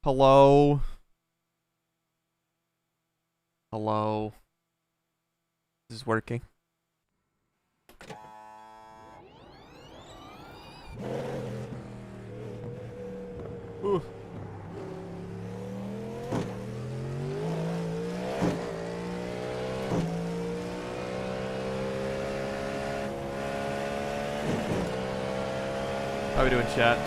Hello? Hello? This is working. Ooh. How we doing, chat?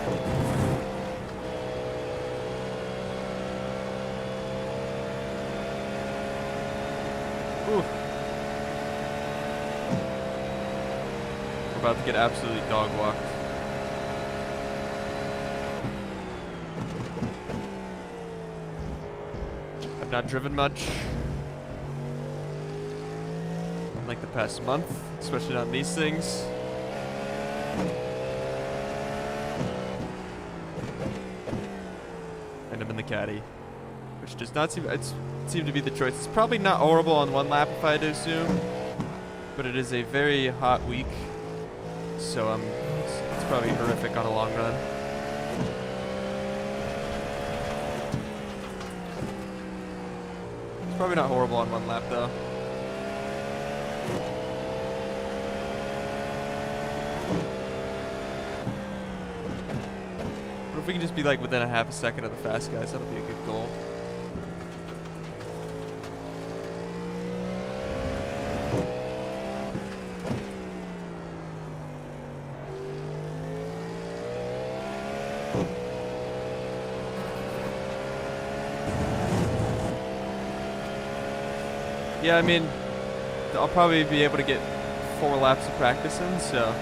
Ooh. We're about to get absolutely dog walked. I've not driven much in like the past month, especially on these things. And I'm in the caddy, which does not seem to be the choice. It's probably not horrible on one lap if I had to assume, but it is a very hot week, so it's probably horrific on a long run. It's probably not horrible on one lap though. What if we can just be like within a half a second of the fast guys? That'll be a good goal. Yeah, I mean, I'll probably be able to get 4 laps of practice in, so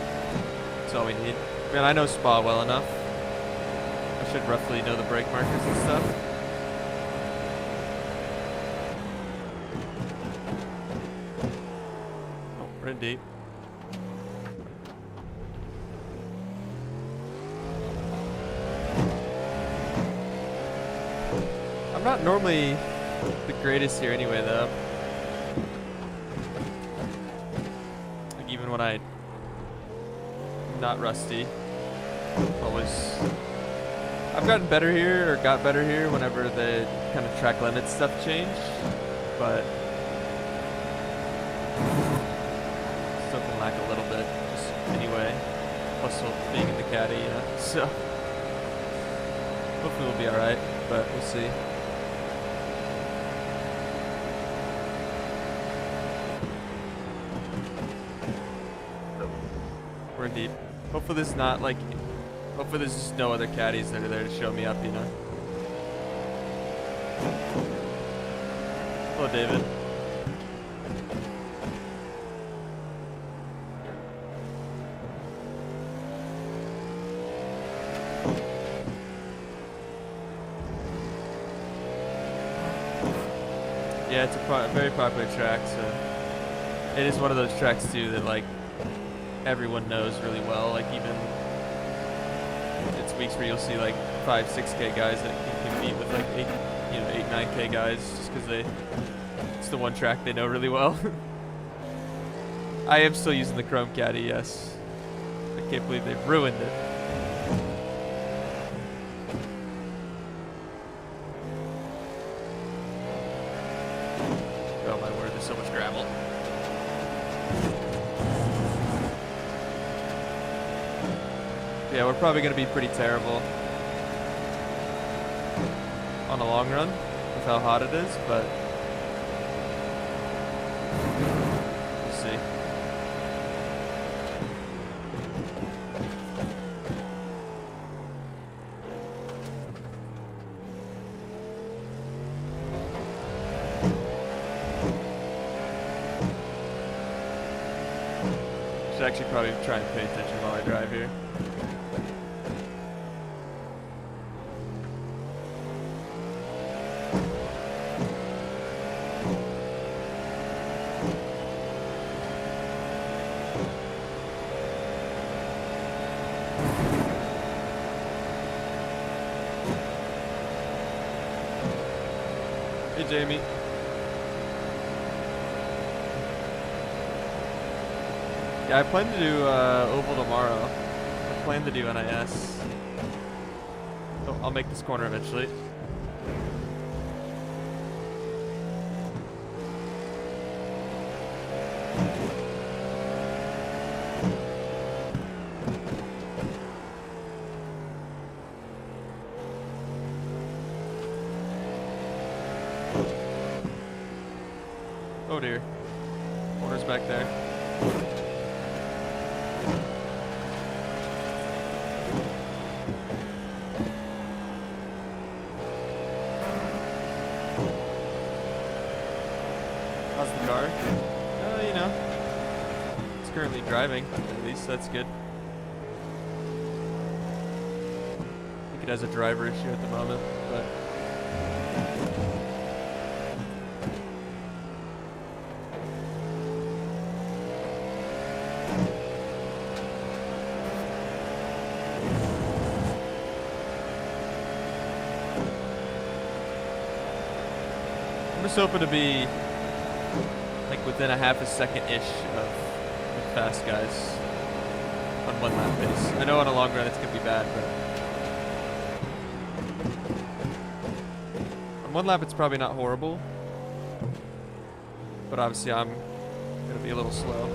that's all we need. Man, I know Spa well enough. I should roughly know the brake markers and stuff. Oh, we're in deep. I'm not normally the greatest here anyway, though. Like, even when I'm not rusty, I've gotten better here, or got better here whenever the kind of track limit stuff changed, but still can lack a little bit, just anyway, plus being in the caddy, you know, so hopefully we'll be alright, but we'll see. We're in deep. Hopefully this is not like, hopefully there's just no other caddies that are there to show me up, you know. Hello, David. Yeah, it's a very popular track, so it is one of those tracks too that like everyone knows really well. Like even it's weeks where you'll see like 5-6K guys that you can meet with like 8-9K guys just because it's the one track they know really well. I am still using the Chrome Caddy, yes. I can't believe they've ruined it. Oh my word, there's so much gravel. Yeah, we're probably going to be pretty terrible on the long run with how hot it is, but we'll see. Should actually probably try and pay attention while I drive here. Hey, Jamie. Yeah, I plan to do Oval tomorrow. I plan to do NIS. So I'll make this corner eventually. Oh dear. Corner's back there. How's the car? You know, it's currently driving. At least that's good. I think it has a driver issue at the moment, but I'm just hoping to be like within a half a second-ish of the fast guys on 1 lap pace. I know on a long run it's gonna be bad, but on 1 lap it's probably not horrible. But obviously I'm gonna be a little slow.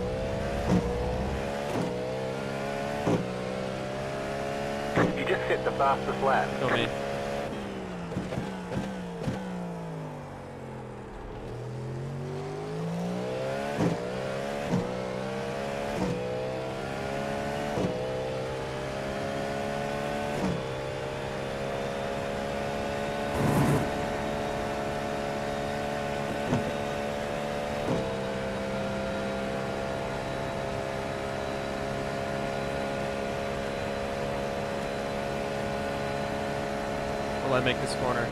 You just hit the fastest lap. Go me. Will I make this corner?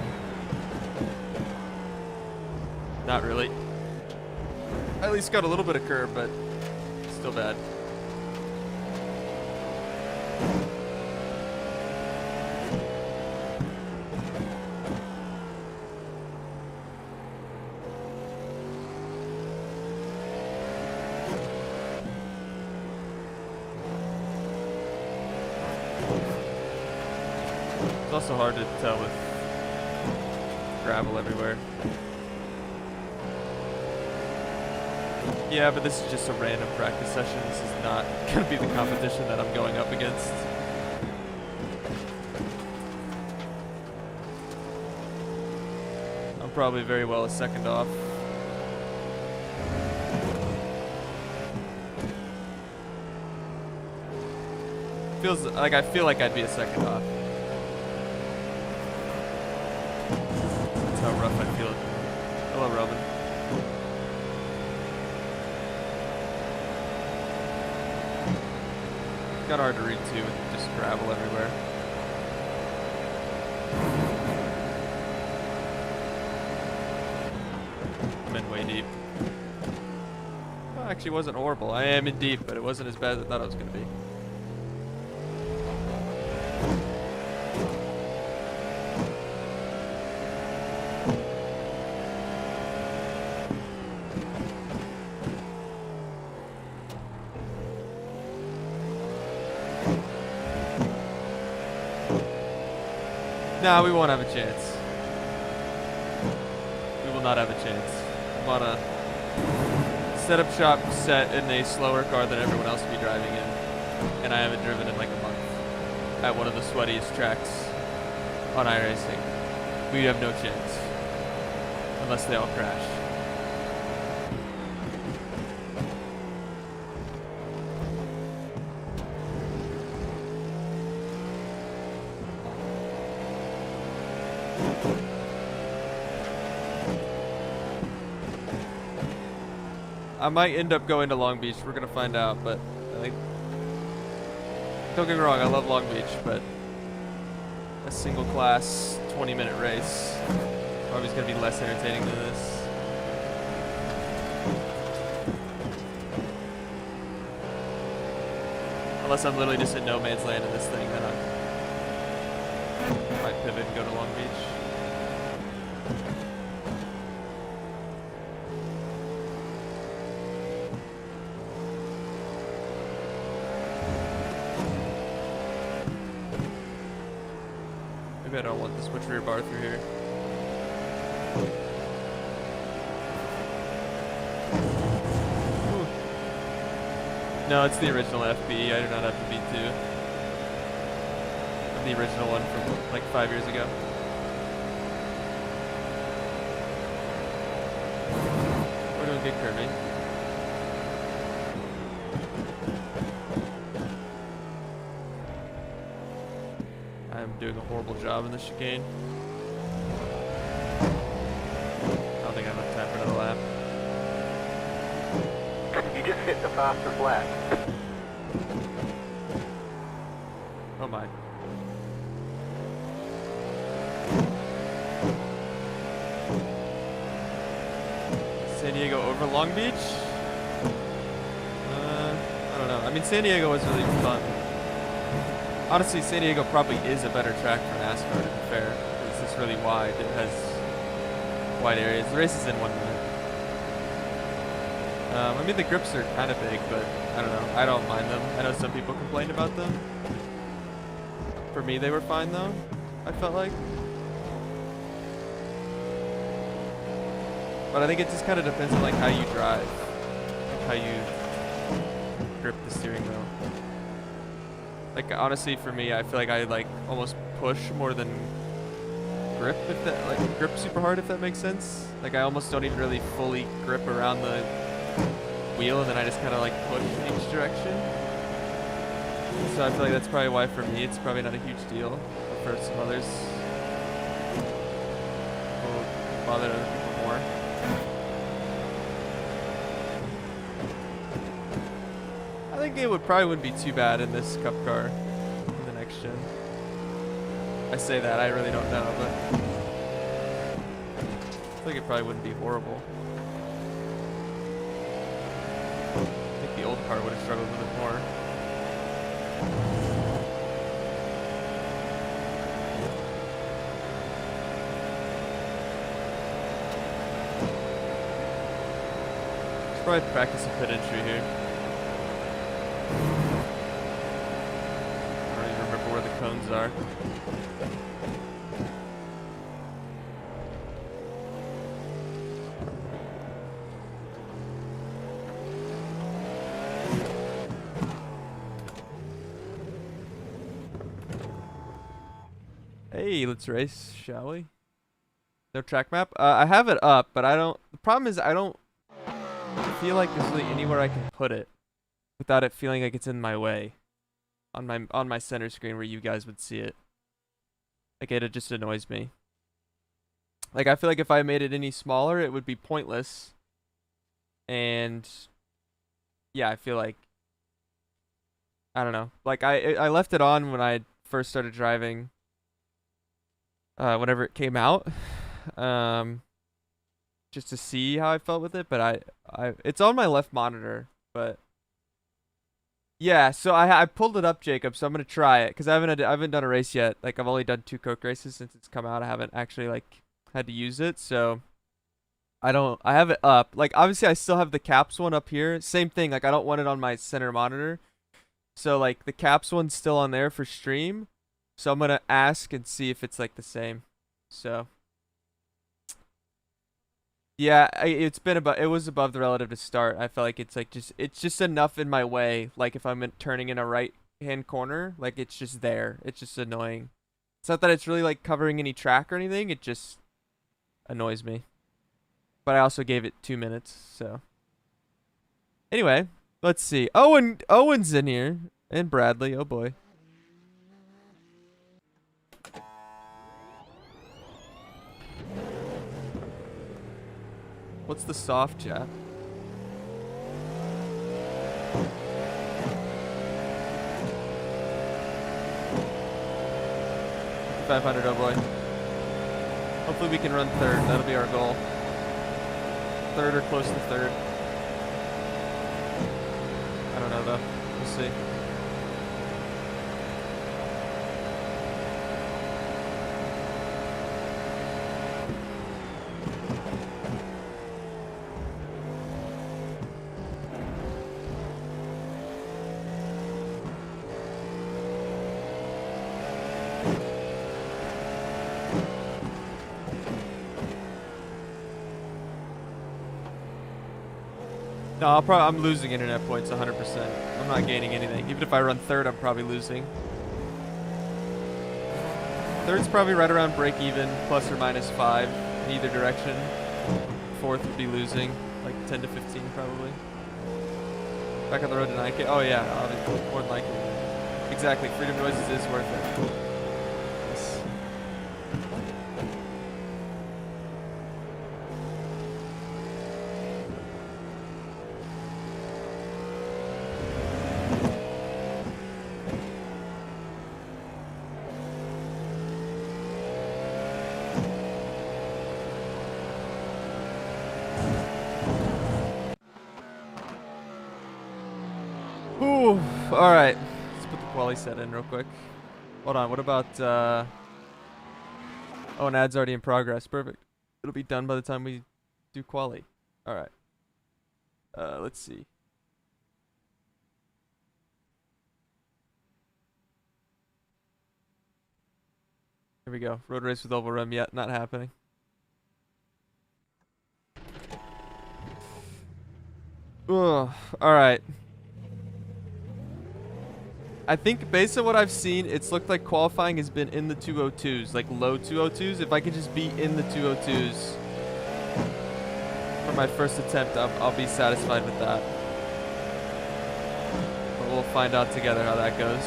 Not really. I at least got a little bit of curb, but still bad. It's also hard to tell with gravel everywhere. Yeah, but this is just a random practice session. This is not going to be the competition that I'm going up against. I'm probably very well a second off. Feels like I feel like I'd be a second off. That's how rough I feel. Hello, Roman. Got hard to read too, with just gravel everywhere. I'm in way deep. Well, actually, it wasn't horrible. I am in deep, but it wasn't as bad as I thought it was going to be. Nah, we won't have a chance. We will not have a chance. I'm on a setup shop set in a slower car than everyone else will be driving in. And I haven't driven in like a month at one of the sweatiest tracks on iRacing. We have no chance. Unless they all crash. I might end up going to Long Beach. We're gonna find out, but I think, don't get me wrong, I love Long Beach, but a single class 20-minute race probably is gonna be less entertaining than this. Unless I'm literally just in no man's land in this thing, then I might pivot and go to Long Beach. Maybe I don't want to switch rear bar through here. No, it's the original FB. I do not have the V2. The original one from like 5 years ago. We're doing good, Kirby. I'm doing a horrible job in the chicane. I don't think I have enough time for another lap. You just hit the fastest lap. Oh my. San Diego over Long Beach? I don't know. I mean, San Diego was really fun. Honestly, San Diego probably is a better track for NASCAR, to be fair. It's just really wide. It has wide areas. The race is in 1 minute. I mean, the grips are kind of big, but I don't know. I don't mind them. I know some people complained about them. For me, they were fine, though, I felt like. But I think it just kind of depends on like how you drive, like how you grip the steering wheel. Like honestly, for me, I feel like I like almost push more than grip, if that like grip super hard, if that makes sense. Like I almost don't even really fully grip around the wheel, and then I just kind of like push in each direction. So I feel like that's probably why for me it's probably not a huge deal. But for some others, will bother other people more. I think it wouldn't be too bad in this cup car in the next gen. I say that, I really don't know, but I think it probably wouldn't be horrible. I think the old car would have struggled with it more. Should probably practice a pit entry here. I don't even remember where the cones are. Hey, let's race, shall we? No track map? I have it up, but I don't... The problem is I don't feel like there's really anywhere I can put it without it feeling like it's in my way on my center screen where you guys would see it. Like it just annoys me. Like I feel like if I made it any smaller, it would be pointless. And yeah, I feel like I don't know. Like I left it on when I first started driving. Whenever it came out, just to see how I felt with it. But it's on my left monitor. But yeah, so I pulled it up, Jacob. So I'm gonna try it because I haven't done a race yet. Like I've only done 2 Coke races since it's come out. I haven't actually like had to use it. So I have it up. Like obviously I still have the caps one up here. Same thing. Like I don't want it on my center monitor. So like the caps one's still on there for stream. So I'm gonna ask and see if it's like the same. So yeah, it was above the relative to start. I felt like it's just enough in my way. Like if I'm turning in a right hand corner, like it's just there. It's just annoying. It's not that it's really like covering any track or anything. It just annoys me. But I also gave it 2 minutes. So anyway, let's see. Owen's in here and Bradley. Oh boy. What's the soft jab? 500, oh boy. Hopefully we can run 3rd. That'll be our goal. 3rd or close to 3rd. I don't know though. We'll see. No, I'm losing internet points 100%. I'm not gaining anything. Even if I run third, I'm probably losing. Third's probably right around break even, plus or minus 5 in either direction. Fourth would be losing, like 10 to 15 probably. Back on the road to 9K. Oh yeah, obviously, more than likely. Exactly, Freedom Noises is worth it. Yes. Ooh, all right. Let's put the quali set in real quick. Hold on. What about? Oh, an ad's already in progress. Perfect. It'll be done by the time we do quali. All right. Let's see. Here we go. Road race with oval rim. Yet not happening. Ugh. All right. I think based on what I've seen, it's looked like qualifying has been in the 202s, like low 202s. If I could just be in the 202s for my first attempt, I'll be satisfied with that. But we'll find out together how that goes.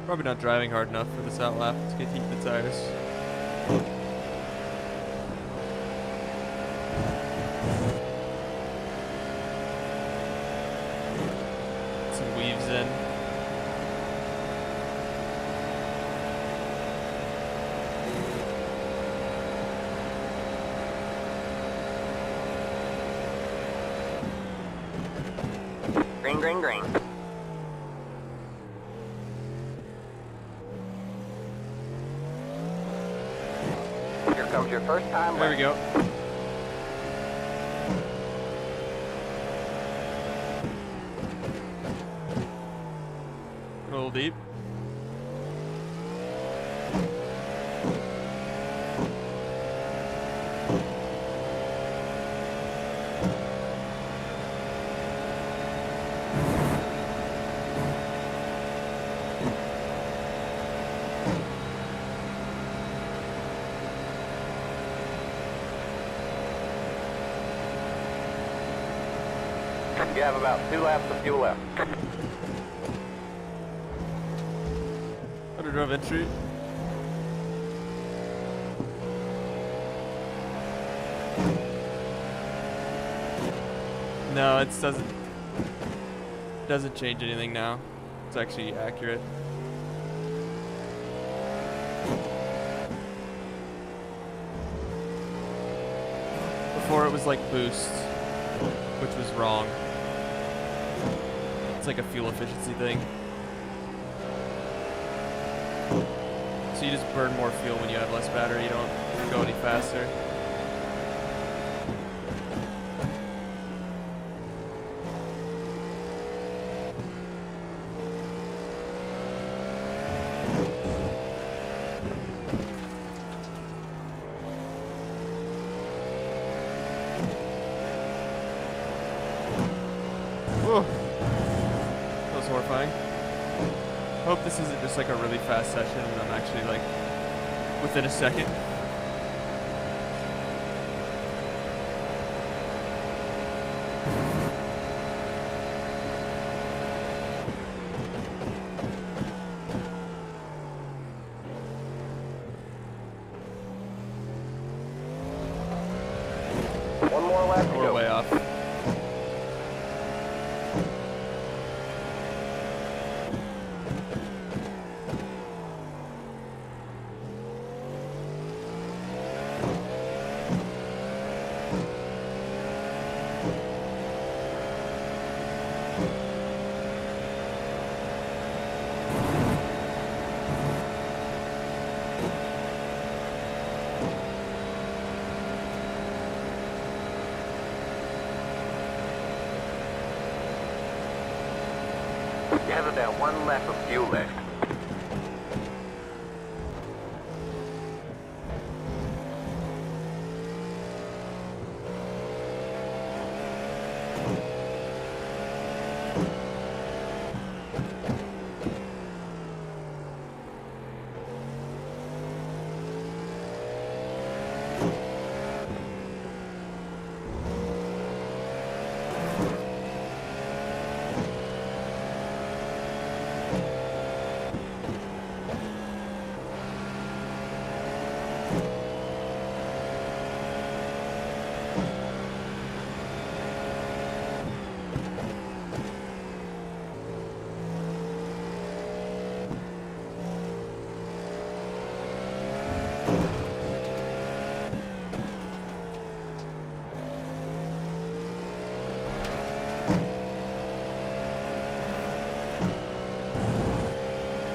Probably not driving hard enough for this outlap to get heat in the tires. Some weaves in. Green, green, green. Here comes your first time. There we go. A little deep. You have about 2 laps of fuel left. Underdrive entry. No, it doesn't change anything now. It's actually accurate. Before it was like boost, which was wrong. It's like a fuel efficiency thing. So you just burn more fuel when you have less battery. You don't go any faster. Whoa. That was horrifying. Hope this isn't just like a really fast session and I'm actually like within a second. One more lap to We're go. way off. You have about 1 lap of fuel left.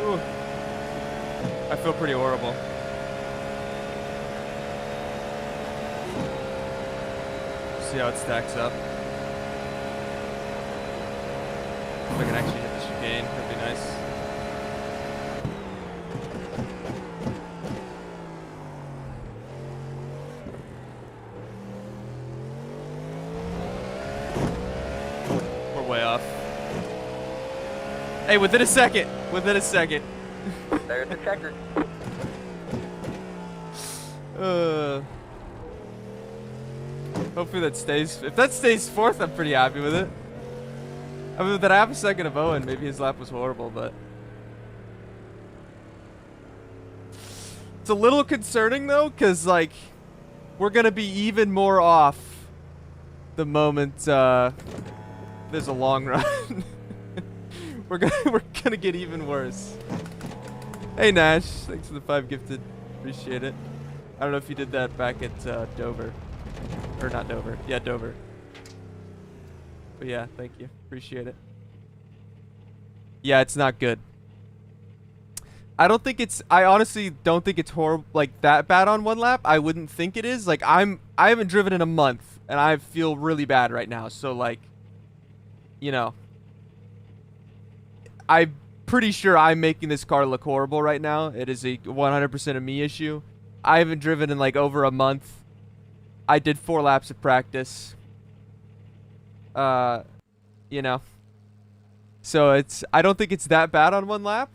Ooh. I feel pretty horrible. See how it stacks up. If I can actually hit the chicane, that'd be nice. We're way off. Hey, within a second. Within a second. There's the checker. Hopefully that stays. If that stays fourth, I'm pretty happy with it. I mean, that half a second of Owen, maybe his lap was horrible, but it's a little concerning though, because like we're gonna be even more off the moment there's a long run. we're gonna get even worse. Hey Nash, thanks for the 5 gifted. Appreciate it. I don't know if you did that back at Dover. Or not Dover. Yeah, Dover. But yeah, thank you. Appreciate it. Yeah, it's not good. I honestly don't think it's horrible, like that bad on 1 lap. I wouldn't think it is. Like I haven't driven in a month and I feel really bad right now. So like, you know, I'm pretty sure I'm making this car look horrible right now. It is a 100% a me issue. I haven't driven in like over a month. I did 4 laps of practice. You know. So I don't think it's that bad on 1 lap.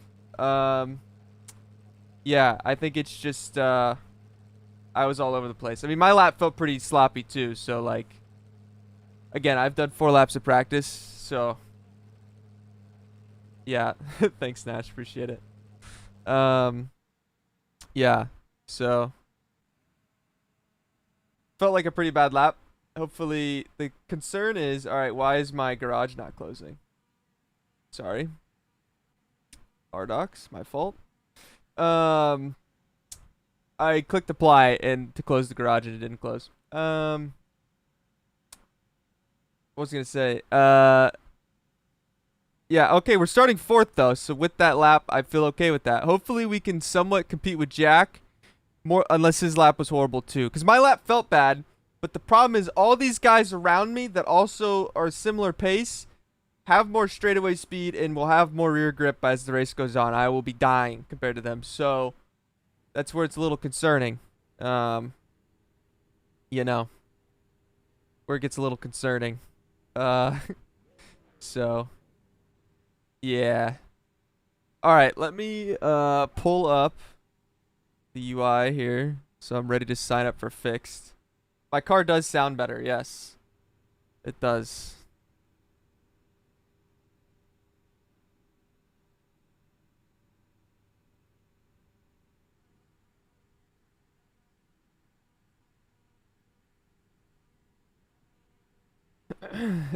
Yeah, I think it's just, I was all over the place. I mean, my lap felt pretty sloppy too. So like, again, I've done 4 laps of practice. So yeah, thanks Nash. Appreciate it. Yeah, so felt like a pretty bad lap. Hopefully, the concern is, all right, why is my garage not closing? Sorry. RDocs, my fault. I clicked apply and to close the garage and it didn't close. What was I gonna say? Yeah, okay, we're starting 4th though, so with that lap, I feel okay with that. Hopefully we can somewhat compete with Jack, more unless his lap was horrible too. Because my lap felt bad, but the problem is all these guys around me that also are similar pace have more straightaway speed and will have more rear grip as the race goes on. I will be dying compared to them, so that's where it's a little concerning. You know, where it gets a little concerning. So yeah. All right, let me pull up the UI here, so I'm ready to sign up for fixed. My car does sound better, yes, it does.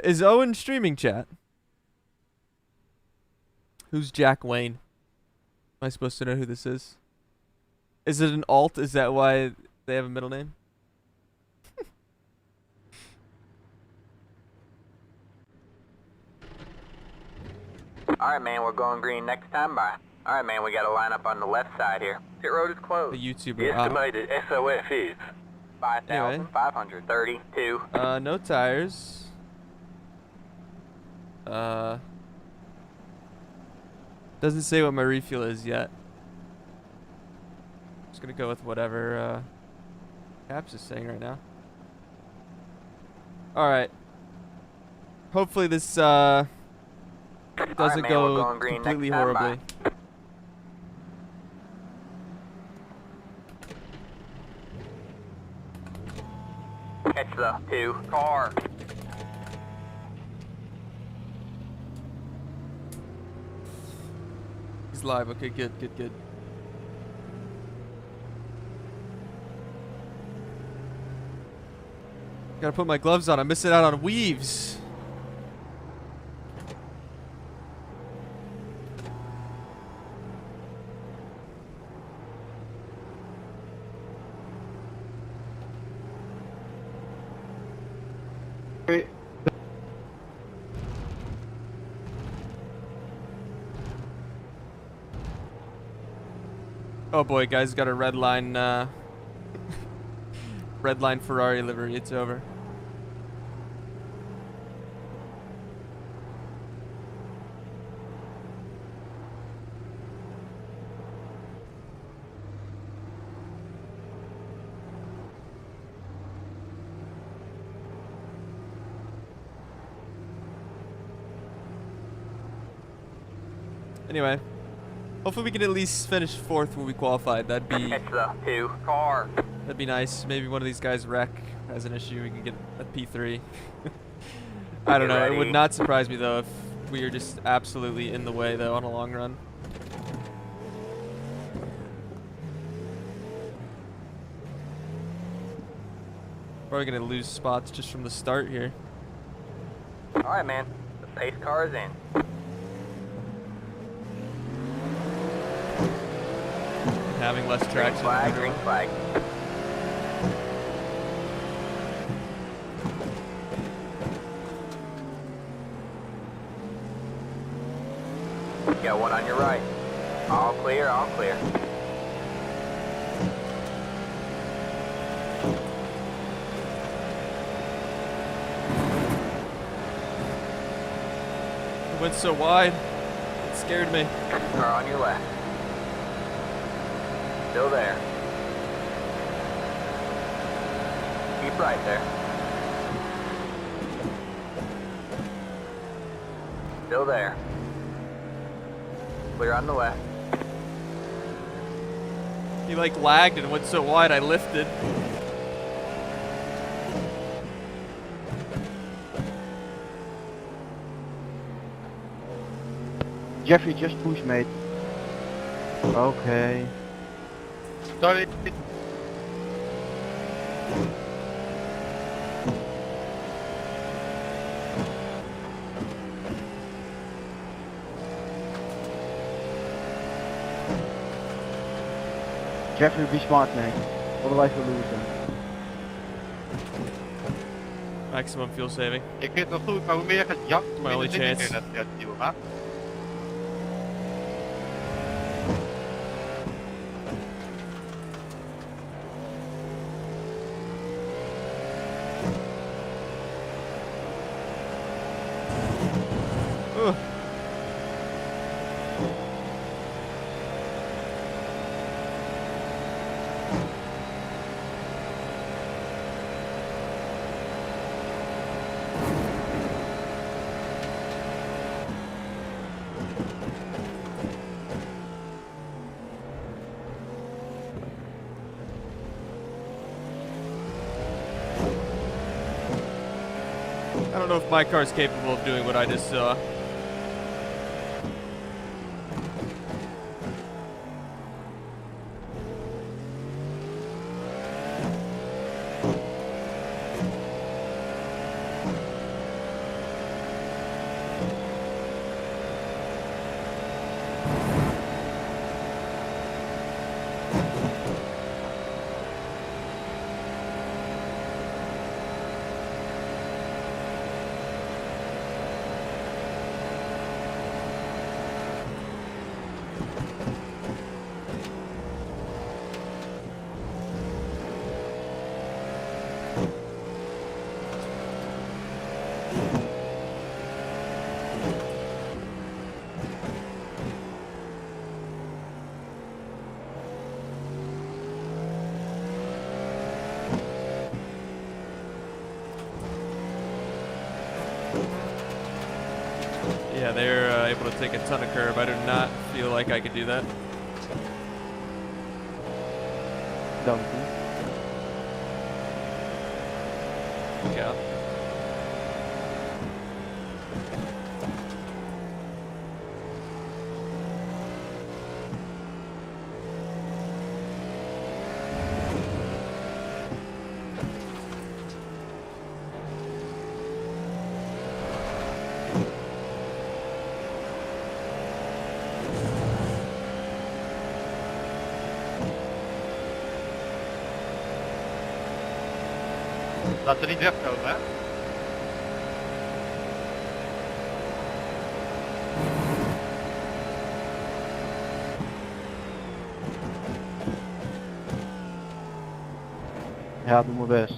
Is Owen streaming chat? Who's Jack Wayne? Am I supposed to know who this is? Is it an alt? Is that why they have a middle name? Alright, man, we're going green next time by. Alright, man, we got a line up on the left side here. Pit road is closed. The YouTuber. The estimated SOF is 5,532. No tires. Doesn't say what my refuel is yet. Just gonna go with whatever Caps is saying right now. Alright. Hopefully this doesn't man, go completely horribly. Catch the 2 car. He's live. Okay, good. Gotta put my gloves on. I'm missing out on weaves. Oh boy, guys, got a red line Ferrari livery. It's over. Anyway, hopefully we can at least finish 4th when we qualified. That'd be Catch the 2 car. That'd be nice. Maybe one of these guys wreck, has an issue. We can get a P3. I don't know. It would not surprise me though if we are just absolutely in the way though on a long run. Probably gonna lose spots just from the start here. Alright, man. The pace car is in. Having less Green traction. flag, green flag. Got one on your right. All clear, all clear. It went so wide. It scared me. Car on your left. Still there. Keep right there. Still there. Clear on the left. He like lagged and went so wide I lifted. Jeffrey, just push, mate. Okay. Sorry. Jeffrey, be smart, mate. Otherwise we'll lose them. Maximum fuel saving. Ik vind het nog goed, maar hoe meer je gaat jakken, hoe My only minder dingen chance. je dat nieuw gaat. Ugh. I don't know if my car's capable of doing what I just saw. Yeah, they're able to take a ton of curb. I do not feel like I could do that. Dank u. Yeah. Laat er niet wegkomen, hè? Ja, doe mijn best.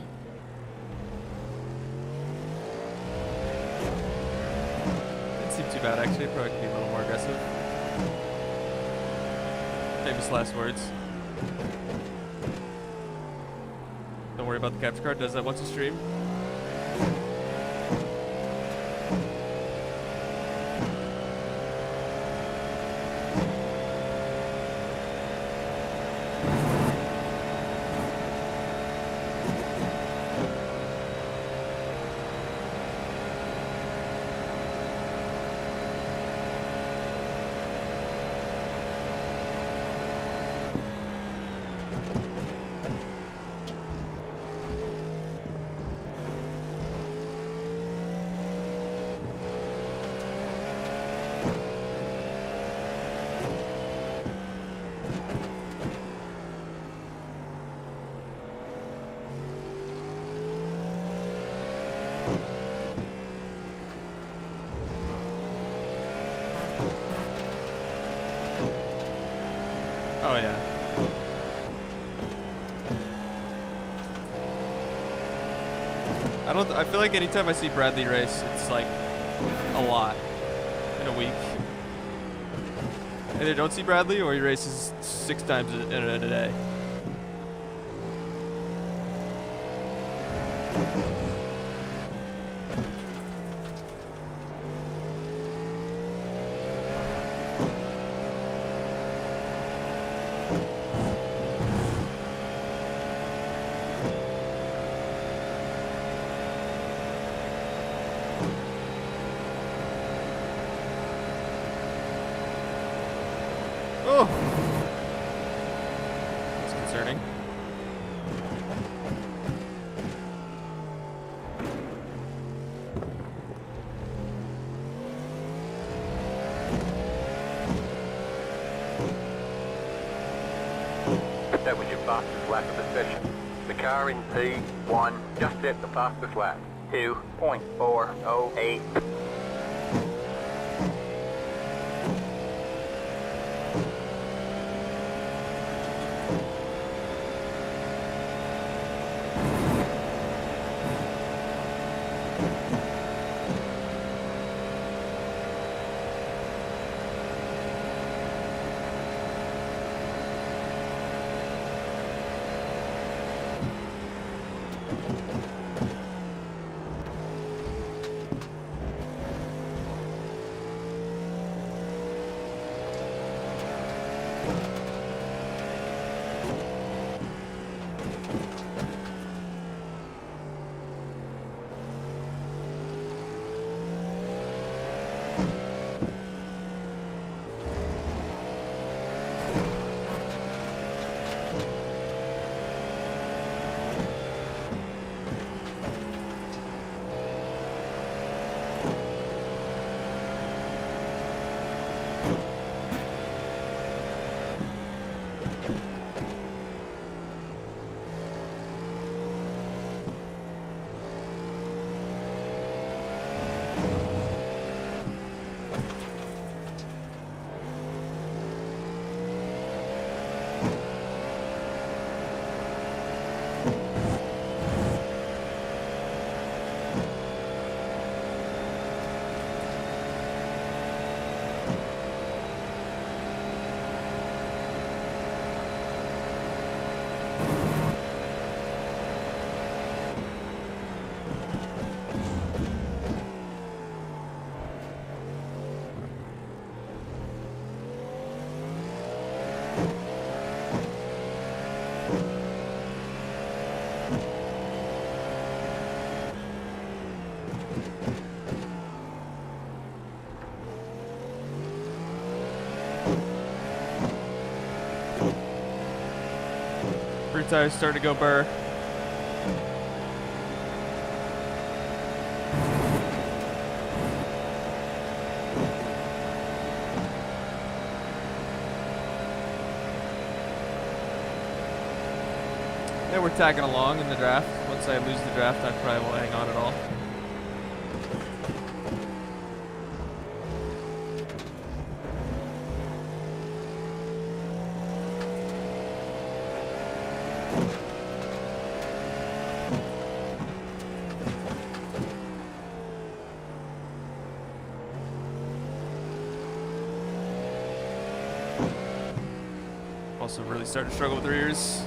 Didn't seem too bad actually. Probably could be a little more aggressive. Famous last words. Don't worry about the capture card. Does that once a stream. Oh yeah. I feel like anytime I see Bradley race, it's like a lot in a week. Either don't see Bradley or he races 6 times in a day. Oh! That's concerning. That was your fastest lap of the session. The car in P1 just set the fastest lap. 2.408. tire's starting to go burr. Yeah, we're tagging along in the draft. Once I lose the draft, I probably won't hang on at all. Also really starting to struggle with rears.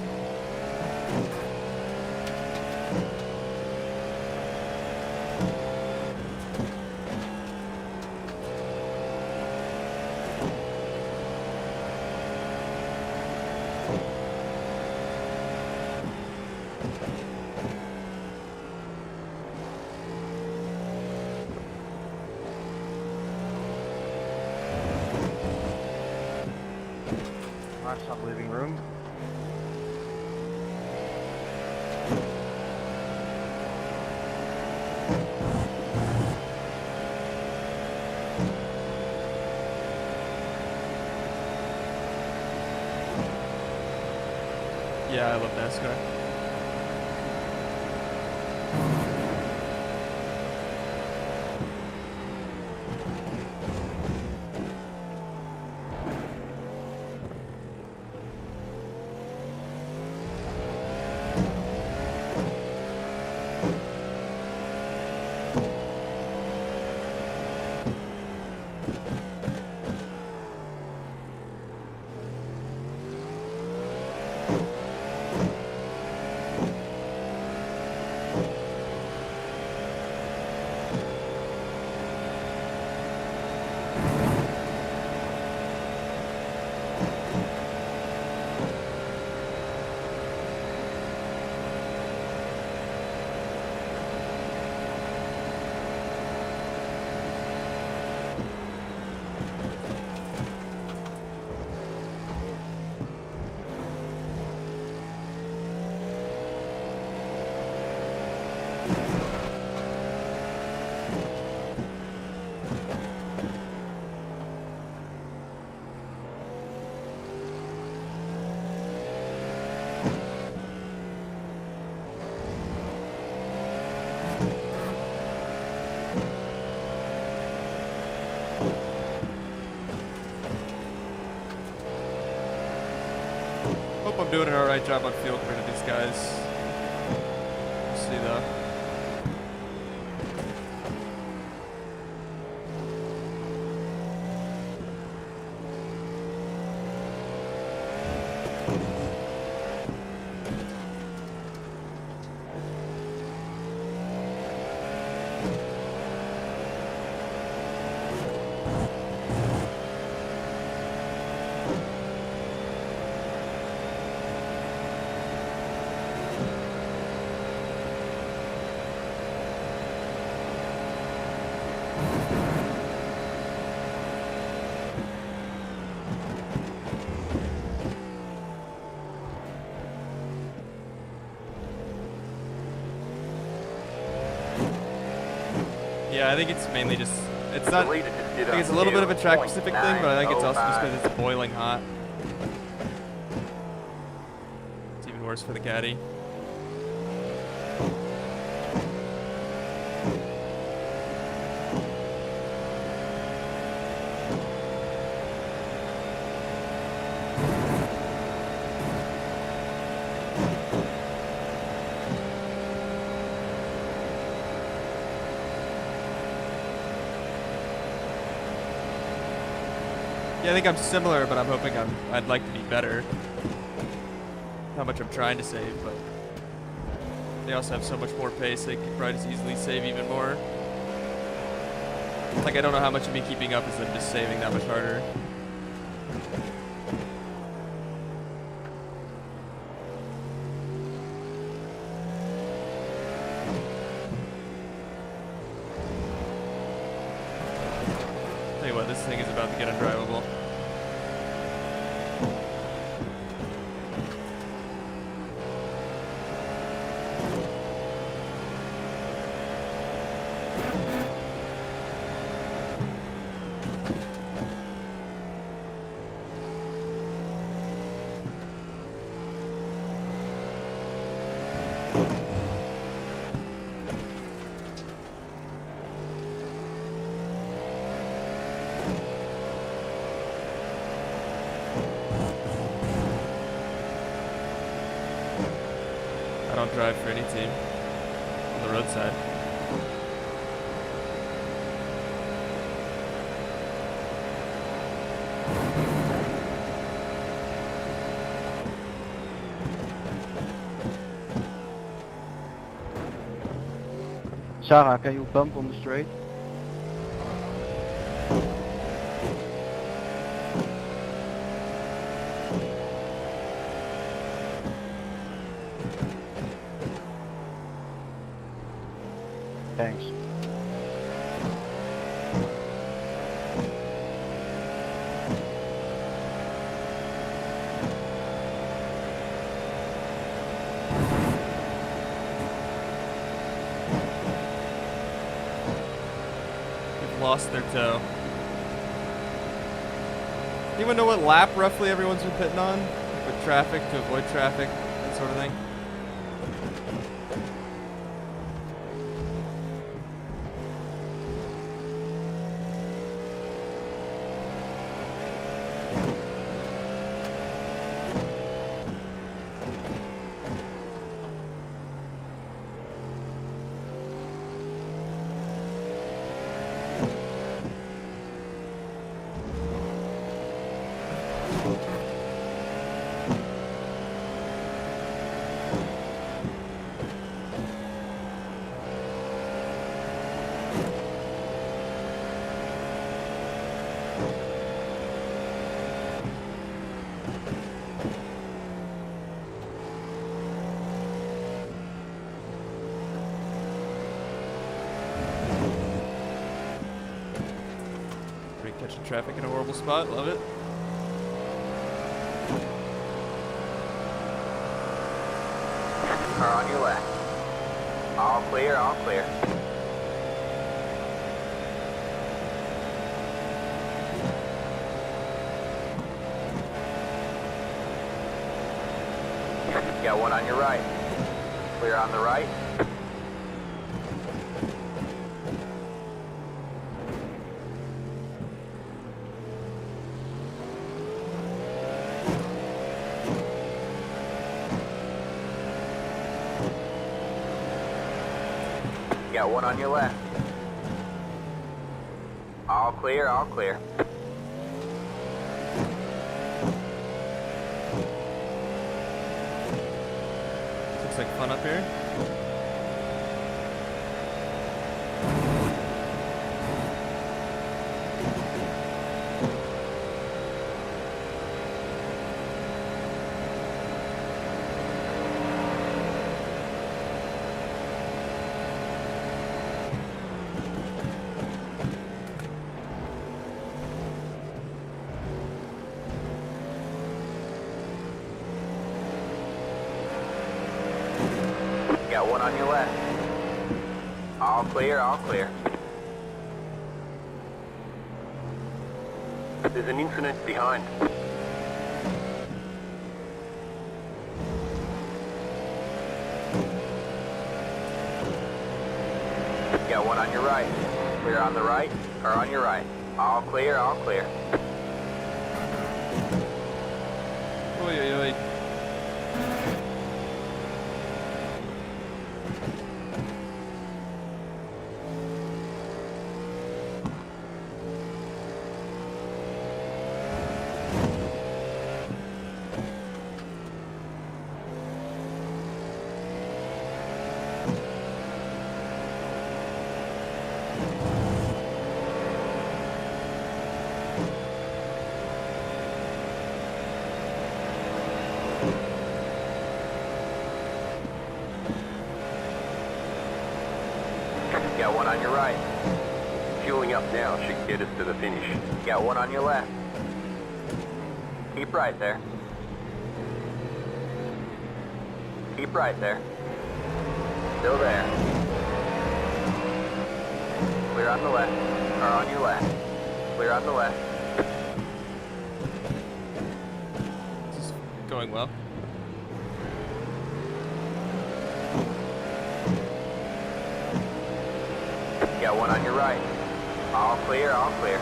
Nice up living room. Yeah, I love Nascar. Hope I'm doing an alright job on field for these guys. We'll see though. Yeah, I think it's mainly just, it's not, I think it's a little bit of a track specific thing, but I think it's also just because it's boiling hot. It's even worse for the caddy. Yeah, I think I'm similar, but I'm hoping I'd like to be better. How much I'm trying to save, but they also have so much more pace, they could probably just easily save even more. Like, I don't know how much of me keeping up is them just saving that much harder. Tell you what, this thing is about to get undrivable. drive for any team on the roadside. Sarah, can you bump on the straight? Thanks. They've lost their toe. Anyone know what lap roughly everyone's been pitting on? Like with traffic, to avoid traffic, that sort of thing? Catching traffic in a horrible spot, love it. Car on your left. All clear, all clear. Got one on your right. Clear on the right. Got one on your left. All clear, all clear. Looks like fun up here. Got one on your left. All clear, all clear. There's an incident behind. Got one on your right. Clear on the right, or on your right. All clear, all clear. Oi, oi, oi. Got one on your right. Fueling up now should get us to the finish. Got one on your left. Keep right there. Keep right there. Still there. Clear on the left. Or on your left. Clear on the left. This is going well. Got one on your right. All clear, all clear.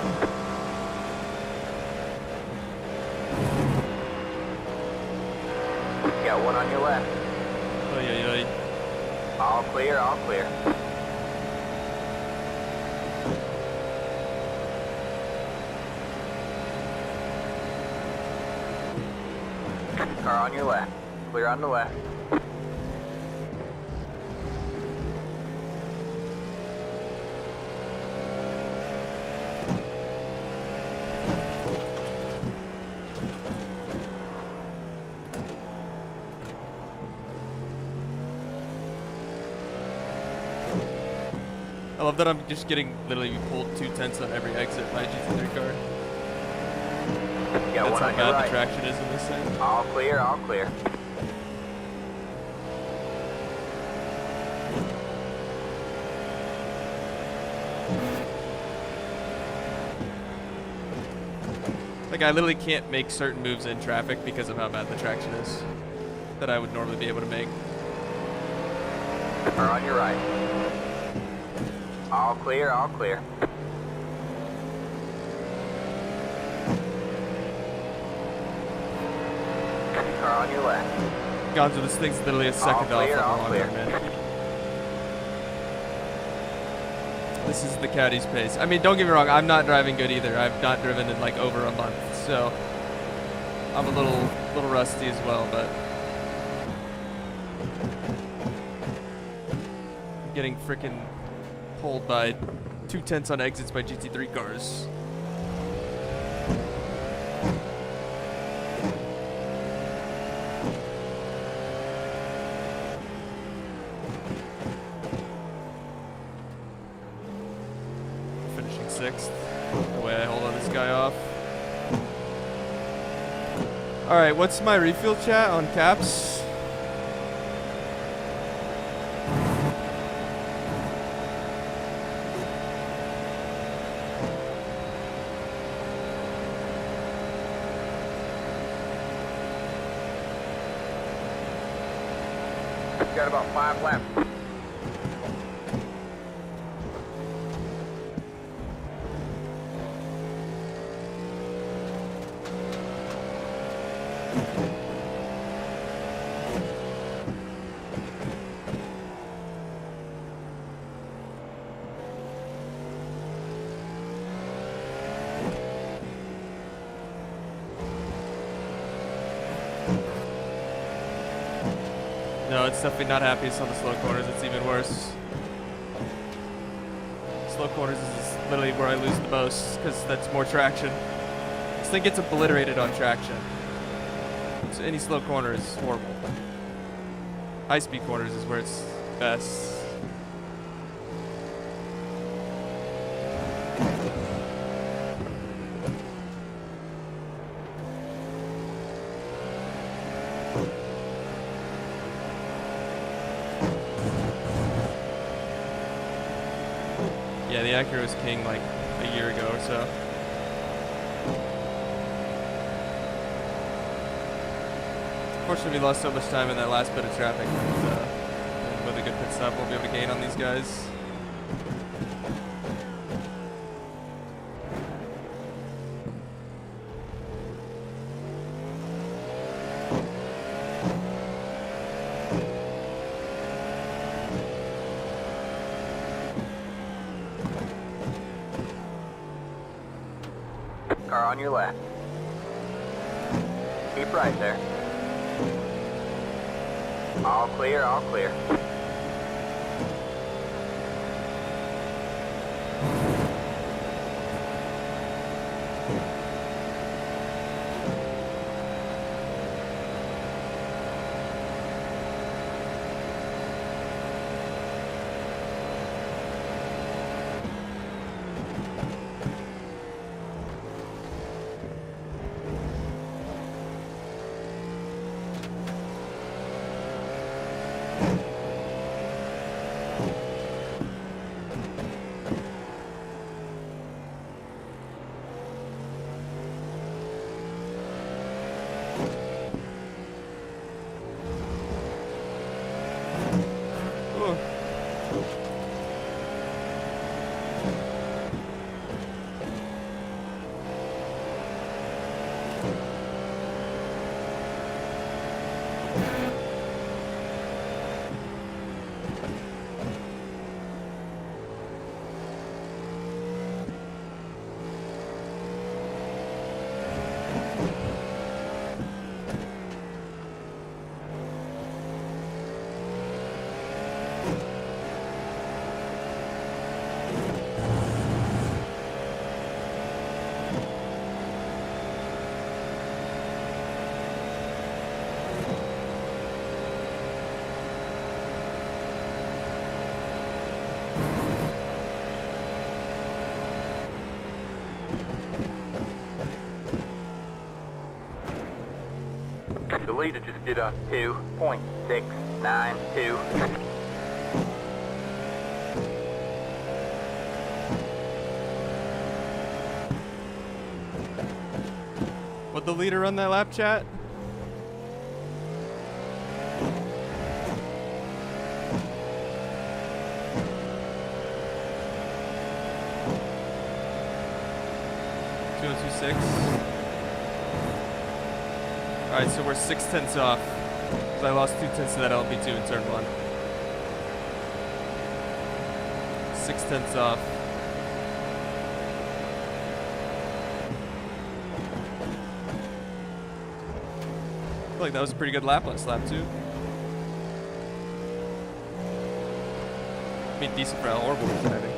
Got one on your left. Oi, oi, oi. All clear, all clear. Car on your left. Clear on the left. I love that I'm just getting literally pulled 2/10 on every exit by GT3 car. Got That's one how on your bad right. the traction is in this thing. All clear, all clear. Like, I literally can't make certain moves in traffic because of how bad the traction is that I would normally be able to make. Car on your right. All clear, all clear. Car on your left. Gonzo, this thing's literally a second off clear, on all the long clear. run, man. This is the caddy's pace. I mean, don't get me wrong, I'm not driving good either. I've not driven in like over a month, so I'm a little rusty as well, but I'm getting freaking pulled by 2/10 on exits by GT3 cars. Finishing 6th. The way I hold on this guy off. Alright, what's my refuel chat on caps? Got about 5 laps. No, it's definitely not happiest on the slow corners. It's even worse. Slow corners is literally where I lose the most because that's more traction. This thing gets obliterated on traction. So any slow corner is horrible. High speed corners is where it's best. Yeah, the Acura was king like a year ago or so. Unfortunately, we lost so much time in that last bit of traffic. But, with a good pit stop, we'll be able to gain on these guys. Car on your left. Keep right there. All clear, all clear. leader just did a 2.692. What the leader run that lap, chat? Alright, so we're 6/10 off. Because I lost 2/10 to that LB2 in turn 1. 6/10 off. I feel like that was a pretty good lap last lap too. I mean, decent for how horrible he's driving.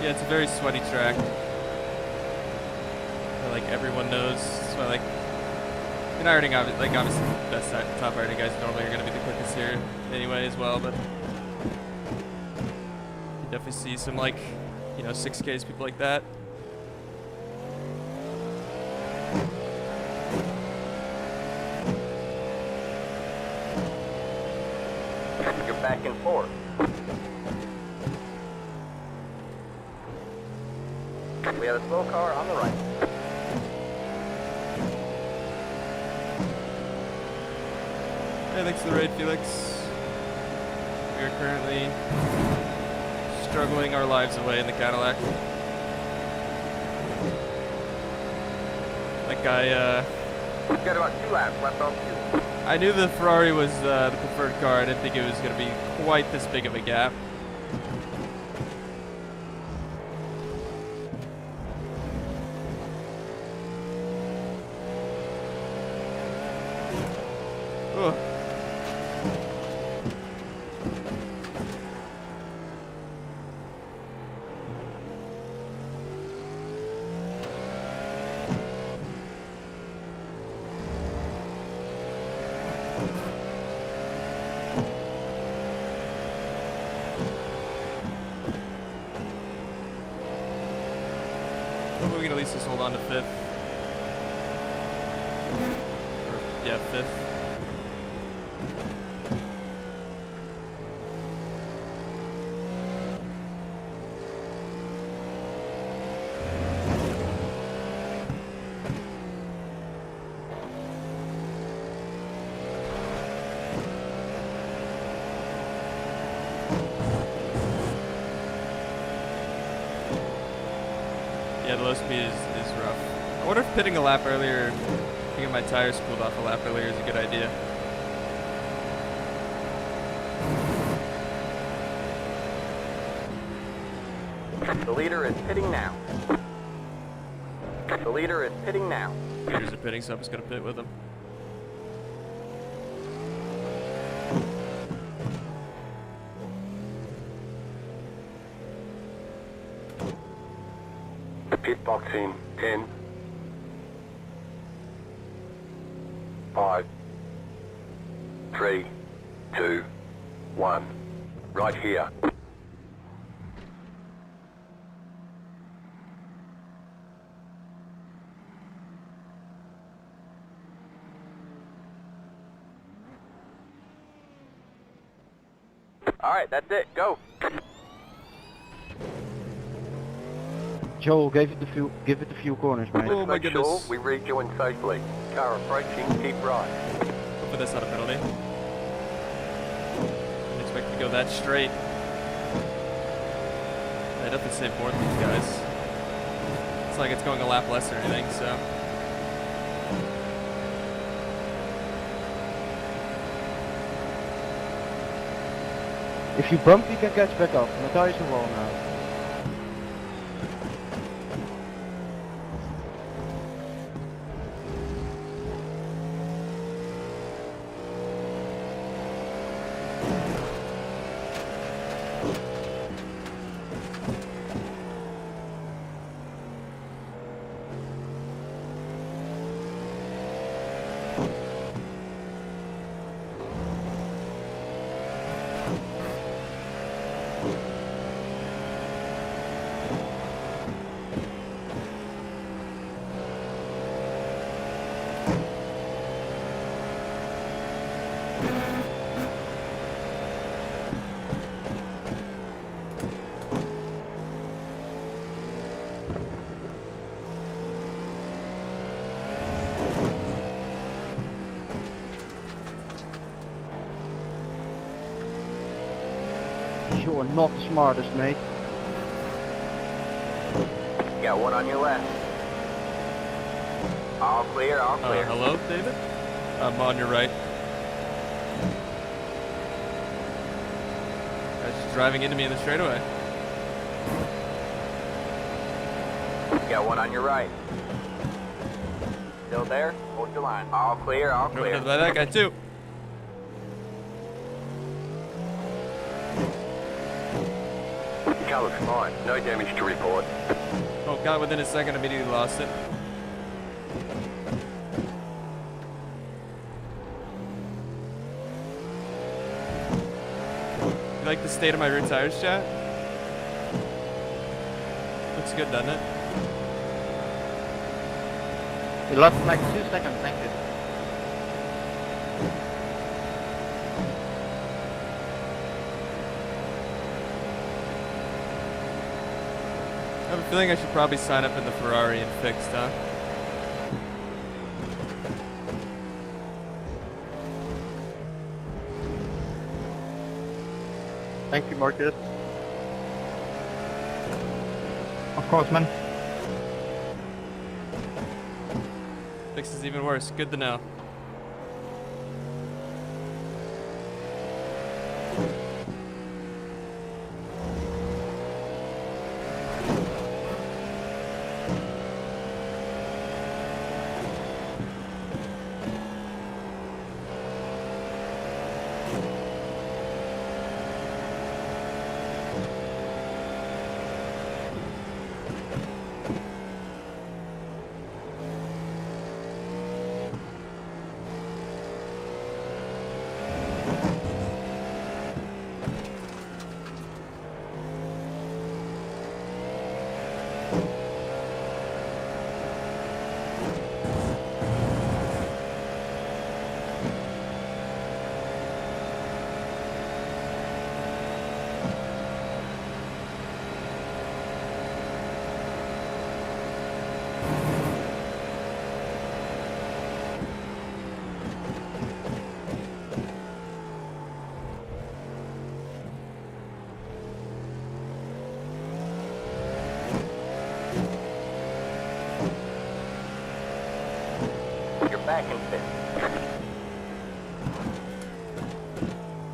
Yeah, it's a very sweaty track. Like everyone knows. So like, and ironing, like obviously the best top ironing guys normally are going to be the quickest here anyway as well. But you definitely see some like, you know, 6Ks people like that. You're back and forth. We have a slow car on the right. Hey, thanks for the raid, Felix. We are currently struggling our lives away in the Cadillac. That guy, We've got about 2 laps left on fuel. I knew the Ferrari was the preferred car. I didn't think it was going to be quite this big of a gap. Ugh. We can at least just hold on to 5th. Or, yeah, 5th. Yeah, the low speed is rough. I wonder if pitting a lap earlier, getting my tires cooled off a lap earlier is a good idea. The leader is pitting now. The leader is pitting now. Leaders are pitting, so I'm just going to pit with them. Pit box in 10, 5, 3, 2, 1. Right here. All right, that's it. Go. Joel, give it the few corners, mate. Oh my Make sure goodness. we rejoin safely. Car approaching, keep right. Hopefully that's not a penalty. Didn't expect to go that straight. I definitely saved more than these guys. It's like it's going a lap less or anything, so. If you bump, you can catch back up. My tires are well now. You are not the smartest, mate. Got one on your left. All clear, all clear. Hello, David? I'm on your right. Guy's just driving into me in the straightaway. Got one on your right. Still there? Hold your line. All clear, all Drove clear. into that guy too. Car looks fine. No damage to report. Oh, got within a second, immediately lost it. You like the state of my rear tires, chat? Looks good, doesn't it? You lost like 2 seconds, thank you. I have a feeling I should probably sign up in the Ferrari and fixed, huh? Thank you, Marcus. Of course, man. Fixed is even worse. Good to know. Back and fit.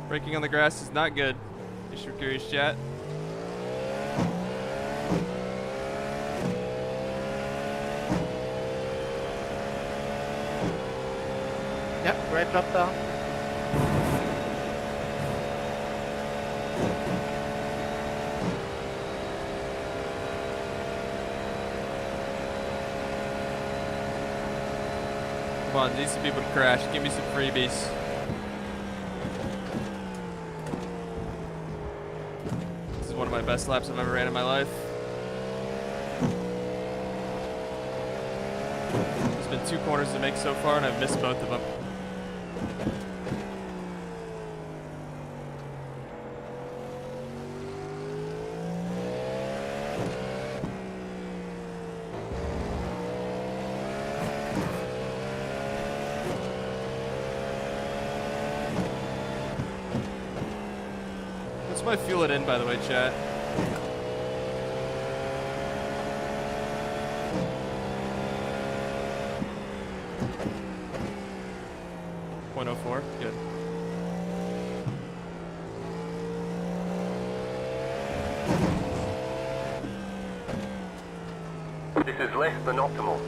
Braking on the grass is not good. Just for curious, chat. Yep, great drop down. Come on, need some people to crash. Give me some freebies. This is one of my best laps I've ever ran in my life. There's been 2 corners to make so far, and I've missed both of them. What's my fuel it in, by the way, chat? .04, good. This is less than optimal.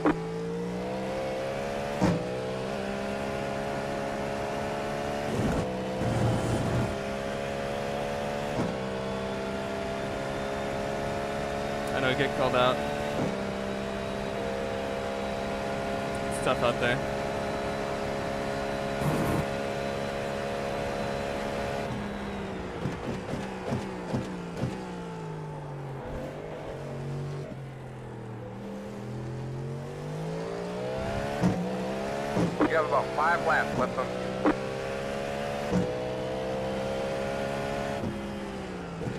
I know, get called out. It's tough out there. You have about 5 laps left on.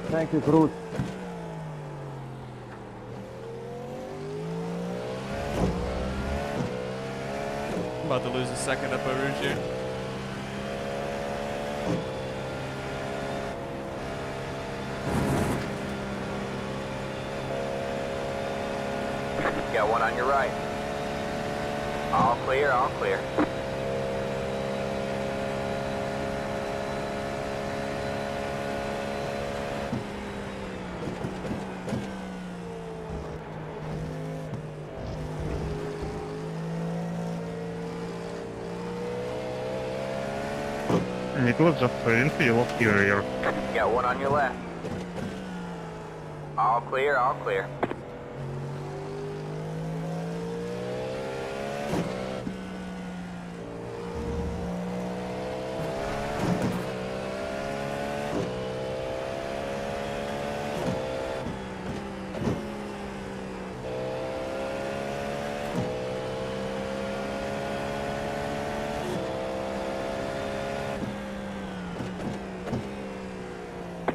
Thank you, Cruz. I'm about to lose a second up over here. Got one on your right. All clear, all clear. It was just in field carrier. Got one on your left. All clear, all clear.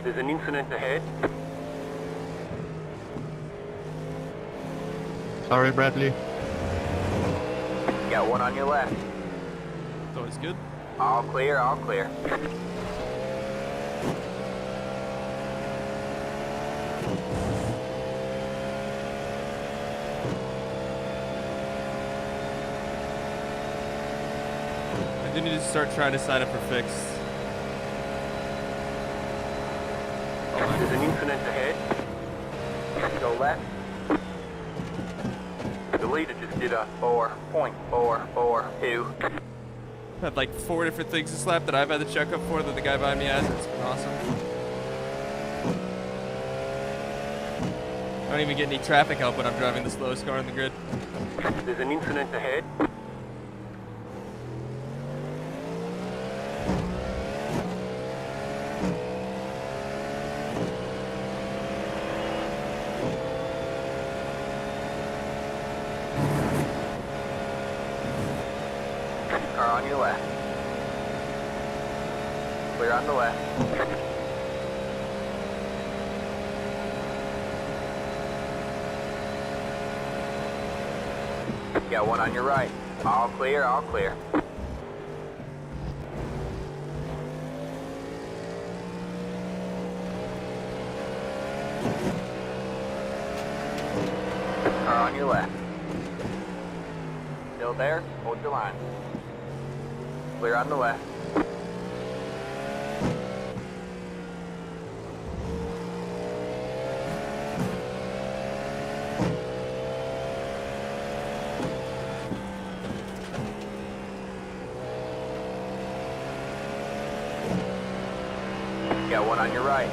There's an incident ahead. Sorry, Bradley. Got one on your left. It's always good. All clear, all clear. I do need to start trying to sign up for fixed. There's an incident ahead. Go left. The leader just did a 4.442. Had like 4 different things this lap that I've had to check up for that the guy behind me has. It's been awesome. I don't even get any traffic help when I'm driving the slowest car on the grid. There's an incident ahead. Car on your left. Clear on the left. Got one on your right. All clear, all clear. Car on your left. Still there? Hold your line. Clear on the left. Got one on your right.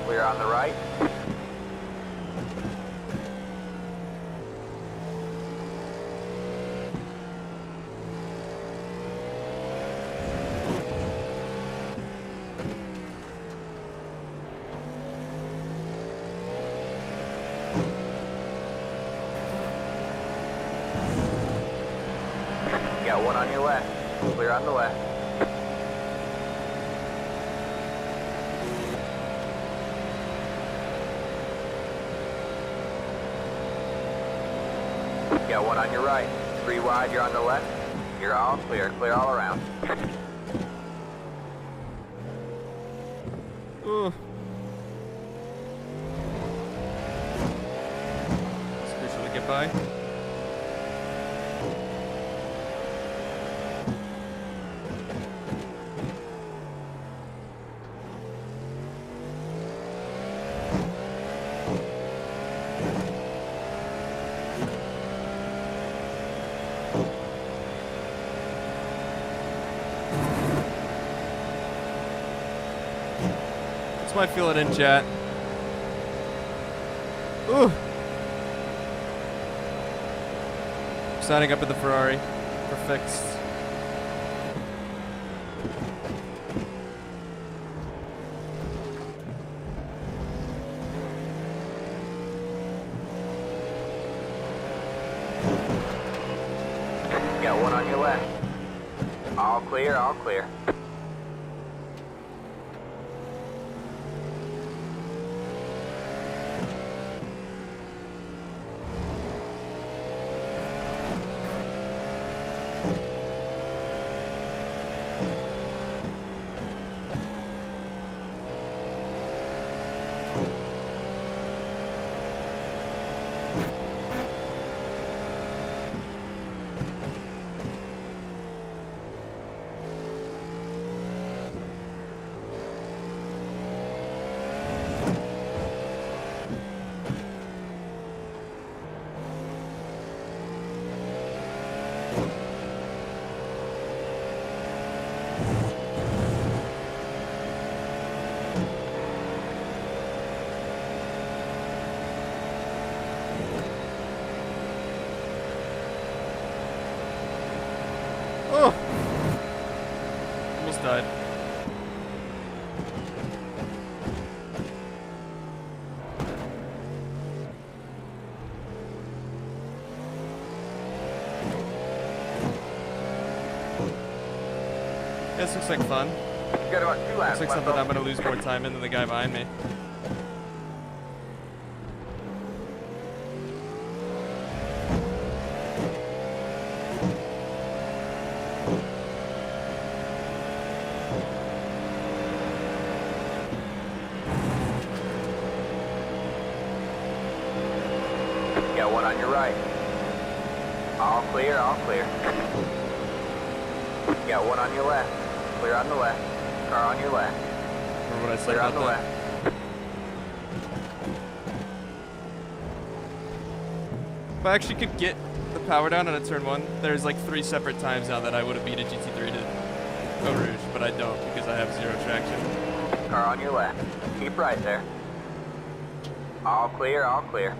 Clear on the right. Got one on your left. Clear on the left. Got one on your right. 3 wide, you're on the left. You're all clear. Clear all around. Ooh. It's crucial to get by. Just might feel it in chat. Ooh. Signing up at the Ferrari for fixed. Got one on your left. All clear, all clear. Oh! Almost died. This looks like fun. Got about 2 laps Looks like left something on I'm gonna lose more time in than the guy behind me. Got one on your right. All clear, all clear. Got one on your left. Clear on the left. Car on your left. Remember what I said Clear on about the that? left. If I actually could get the power down on a turn 1, there's like 3 separate times now that I would have beat a GT3 to Eau Rouge, but I don't because I have 0 traction. Car on your left. Keep right there. All clear, all clear.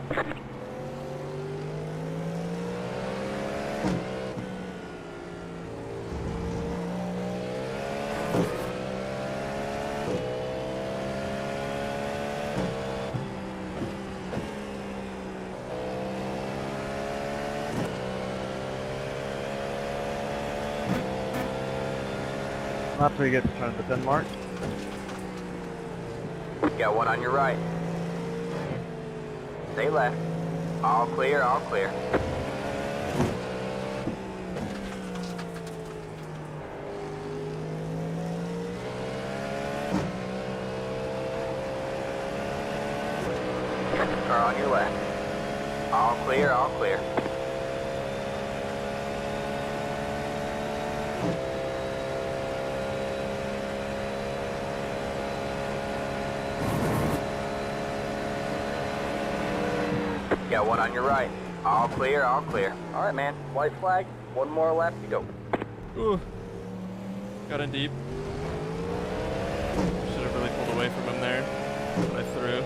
After we get to turn the 10 mark. Got one on your right. Stay left. All clear, all clear. Car on your left. All clear, all clear. Got one on your right. All clear, all clear. All right, man. White flag. One more lap to go. Ooh. Got in deep. Should have really pulled away from him there, but I threw.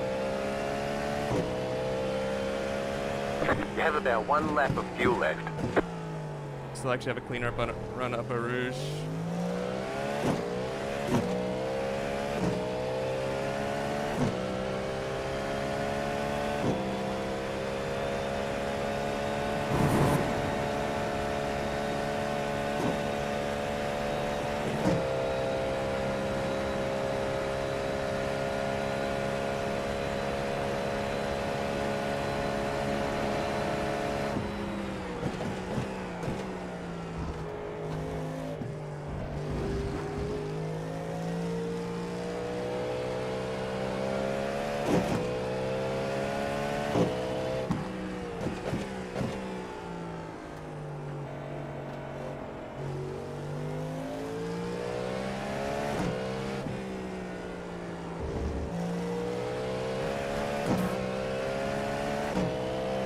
You have about 1 lap of fuel left. Still actually have a cleaner up on run up Eau Rouge.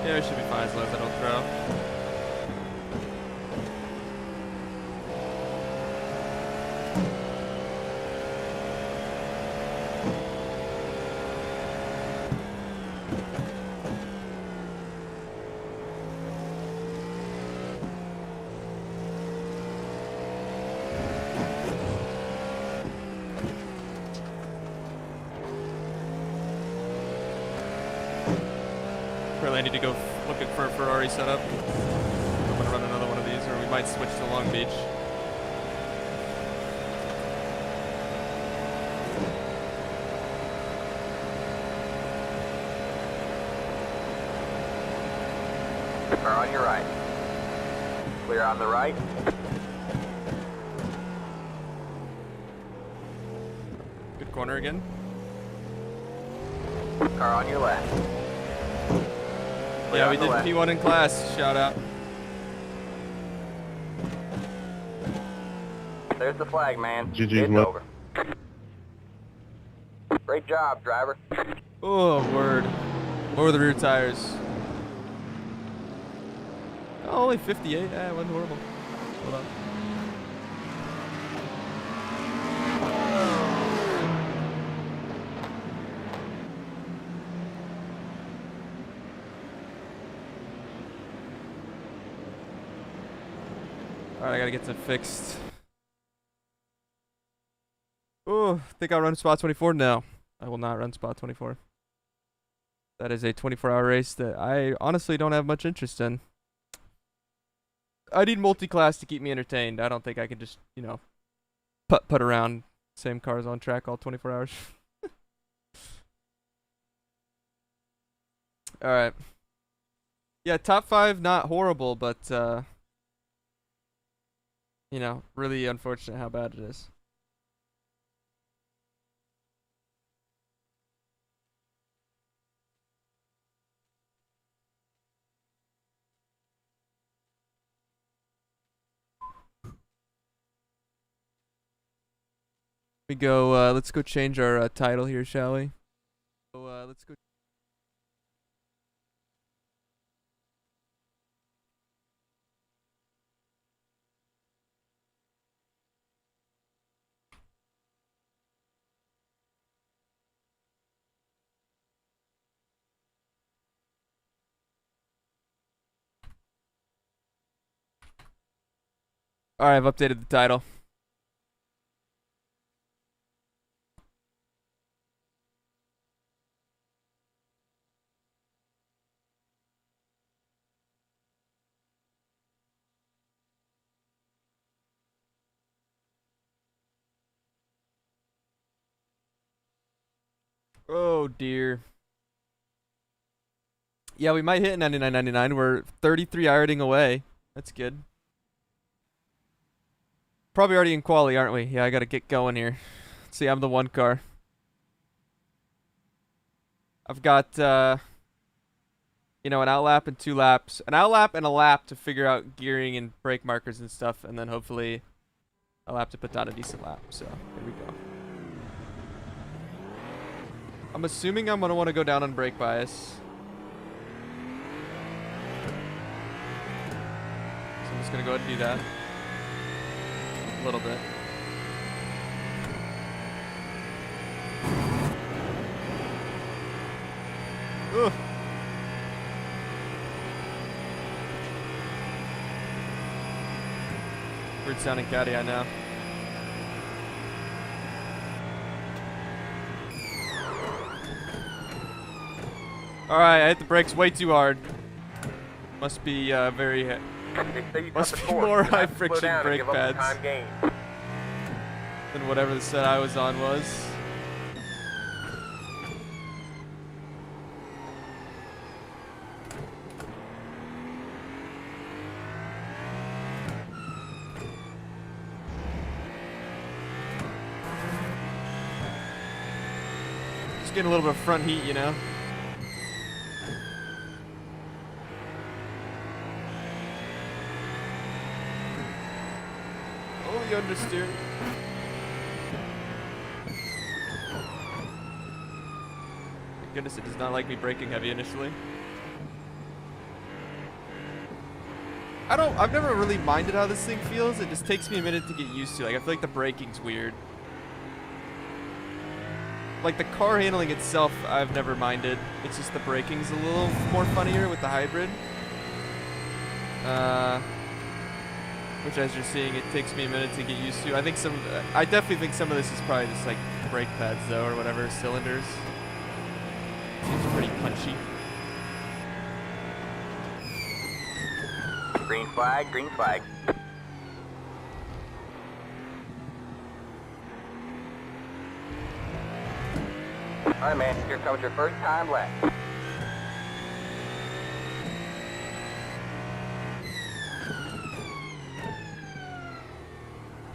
Yeah, we should be fine as long as I don't throw. I need to go looking for a Ferrari setup. I'm gonna run another one of these, or we might switch to Long Beach. Car on your right. Clear on the right. Good corner again. Car on your left. Clear Yeah, on we the did left. P1 in class. Shout out. There's the flag, man. GG, It's left. over. Great job, driver. Oh, word. Lower the rear tires. Oh, only 58. It wasn't horrible. Hold on. Alright, I gotta get this fixed. Oh, think I'll run spot 24? No, I will not run spot 24. That is a 24-hour race that I honestly don't have much interest in. I need multi-class to keep me entertained. I don't think I can just, you know, put around same cars on track all 24 hours. Alright. Yeah, top 5, not horrible, but, you know, really unfortunate how bad it is. We go, let's go change our title here, shall we? So, let's go. Alright, I've updated the title. Oh dear. Yeah, we might hit 99.99. We're 33 ironing away. That's good. Probably already in quali, aren't we? Yeah, I gotta get going here. See, I'm the one car. I've got, you know, an outlap and 2 laps. An outlap and a lap to figure out gearing and brake markers and stuff. And then hopefully a lap to put down a decent lap. So, here we go. I'm assuming I'm going to want to go down on brake bias. So I'm just going to go ahead and do that. A little bit. Ugh. Weird sounding caddy, I know. Alright, I hit the brakes way too hard. Must be very... Must be more high friction brake pads than whatever the set I was on was. Just getting a little bit of front heat, you know? Oh, you understeer. Thank goodness it does not like me braking heavy initially. I've never really minded how this thing feels. It just takes me a minute to get used to. Like, I feel like the braking's weird. Like, the car handling itself, I've never minded. It's just the braking's a little more funnier with the hybrid. Which, as you're seeing, it takes me a minute to get used to. I definitely think some of this is probably just like brake pads, though, or whatever, cylinders. Seems pretty punchy. Green flag, green flag. Alright man, here comes your first time lap.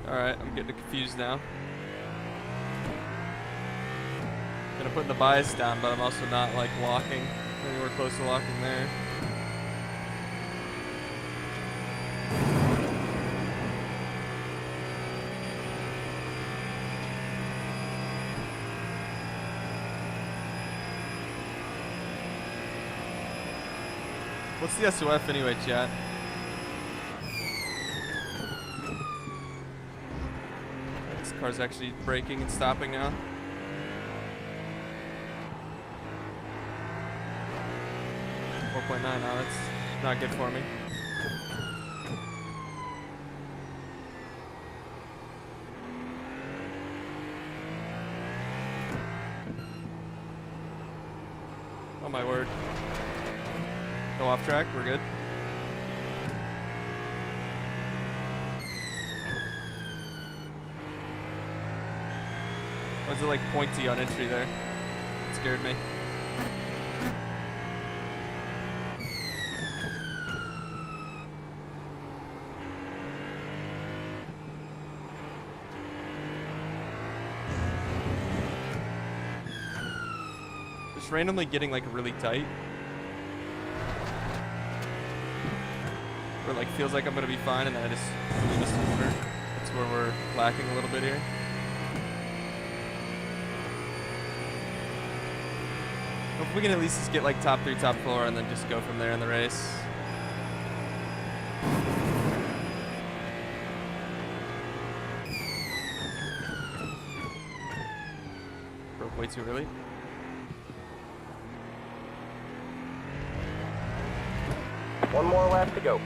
Alright, I'm getting confused now. Gonna put the bias down, but I'm also not like locking. Anywhere close to locking there. What's the SOF anyway, chat? This car's actually braking and stopping now. .9 now, that's not good for me. Oh my word. Go off track, we're good. Was it like pointy on entry there? It scared me. Just randomly getting like really tight. Where it like feels like I'm gonna be fine and then I just really miss the corner. That's where we're lacking a little bit here. Hope we can at least just get like top 3, top 4 and then just go from there in the race. Broke way too early. One more lap to go.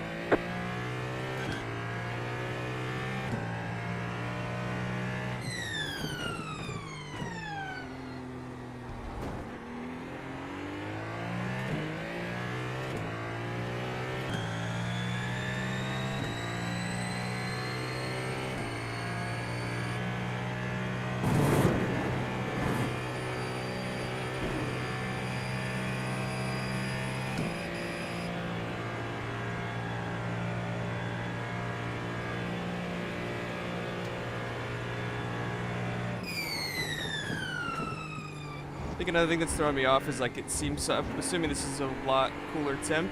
I think another thing that's throwing me off is like it seems, I'm assuming this is a lot cooler temp.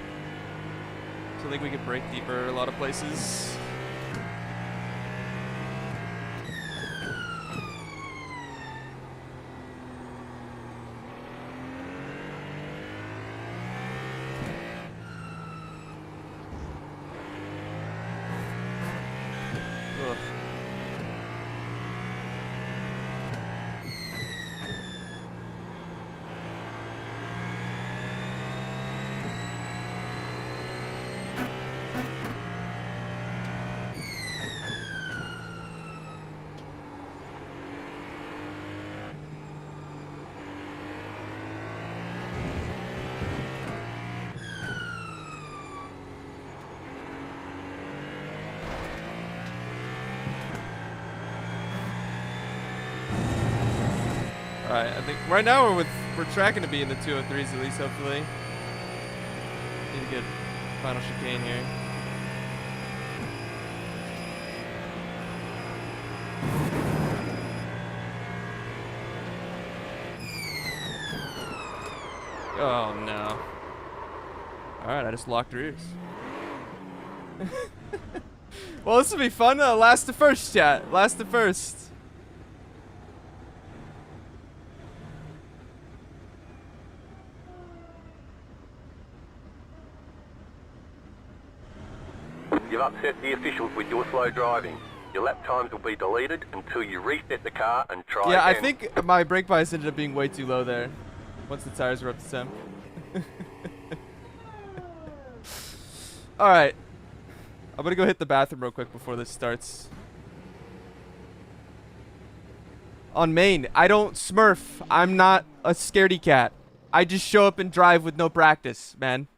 So I think we could break deeper a lot of places. Ugh. Alright, I think right now we're tracking to be in the 203s at least, hopefully. Need a good final chicane here. Oh no. Alright, I just locked rears. Well, this will be fun. Last to first, chat. Last to first. You've upset the officials with your slow driving. Your lap times will be deleted until you reset the car and try Yeah, again. I think my brake bias ended up being way too low there. Once the tires were up to temp. Alright. I'm gonna go hit the bathroom real quick before this starts. On main, I don't smurf. I'm not a scaredy cat. I just show up and drive with no practice, man.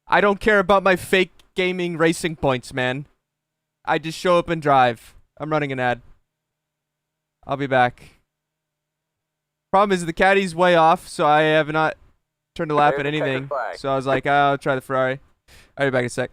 I don't care about my fake gaming racing points, man. I just show up and drive. I'm running an ad. I'll be back. Problem is the caddy's way off, so I have not turned a lap There's at the checkered anything. flag. So I was like, I'll try the Ferrari. I'll be back in a sec.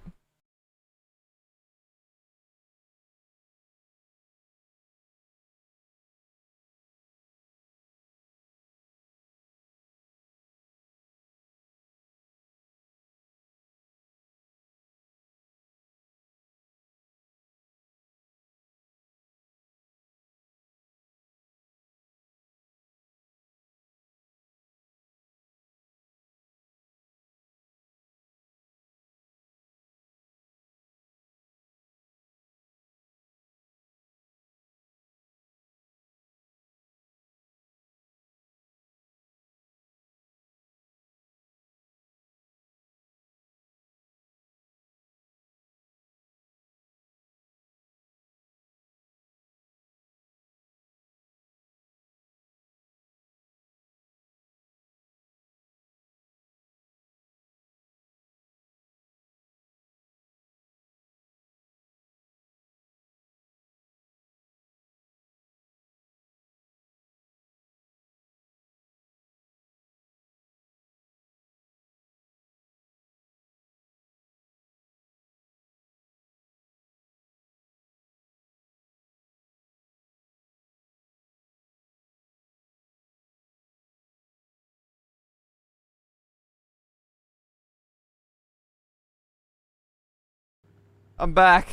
I'm back.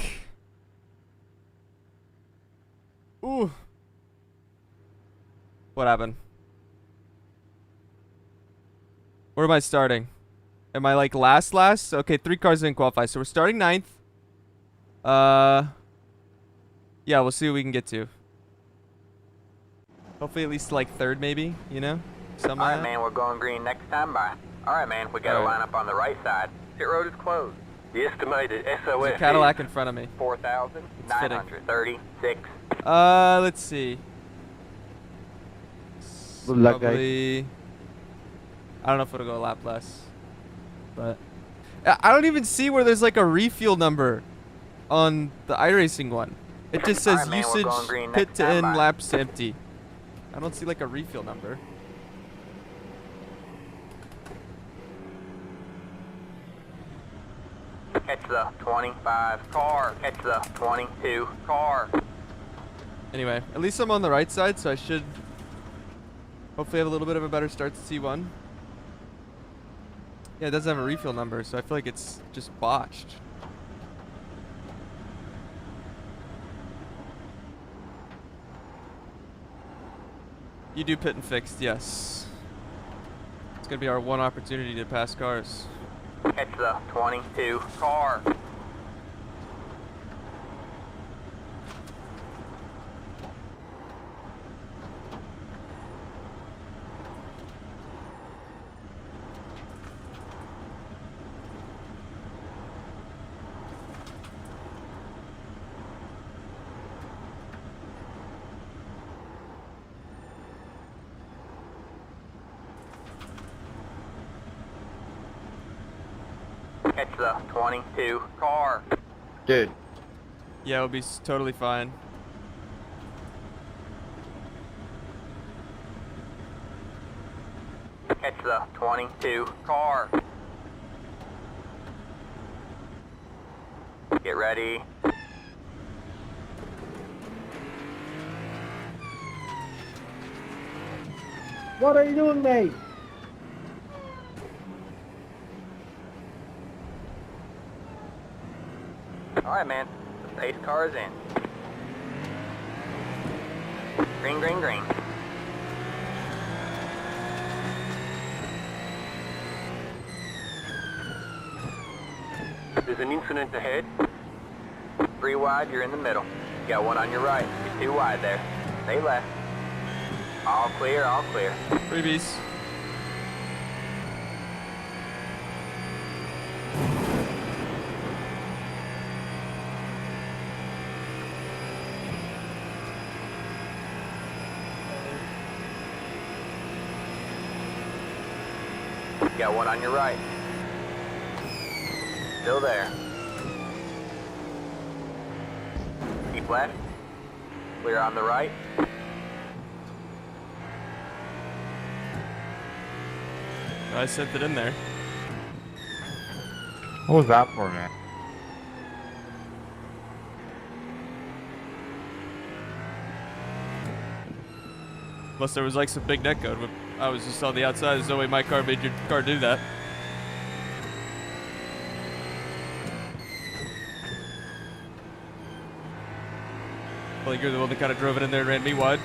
Ooh. What happened? Where am I starting? Am I like last? Okay, 3 cars didn't qualify, so we're starting 9th. Yeah, we'll see what we can get to. Hopefully at least like 3rd maybe, you know? Something like Alright, that. man, we're going green next time by. Alright, man, we got a Alright. line up on the right side. Pit road is closed. The estimated SOS There's a Cadillac in front of me. is 4,936. Let's see. Good luck, guys. Probably. I don't know if it'll go a lap less, but I don't even see where there's like a refuel number on the iRacing one. It just says Alright, man, we're usage going green pit next to time, end, bye. laps to empty. I don't see like a refuel number. Catch the 25 car. Catch the 22 car. Anyway, at least I'm on the right side, so I should hopefully have a little bit of a better start to C1. Yeah, it doesn't have a refuel number, so I feel like it's just botched. You do pit and fixed, yes. It's gonna be our one opportunity to pass cars. Catch the 22 car. Catch the 22 car. Dude, Yeah, it'll be totally fine. Catch the 22 car. Get ready. What are you doing, mate? Alright, man. The pace car is in. Green, green, green. There's an incident ahead. 3 wide, you're in the middle. You got 1 on your right. You're 2 wide there. Stay left. All clear, all clear. Freebies. You got 1 on your right. Still there. left. Clear on the right. I sent it in there. What was that for, man? Unless there was like some big net code, but I was just on the outside. There's no way my car made your car do that. Well, you're the one that kind of drove it in there and ran me wide.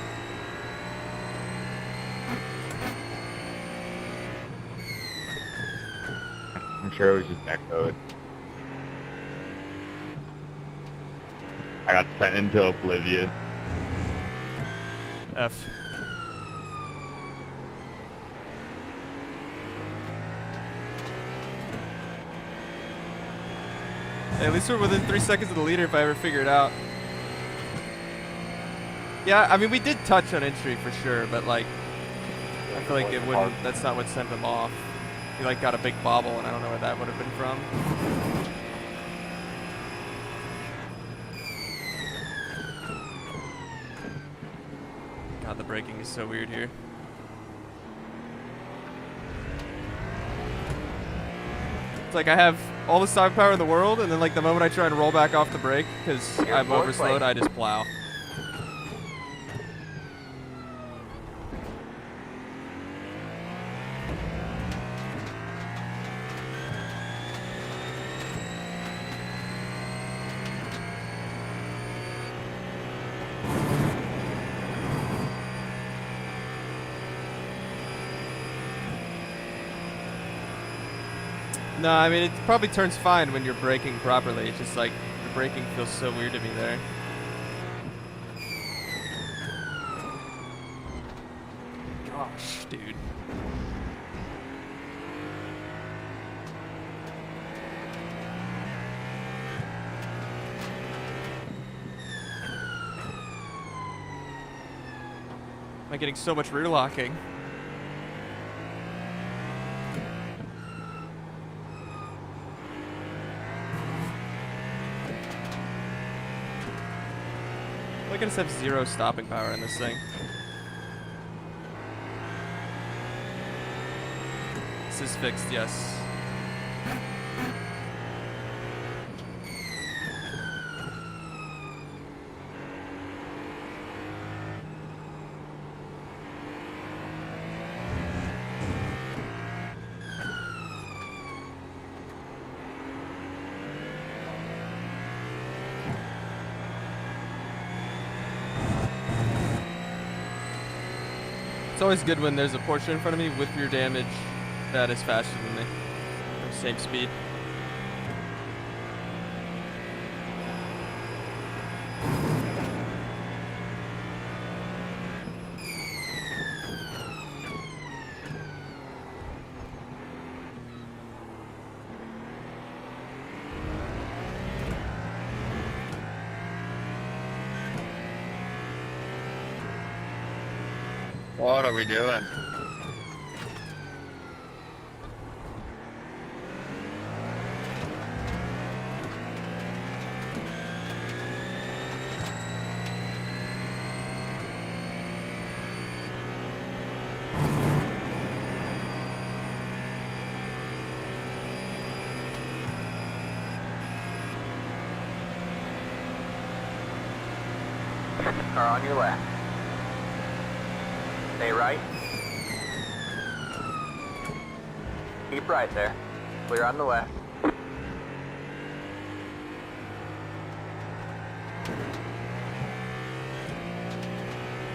I'm sure it was just net code. I got sent into oblivion. F. Hey, at least we're within 3 seconds of the leader if I ever figure it out. Yeah, I mean, we did touch on entry for sure, but like, I feel like it wouldn't, that's not what sent him off. He like got a big bobble and I don't know where that would have been from. God, the braking is so weird here. It's like I have all the stock power in the world, and then like the moment I try and roll back off the brake because I'm overslowed, I just plow. No, I mean, it probably turns fine when you're braking properly. It's just like, the braking feels so weird to me there. Gosh, dude. Am I getting so much rear locking? I just have 0 stopping power in this thing. This is fixed, yes. It's always good when there's a Porsche in front of me with rear damage that is faster than me, or same speed. What are we doing? Car on your left. Stay right. Keep right there. Clear on the left.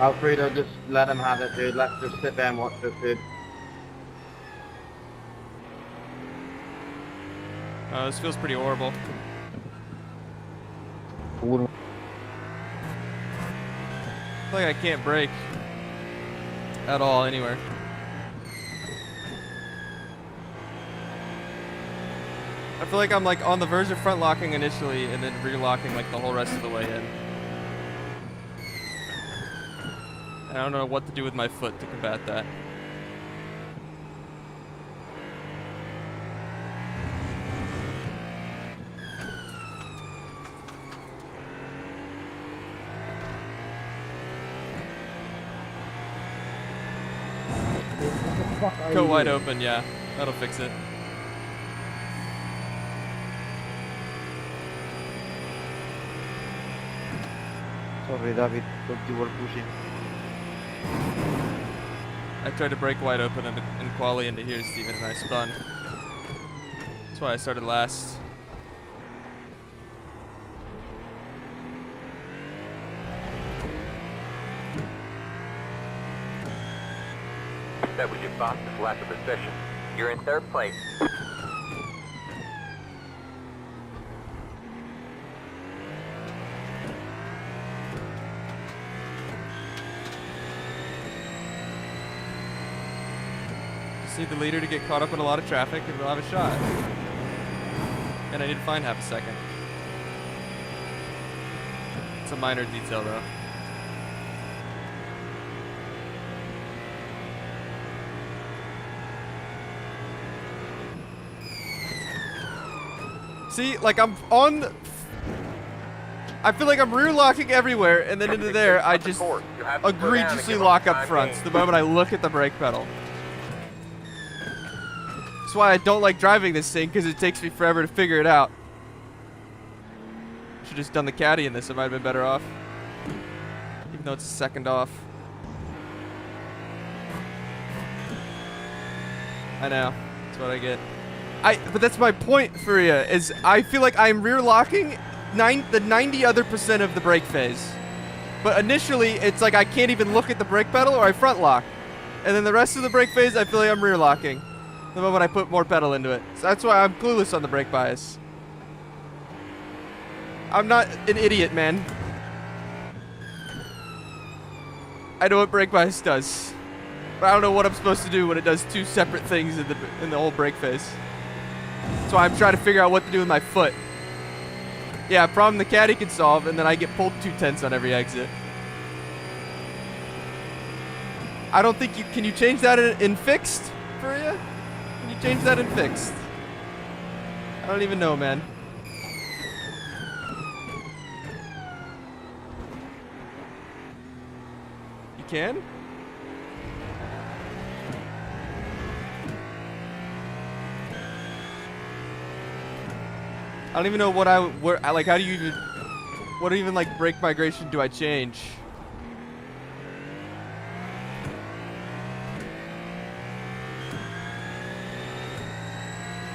Alfredo, just let him have it, dude. Let's just sit there and watch this, dude. This feels pretty horrible. I feel like I can't brake at all anywhere. I feel like I'm like on the verge of front locking initially and then rear locking like the whole rest of the way in. And I don't know what to do with my foot to combat that. fuck are you Go wide doing? open, yeah. That'll fix it. Sorry, David, thought you were pushing. I tried to break wide open in quali into here, Steven, and I spun. That's why I started last. That was your fastest lap of the session. You're in third place. Just need the leader to get caught up in a lot of traffic and we'll have a shot. And I need to find half a second. It's a minor detail though. See, like I'm on. I feel like I'm rear locking everywhere, and then into there, I just egregiously lock up fronts the moment I look at the brake pedal. That's why I don't like driving this thing, because it takes me forever to figure it out. Should just done the caddy in this. It might have been better off, even though it's a second off. I know. That's what I get. But that's my point for you, is I feel like I'm rear locking the 90 other % of the brake phase. But initially, it's like I can't even look at the brake pedal or I front lock. And then the rest of the brake phase, I feel like I'm rear locking the moment I put more pedal into it. So that's why I'm clueless on the brake bias. I'm not an idiot, man. I know what brake bias does. But I don't know what I'm supposed to do when it does two separate things in the whole brake phase. That's why I'm trying to figure out what to do with my foot. Yeah, a problem the caddy can solve, and then I get pulled 2/10 on every exit. I don't think you... Can you change that in fixed for you? Can you change that in fixed? I don't even know, man. You can? I don't even know what like, how do you even, what even, like, brake migration do I change?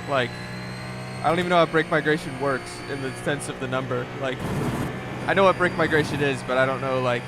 Like, I don't even know how brake migration works in the sense of the number. Like, I know what brake migration is, but I don't know, like,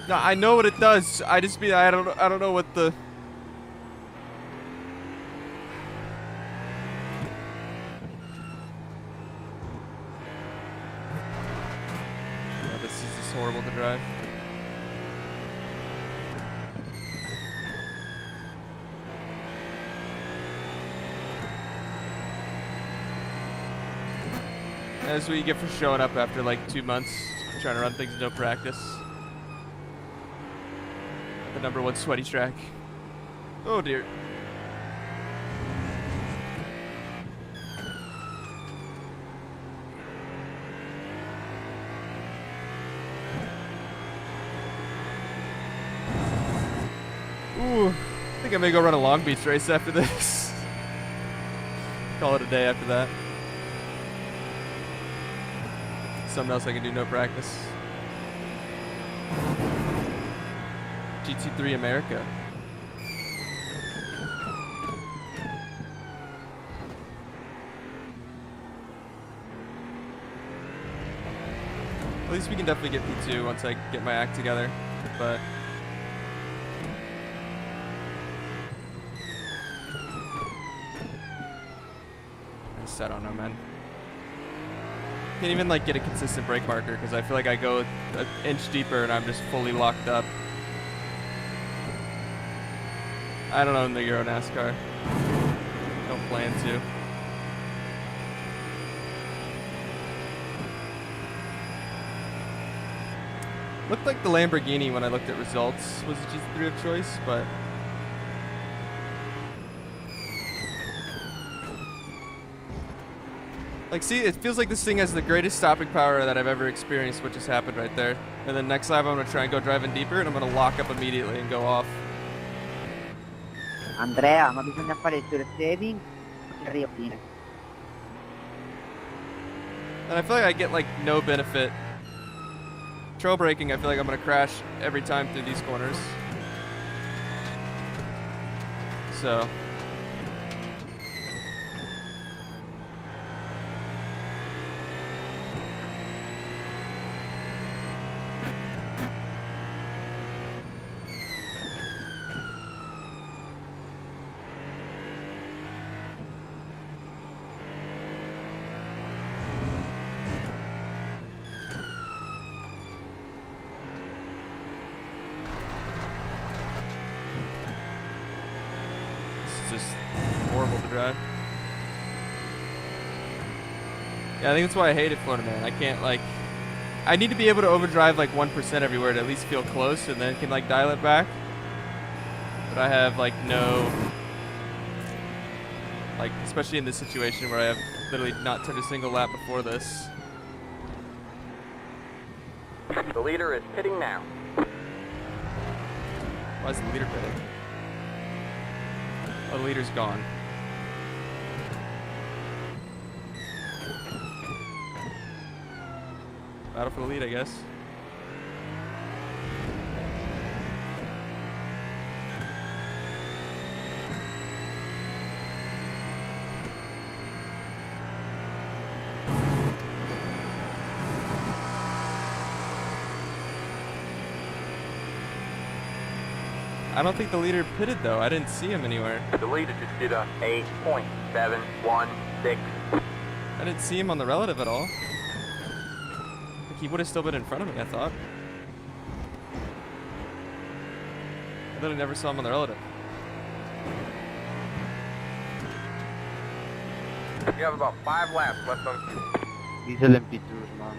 no, I know what it does. I don't know what the... Oh, this is just horrible to drive. That's what you get for showing up after like 2 months, trying to run things with no practice. The #1 sweaty track. Oh dear. Ooh, I think I may go run a Long Beach race after this. Call it a day after that. Something else I can do, no practice. GT3 America. At least we can definitely get P2 once I get my act together, but I don't know, man. Can't even like get a consistent brake marker because I feel like I go an inch deeper and I'm just fully locked up. I don't know in the Euro Nascar. Don't plan to. Looked like the Lamborghini when I looked at results was the GT3 of choice, but like, see, it feels like this thing has the greatest stopping power that I've ever experienced, what just happened right there. And then next lap I'm gonna try and go driving deeper, and I'm gonna lock up immediately and go off. Andrea, ma bisogna fare il tour saving e riaprire. And I feel like I get like no benefit. Trail braking, I feel like I'm gonna crash every time through these corners. So. Just horrible to drive. Yeah, I think that's why I hated Florida Man. I can't like, I need to be able to overdrive like 1% everywhere to at least feel close, and then can like dial it back. But I have like no, like especially in this situation where I have literally not turned a single lap before this. The leader is pitting now. Why is the leader pitting? Oh, the leader's gone. Battle for the lead, I guess. I don't think the leader pitted though. I didn't see him anywhere. The leader just did a 8.716. I didn't see him on the relative at all. Like he would have still been in front of me, I thought. I literally never saw him on the relative. You have about 5 laps left on cue. Diesel MP2's, man.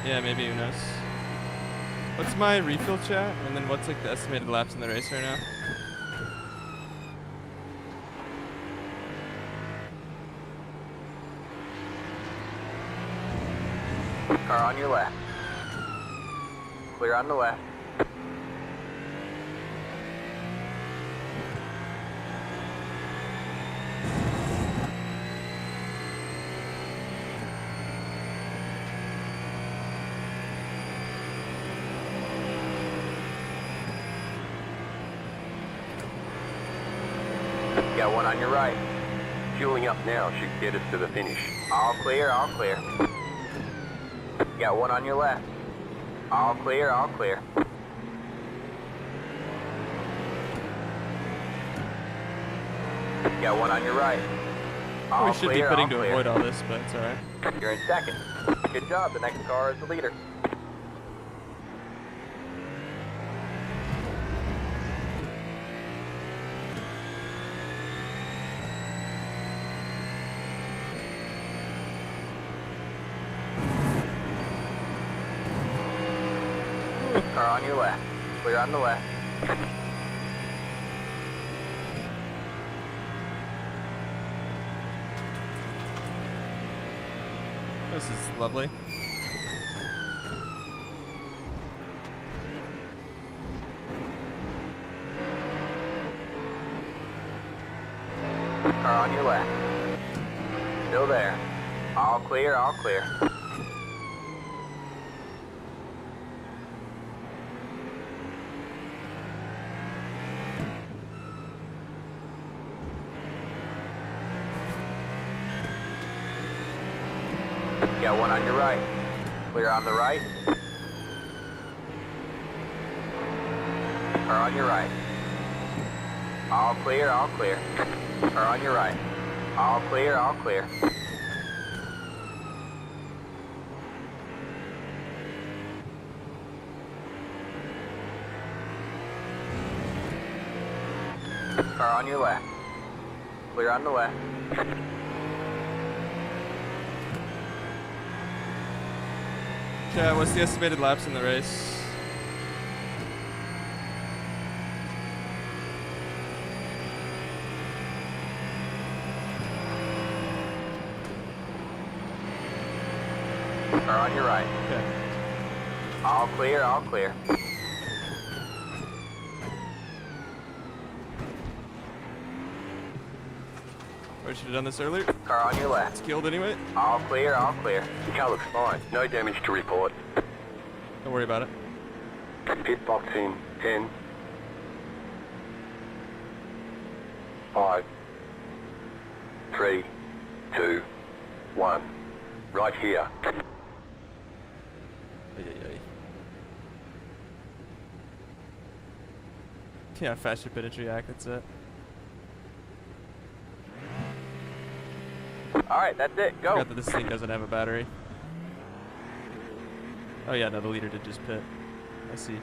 Yeah, maybe, who knows. What's my refill chat? And then what's like the estimated laps in the race right now? Car on your left. Clear on the left. Got one on your right. Fueling up now should get us to the finish. All clear, all clear. Got one on your left. All clear, all clear. Got one on your right. All We should clear, be pitting all to clear. avoid all this, but it's alright. You're in second. Good job. The next car is the leader. Car on your left. Clear on the left. This is lovely. Car on your left. Still there. All clear, all clear. Got one on your right. Clear on the right. Car on your right. All clear, all clear. Car on your right. All clear, all clear. Car on your left. Clear on the left. Chat, what's the estimated laps in the race? Car on your right. Okay. All clear, all clear. I should have done this earlier. Car on your left. It's killed anyway. All clear, all clear. The car looks fine. No damage to report. Don't worry about it. Pit box in 10, 5, 3, 2, 1. Right here. Ay, ay, ay. Yeah, faster pitch react, that's it. Alright, that's it. Go. Forgot that this thing doesn't have a battery. Oh yeah, no, the leader did just pit. I see.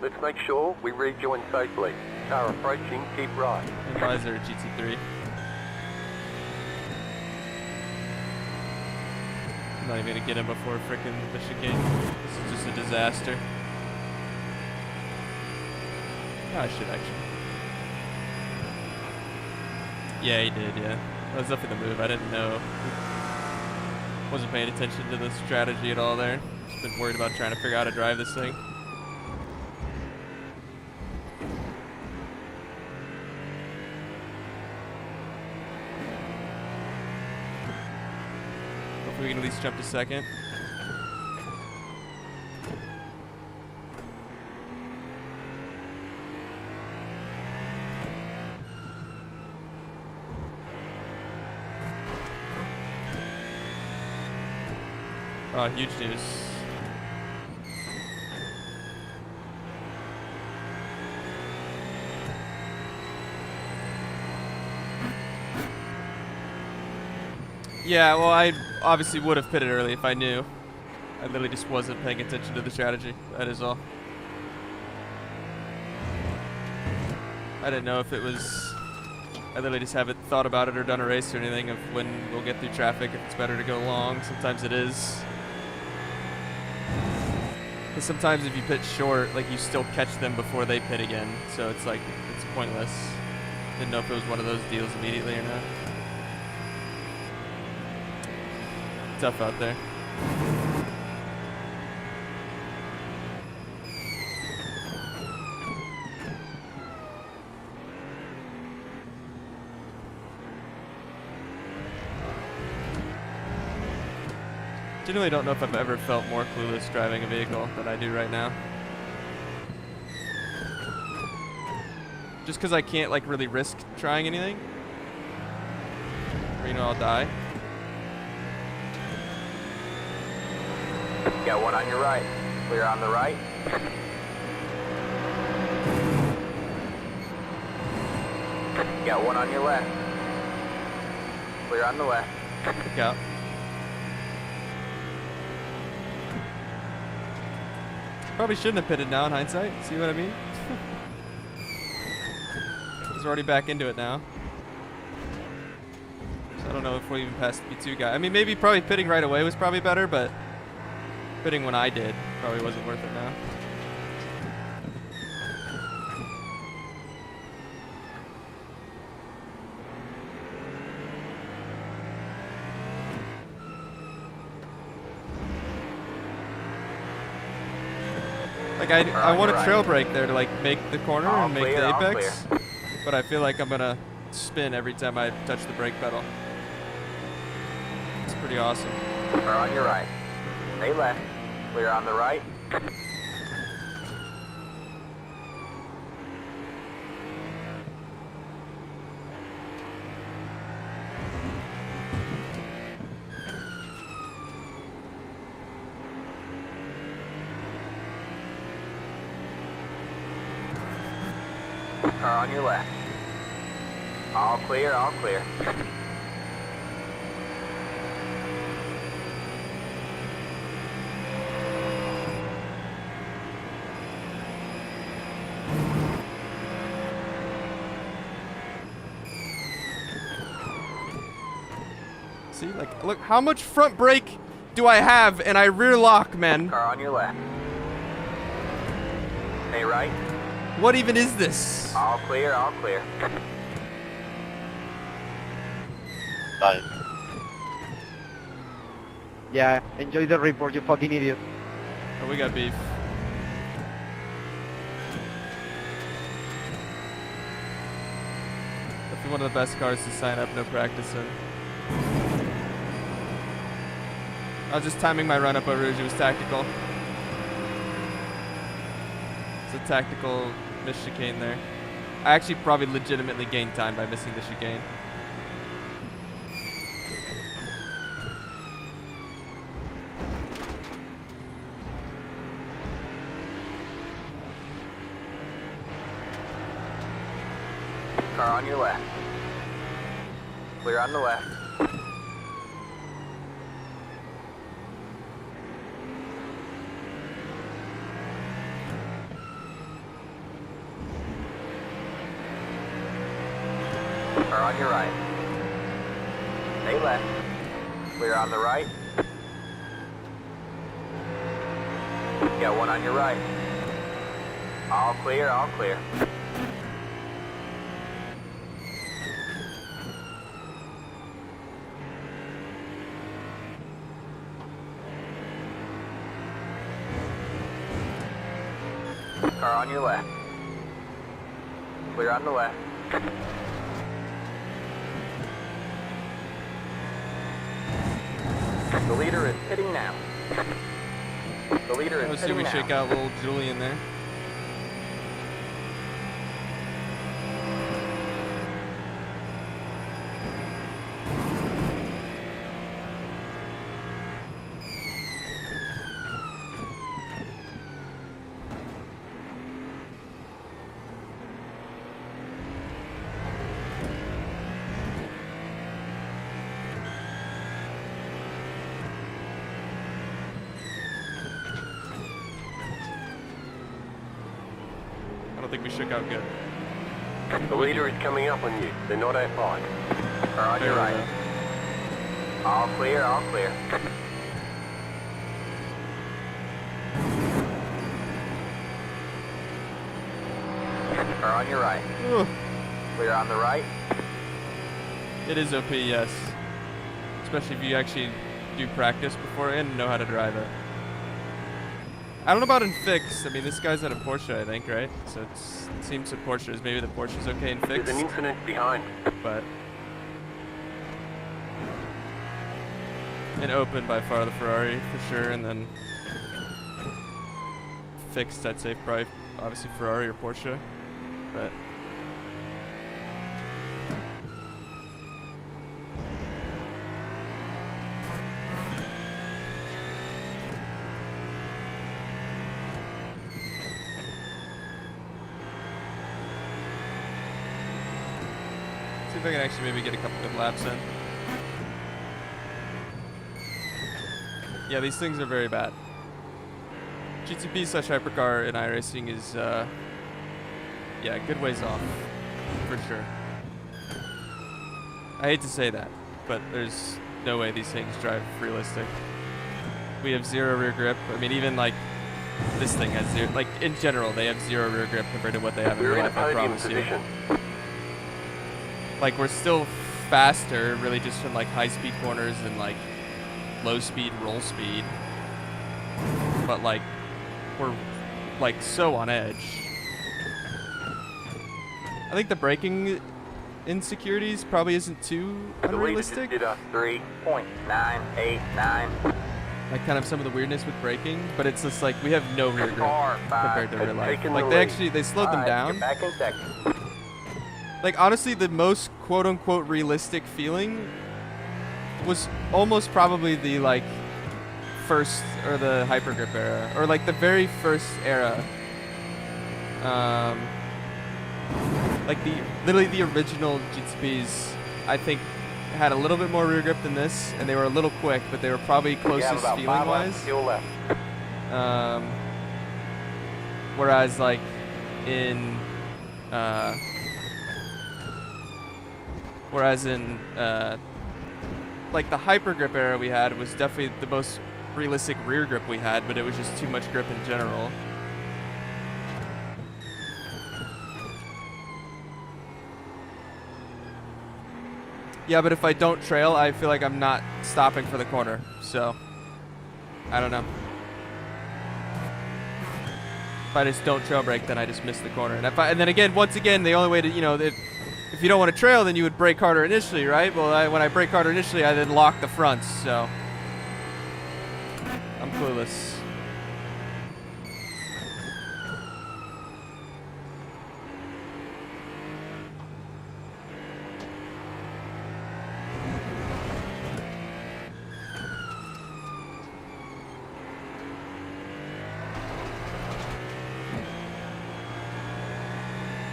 Let's make sure we rejoin safely. Car approaching, keep right. And why is there a GT3? I'm not even gonna get him before frickin' the chicane. This is just a disaster. Oh, I should actually. Yeah, he did, yeah. That was definitely the move. I didn't know. Wasn't paying attention to the strategy at all there. Just been worried about trying to figure out how to drive this thing. Hopefully we can at least jump to second. Oh, huge news. Yeah, well, I obviously would have pitted early if I knew. I literally just wasn't paying attention to the strategy. That is all. I didn't know if it was... I literally just haven't thought about it or done a race or anything of when we'll get through traffic, if it's better to go long. Sometimes it is. Because sometimes if you pit short, like, you still catch them before they pit again. So it's like, it's pointless. Didn't know if it was one of those deals immediately or not. Tough out there. Genuinely don't know if I've ever felt more clueless driving a vehicle than I do right now. Just because I can't like really risk trying anything. Or, you know, I'll die. Got one on your right. Clear on the right. Got one on your left. Clear on the left. Look out. Probably shouldn't have pitted now in hindsight. See what I mean? He's already back into it now. So I don't know if we'll even pass the P2 guy. I mean, maybe probably pitting right away was probably better, but pitting when I did probably wasn't worth it now. Like I want to trail brake there to like make the corner and make the apex, but I feel like I'm gonna spin every time I touch the brake pedal. It's pretty awesome. Car on your right. Stay left. Clear on the right. Car on your left. All clear, all clear. See, like, look, how much front brake do I have, and I rear lock, man? Car on your left. Stay right. What even is this? All clear, all clear. Nice. Yeah, enjoy the report, you fucking idiot. Oh, we got beef. Definitely one of the best cars to sign up, no practice in. I was just timing my run up over Rouge. It was tactical. It's a tactical miss chicane there. I actually probably legitimately gained time by missing the chicane. Car on your left. Clear on the left. Car on your right. Stay left. Clear on the right. Got one on your right. All clear, all clear. Car on your left. Clear on the left. The leader is pitting now. The leader is Let's see if pitting we now. shake out little Julian there. I don't think we shook out good. The leader is coming up on you. They're not at far. Car on your There we right. go. All clear, all clear. Car on your right. Ugh. Clear on the right. It is OP, yes. Especially if you actually do practice before and know how to drive it. I don't know about in fixed. I mean, this guy's at a Porsche, I think, right? So it seems that Porsche is maybe the Porsche's okay in There's fixed, an incident behind. but in open by far the Ferrari for sure, and then fixed I'd say probably obviously Ferrari or Porsche, but see if I can actually maybe get a couple good laps in. Yeah, these things are very bad. GTP / hypercar in iRacing is, yeah, good ways off, for sure. I hate to say that, but there's no way these things drive realistic. We have 0 rear grip. I mean, even like this thing has 0. Like in general, they have 0 rear grip compared to what they have in We're real in a life. I podium promise you. position. Like we're still faster, really, just from like high-speed corners and like low-speed roll speed. But like we're like so on edge. I think the braking insecurities probably isn't too The leader just unrealistic. did a 3.989. Like kind of some of the weirdness with braking, but it's just like we have no rear grip Car compared to has real life. taken Like the they lead. actually they slowed them Alright, down. you're back in second. Like honestly, the most quote unquote realistic feeling was almost probably the like first or the hypergrip era, or like the very first era. Like literally the original GTPs, I think had a little bit more rear grip than this, and they were a little quick, but they were probably You have closest about feeling 5 laps wise. to your left. Whereas like in like the hyper grip era we had was definitely the most realistic rear grip we had, but it was just too much grip in general. Yeah, but if I don't trail, I feel like I'm not stopping for the corner. So, I don't know. If I just don't trail brake, then I just miss the corner. And then again, once again, the only way to, you know, if you don't want to trail, then you would brake harder initially, right? Well, when I brake harder initially, I then lock the fronts. So, I'm clueless.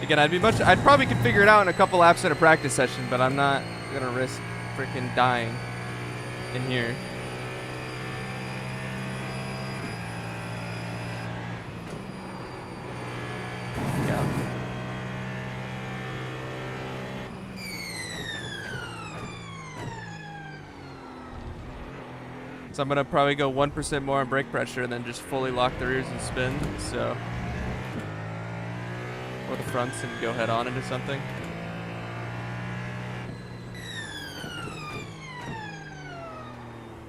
Again, I'd probably could figure it out in a couple laps in a practice session, but I'm not gonna risk freaking dying in here. Yeah. So I'm gonna probably go 1% more on brake pressure and then just fully lock the rears and spin, so. Or the fronts and go head on into something.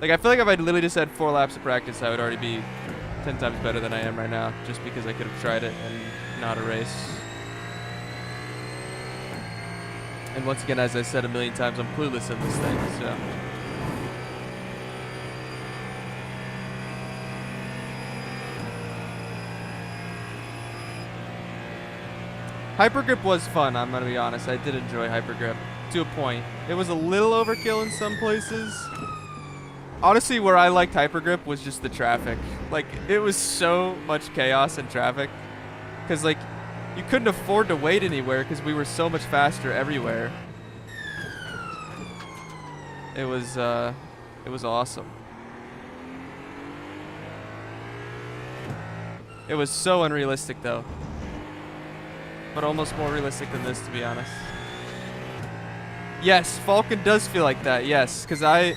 Like, I feel like if I literally just had 4 laps of practice, I would already be 10 times better than I am right now, just because I could have tried it and not a race. And once again, as I said a million times, I'm clueless in this thing, so. Hypergrip was fun, I'm gonna be honest. I did enjoy Hypergrip to a point. It was a little overkill in some places. Honestly, where I liked Hypergrip was just the traffic. Like, it was so much chaos in traffic. Because, like, you couldn't afford to wait anywhere because we were so much faster everywhere. It was awesome. It was so unrealistic, though. But almost more realistic than this, to be honest. Yes, Falcon does feel like that, yes. Because I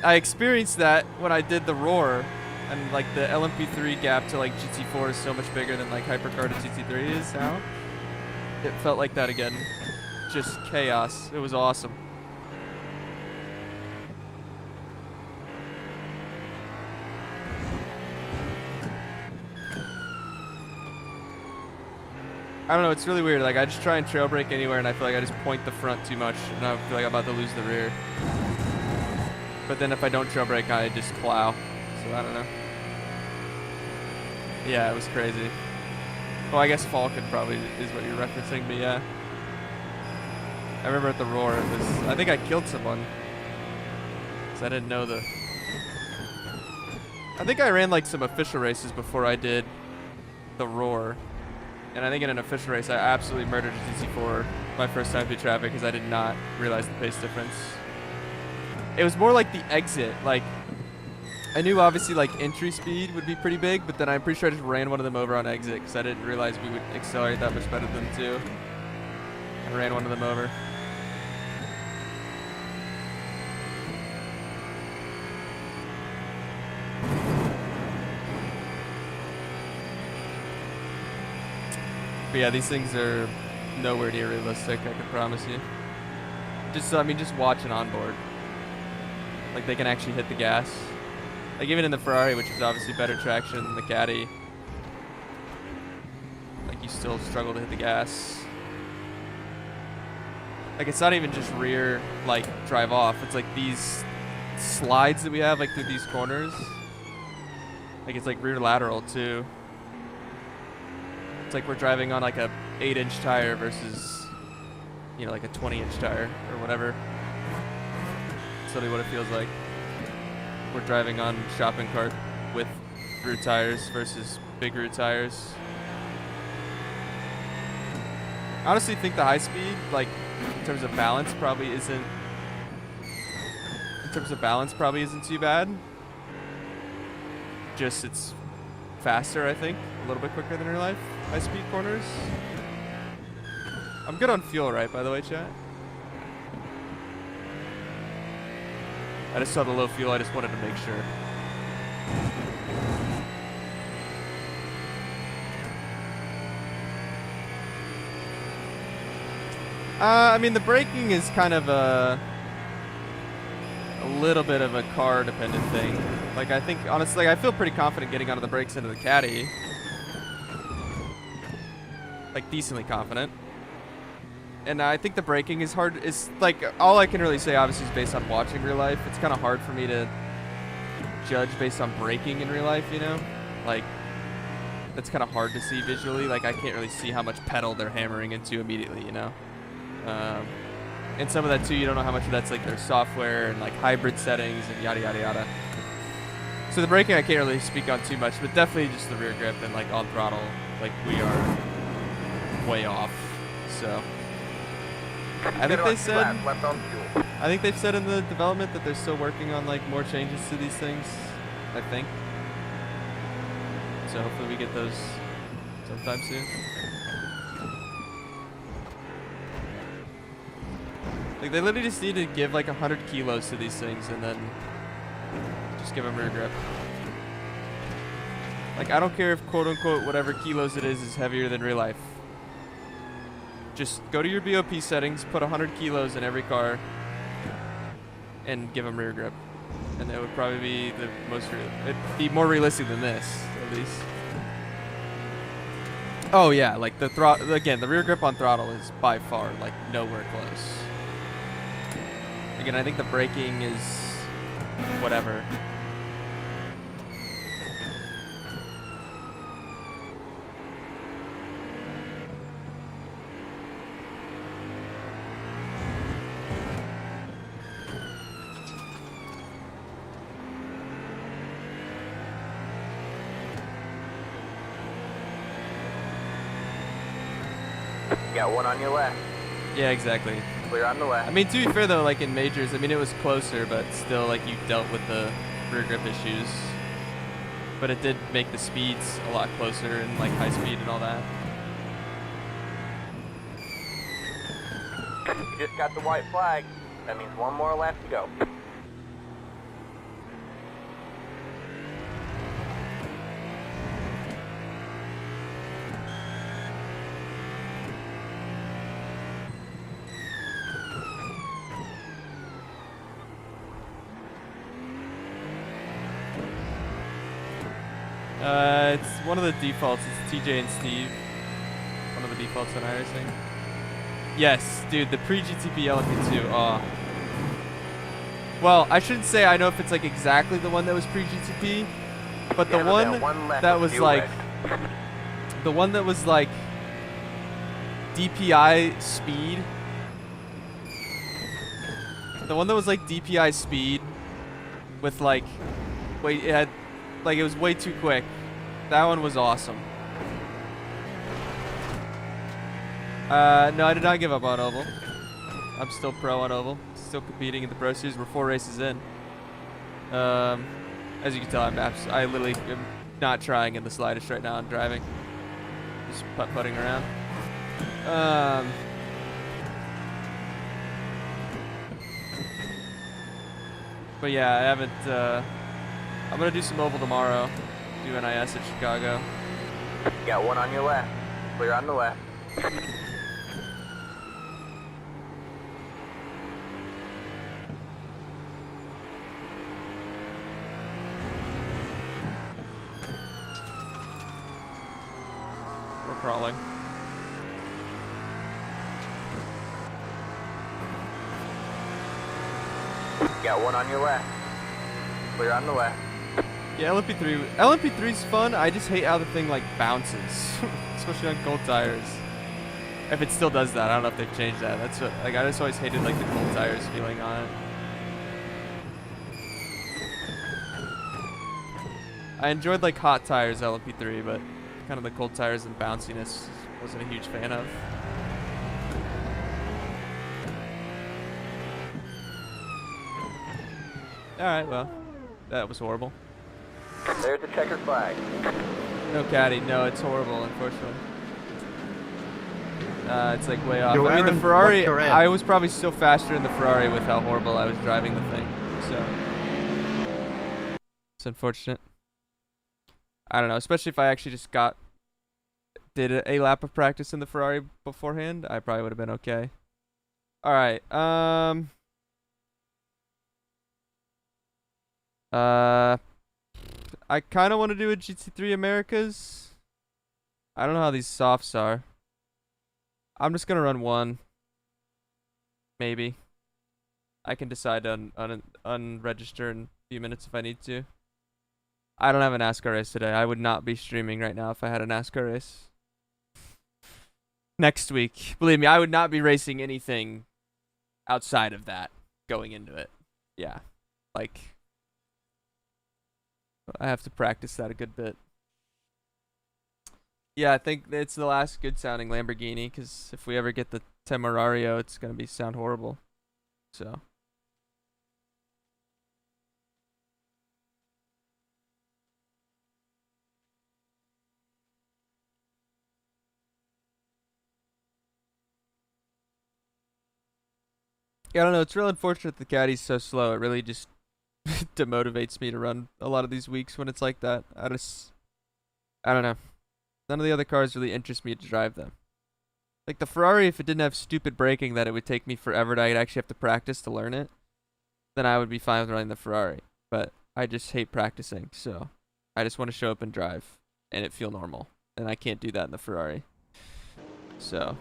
experienced that when I did the Roar. And, like, the LMP3 gap to, like, GT4 is so much bigger than, like, Hypercar to GT3 is now. It felt like that again. Just chaos. It was awesome. I don't know, it's really weird. Like, I just try and trail brake anywhere, and I feel like I just point the front too much, and I feel like I'm about to lose the rear. But then if I don't trail brake, I just plow. So I don't know. Yeah, it was crazy. Well, I guess Falcon probably is what you're referencing, but yeah. I remember at the Roar, it was, I think I killed someone. Because I didn't know the... I think I ran, like, some official races before I did the Roar. And I think in an official race, I absolutely murdered a GT4 my first time through traffic because I did not realize the pace difference. It was more like the exit. Like, I knew obviously like entry speed would be pretty big, but then I'm pretty sure I just ran one of them over on exit because I didn't realize we would accelerate that much better than two. I ran one of them over. But yeah, these things are nowhere near realistic, I can promise you. Just, I mean, just watch an onboard. Like, they can actually hit the gas. Like, even in the Ferrari, which is obviously better traction than the caddy, like, you still struggle to hit the gas. Like, it's not even just rear, like, drive off. It's like these slides that we have, like, through these corners. Like, it's like rear lateral, too. It's like we're driving on like a 8-inch tire versus, you know, like a 20-inch tire or whatever. That's literally what it feels like. We're driving on shopping cart with rear tires versus big rear tires. I honestly think the high speed, like in terms of balance, probably isn't. In terms of balance, probably isn't too bad. Just it's faster, I think, a little bit quicker than real life. High speed corners. I'm good on fuel, right, by the way, chat? I just saw the low fuel. I just wanted to make sure. I mean, the braking is kind of a little bit of a car-dependent thing. Like, I think, honestly, I feel pretty confident getting onto the brakes into the caddy. Like, decently confident. And I think the braking is hard. It's like, all I can really say, obviously, is based on watching real life. It's kind of hard for me to judge based on braking in real life, you know? Like, that's kind of hard to see visually. Like, I can't really see how much pedal they're hammering into immediately, you know? And some of that too, you don't know how much of that's like their software and like hybrid settings and yada yada yada. So the braking I can't really speak on too much, but definitely just the rear grip and like on throttle, like we are way off. So I think they said, I think they've said in the development that they're still working on like more changes to these things, I think. So hopefully we get those sometime soon. Like, they literally just need to give like 100 kilos to these things and then just give them rear grip. Like, I don't care if quote unquote whatever kilos it is heavier than real life. Just go to your BOP settings, put 100 kilos in every car, and give them rear grip. And that would probably be the most it'd be more realistic than this, at least. Oh yeah, like the throttle, again, the rear grip on throttle is by far like nowhere close. Again, I think the braking is whatever. Got one on your left. Yeah, exactly. Clear on the left. I mean, to be fair though, like in majors, I mean it was closer, but still, like you dealt with the rear grip issues. But it did make the speeds a lot closer and like high speed and all that. You just got the white flag. That means one more left to go. It's one of the defaults. It's TJ and Steve. One of the defaults on iRacing. Yes, dude, the pre-GTP LMP2. Oh. Well, I shouldn't say I know if it's like exactly the one that was pre-GTP, but the one that was like, the one that was like DPI speed. The one that was like DPI speed with like, wait, it had, like it was way too quick. That one was awesome. No, I did not give up on Oval. I'm still pro on Oval. Still competing in the Pro Series. We're 4 races in. As you can tell, I literally am not trying in the slightest right now. I'm driving. Just putting around. But yeah, I haven't, I'm gonna do some Oval tomorrow. Do NIS at Chicago. Got one on your left. Clear on the left. We're crawling. Got one on your left. Clear on the left. Yeah, LMP3's fun. I just hate how the thing like bounces, especially on cold tires. If it still does that, I don't know if they've changed that. That's what, like, I just always hated like the cold tires feeling on it. I enjoyed like hot tires LMP3, but kind of the cold tires and bounciness wasn't a huge fan of. All right, well, that was horrible. There's the checkered flag. No caddy, no, it's horrible, unfortunately. It's like way off. Yo, I mean, the Aaron, Ferrari, what's your end? I was probably still faster in the Ferrari with how horrible I was driving the thing, so. It's unfortunate. I don't know, especially if I actually just did a lap of practice in the Ferrari beforehand, I probably would have been okay. All right. I kind of want to do a GT3 Americas. I don't know how these softs are. I'm just gonna run one. Maybe. I can decide to unregister in a few minutes if I need to. I don't have a NASCAR race today. I would not be streaming right now if I had a NASCAR race. Next week. Believe me, I would not be racing anything outside of that going into it. Yeah. Like, I have to practice that a good bit. Yeah, I think it's the last good sounding Lamborghini, because if we ever get the Temerario, it's going to sound horrible. So. Yeah, I don't know. It's real unfortunate the caddy's so slow. It really just demotivates me to run a lot of these weeks when it's like that. I don't know. None of the other cars really interest me to drive them. Like the Ferrari, if it didn't have stupid braking that it would take me forever to actually have to practice to learn it, then I would be fine with running the Ferrari. But I just hate practicing, so I just want to show up and drive and it feel normal. And I can't do that in the Ferrari. So,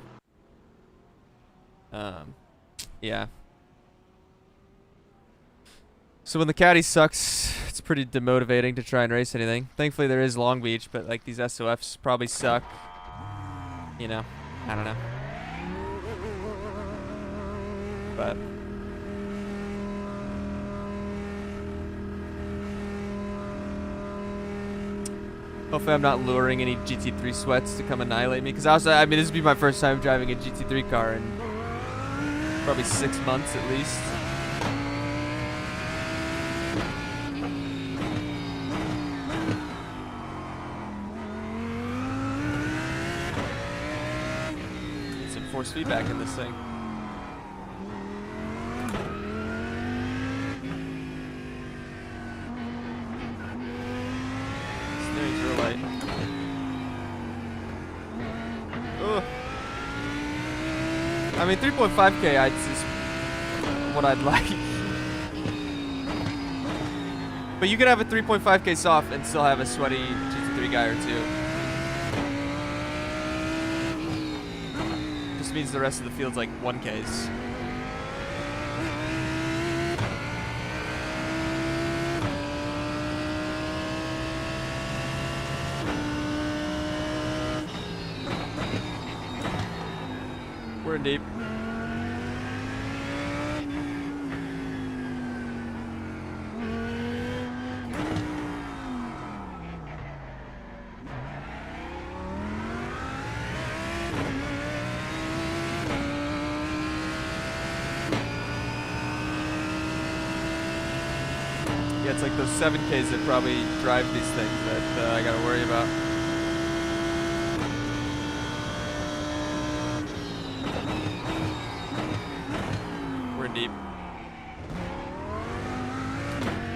yeah. So when the caddy sucks, it's pretty demotivating to try and race anything. Thankfully there is Long Beach, but like these SOFs probably suck. You know, I don't know. But hopefully I'm not luring any GT3 sweats to come annihilate me. Because I mean, this would be my first time driving a GT3 car in probably 6 months at least. Force feedback in this thing. Steering's real light. Ugh. I mean, 3.5K is what I'd like. But you could have a 3.5K soft and still have a sweaty GT3 guy or two. Means the rest of the field's like 1Ks. We're in deep. Yeah, it's like those 7Ks that probably drive these things that I gotta worry about. We're deep.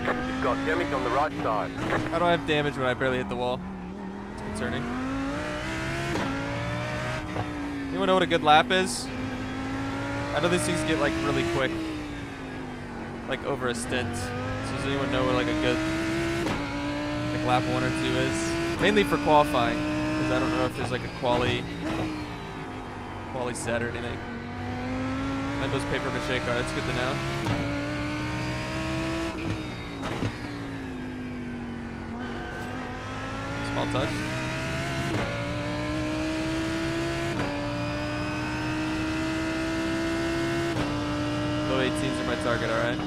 You've got damage on the right side. How do I have damage when I barely hit the wall? It's concerning. Anyone know what a good lap is? I know these things get like really quick. Like over a stint. Does anyone know what like a good like lap 1 or 2 is? Mainly for qualifying, because I don't know if there's like a quali set or anything. And those paper mache car, that's good to know. Small touch. Low 18s are my target, alright.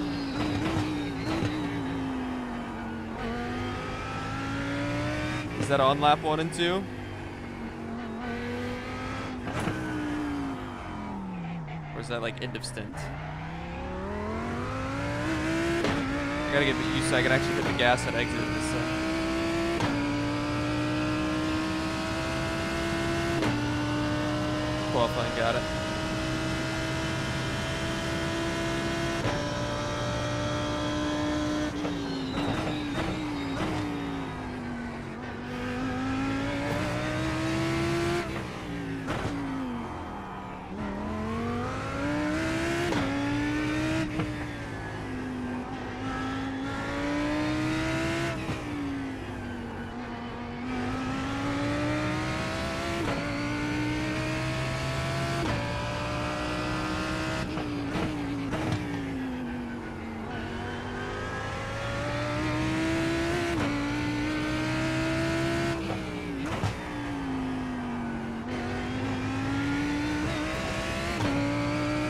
Is that on lap 1 and 2? Or is that like end of stint? I gotta get used so I can actually hit the gas at exit this thing. Qualifying, got it.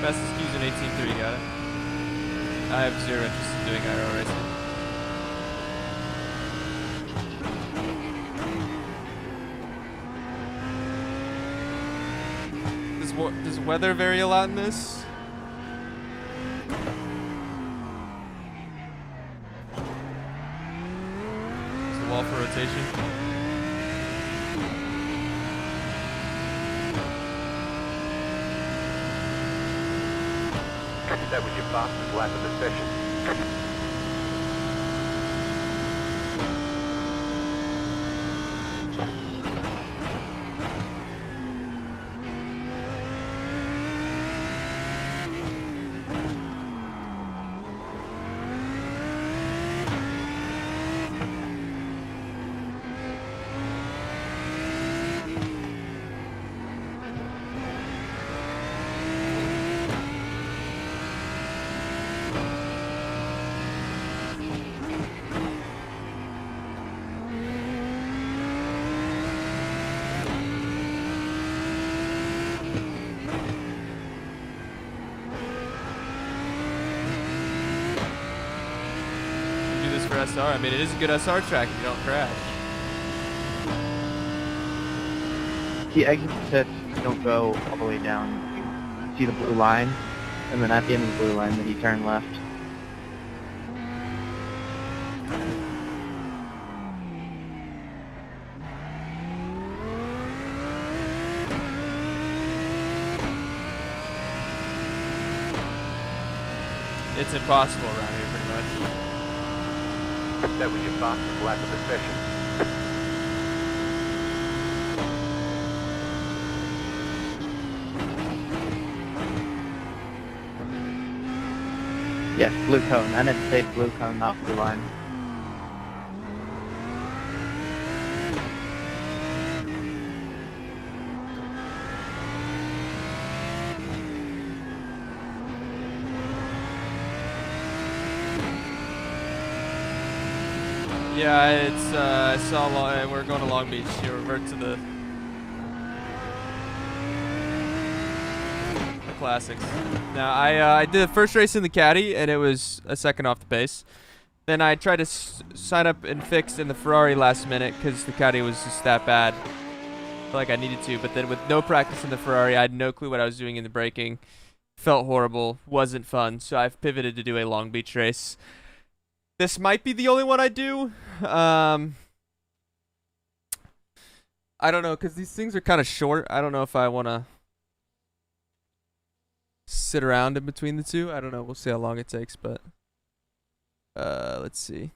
Fastest Q's in 18.3, got it. I have zero interest in doing IRL racing. Does weather vary a lot in this? Is the wall for rotation? That was your fastest lap of the session. SR. I mean, it is a good SR track if you don't crash. The exit sets don't go all the way down. You see the blue line, and then at the end of the blue line, then you turn left. It's impossible around here, pretty much. That was your fastest lap of the session. Yes, blue cone. I didn't say blue cone, not blue line. Yeah, it's, I saw, we're going to Long Beach. You revert to the classics. Now, I did the first race in the caddy, and it was a second off the pace. Then I tried to sign up and fix in the Ferrari last minute, because the caddy was just that bad. I felt like I needed to, but then with no practice in the Ferrari, I had no clue what I was doing in the braking. Felt horrible, wasn't fun, so I've pivoted to do a Long Beach race. This might be the only one I do. I don't know, because these things are kind of short. I don't know if I want to sit around in between the two. I don't know. We'll see how long it takes, but let's see.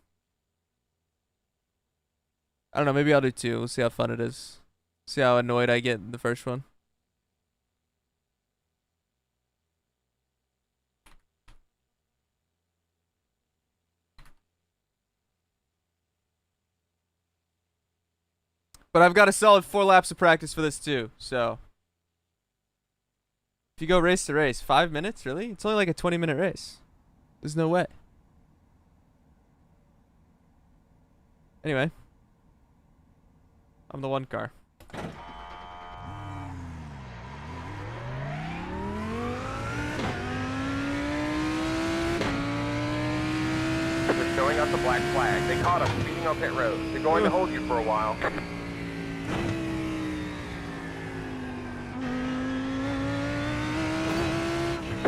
I don't know. Maybe I'll do two. We'll see how fun it is. See how annoyed I get in the first one. But I've got a solid 4 laps of practice for this too, so. If you go race to race, 5 minutes, really? It's only like a 20-minute race. There's no way. Anyway. I'm the one car. They're showing us a black flag. They caught us speeding on pit road. They're going to hold you for a while.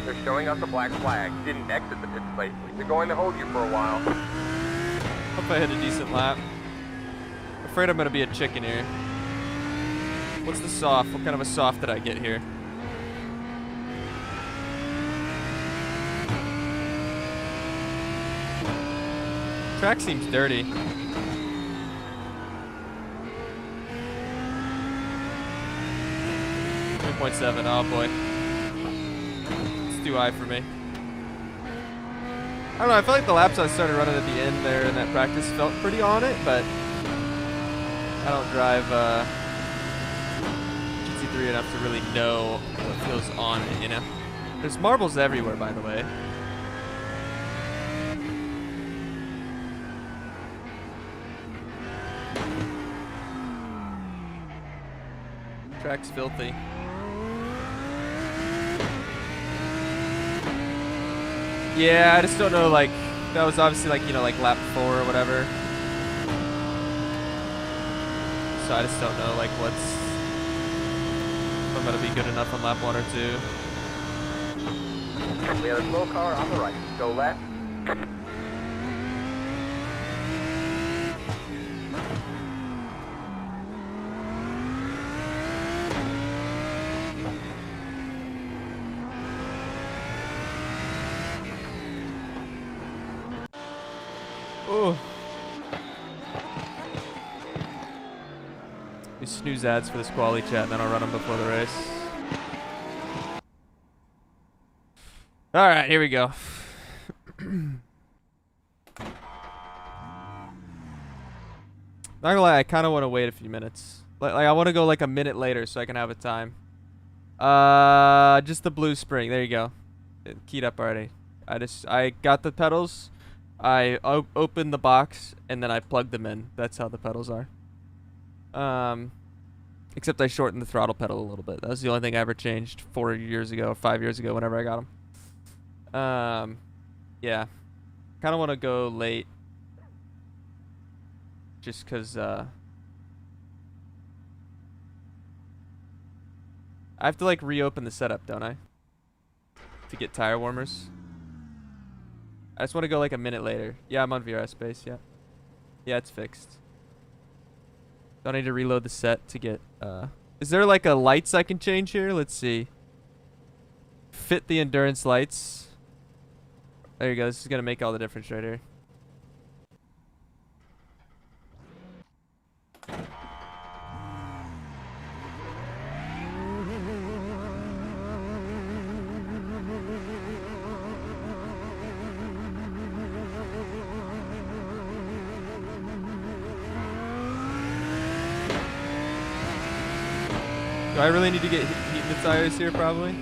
They're showing us a black flag. Didn't exit the pit safely. They're going to hold you for a while. Hope I hit a decent lap. Afraid I'm gonna be a chicken here. What's the soft? What kind of a soft did I get here? Track seems dirty. 3.7. Oh boy. Too high for me. I don't know, I feel like the laps I started running at the end there in that practice felt pretty on it, but I don't drive GT3 enough to really know what feels on it, you know? There's marbles everywhere, by the way. Track's filthy. Yeah, I just don't know, like, that was obviously, like, you know, like lap 4 or whatever. So I just don't know, like, if I'm gonna be good enough on lap 1 or 2. We have a slow car on the right. Go left. Oh. We snooze ads for this quality chat, and then I'll run them before the race. All right, here we go. Not gonna lie, I kind of want to wait a few minutes. Like I want to go like a minute later so I can have a time. Just the blue spring. There you go. It keyed up already. I got the pedals. I opened the box and then I plugged them in. That's how the pedals are. Except I shortened the throttle pedal a little bit. That was the only thing I ever changed 4 years ago, 5 years ago, whenever I got them. Yeah. Kind of want to go late. Just because, I have to, like, reopen the setup, don't I? To get tire warmers. I just want to go, like, a minute later. Yeah, I'm on VRS base, yeah. Yeah, it's fixed. Don't need to reload the set to get, Is there, like, a lights I can change here? Let's see. Fit the endurance lights. There you go. This is going to make all the difference right here. Do I really need to get heat in the tires here, probably?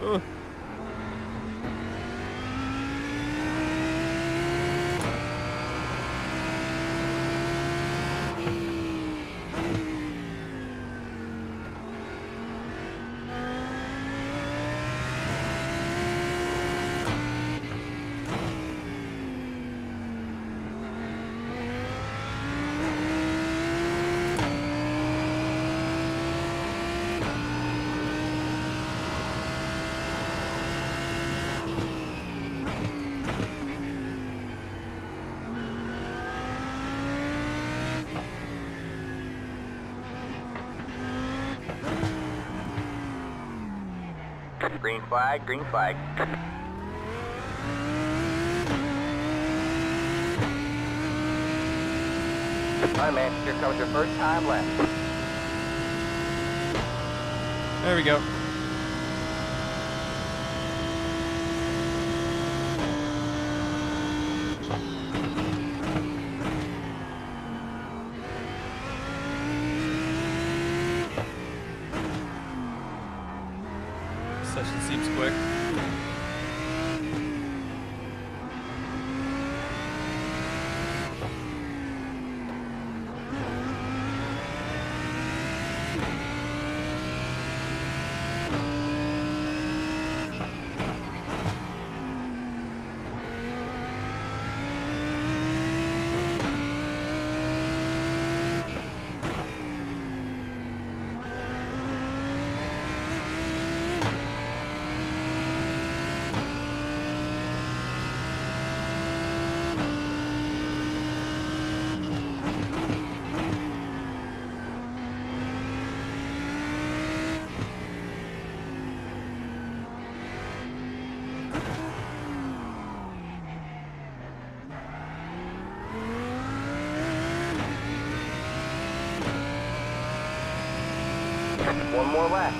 Ugh. Green flag, green flag. Alright, man, here comes your first time left. There we go. Session seems quick. One more lap.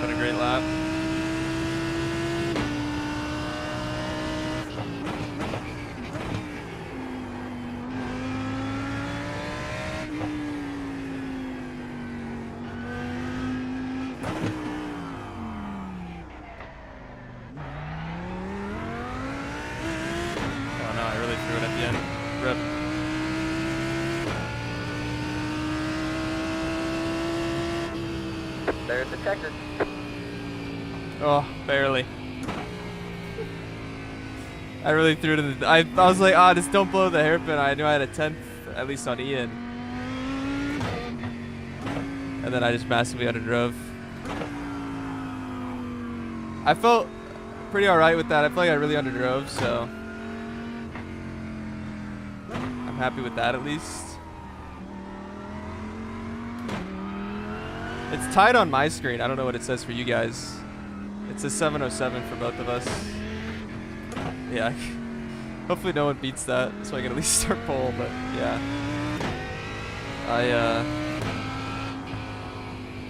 been a great lap. Oh no, I really threw it at the end. Rip. There's the checker. Oh, barely. I really threw it in the... I was like, ah, just don't blow the hairpin. I knew I had a 10th, at least on Ian. And then I just massively underdrove. I felt pretty alright with that. I feel like I really underdrove, so... I'm happy with that, at least. It's tied on my screen. I don't know what it says for you guys. It says 707 for both of us. Yeah. Hopefully no one beats that, so I can at least start pole, but yeah.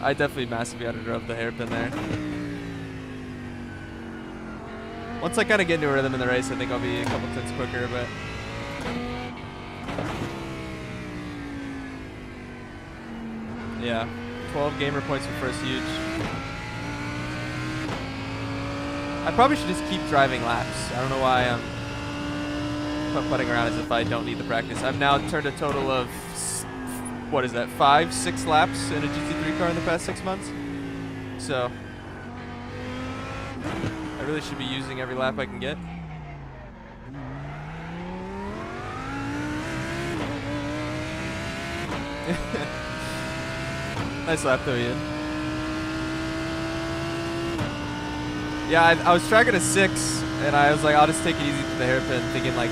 I definitely massively underdrove the hairpin there. Once I kind of get into a rhythm in the race, I think I'll be a couple tenths quicker, but... Yeah. 12 gamer points for first huge. I probably should just keep driving laps. I don't know why I'm putting around as if I don't need the practice. I've now turned a total of, what is that, 5, 6 laps in a GT3 car in the past 6 months. So, I really should be using every lap I can get. Nice lap though, Ian. Yeah, I was tracking a 6, and I was like, I'll just take it easy to the hairpin, thinking like,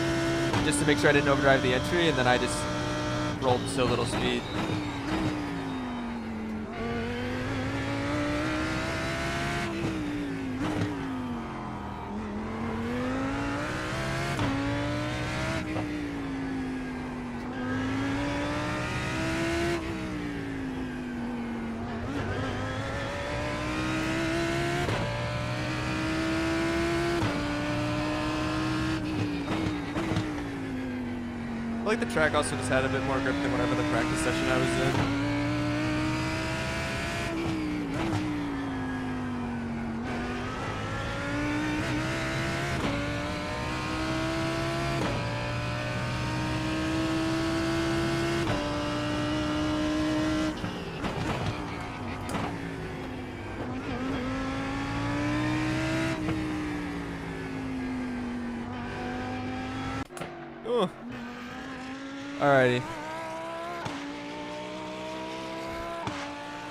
just to make sure I didn't overdrive the entry, and then I just rolled so little speed. I feel like the track also just had a bit more grip than whatever the practice session I was in. Ooh. Alrighty.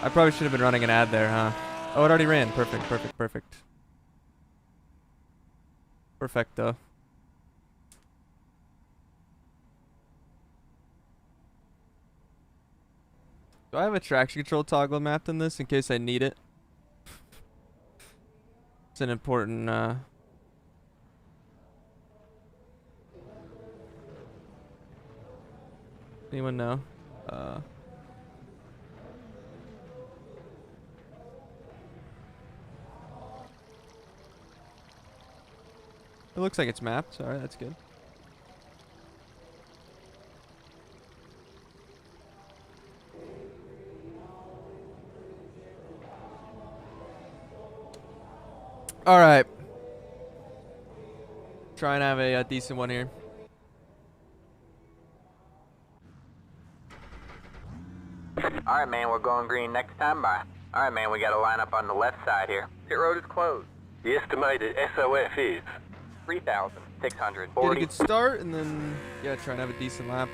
I probably should have been running an ad there, huh? Oh, it already ran. Perfect, perfect, perfect. Perfecto. Do I have a traction control toggle mapped in this in case I need it? It's an important, anyone know? It looks like it's mapped. Alright, that's good. Alright. Try and have a decent one here. Alright, man, we're going green next time by. Alright, man, we got a line up on the left side here. Pit road is closed. The estimated SOF is 3,640. Get a good start, and then, yeah, try and have a decent lap.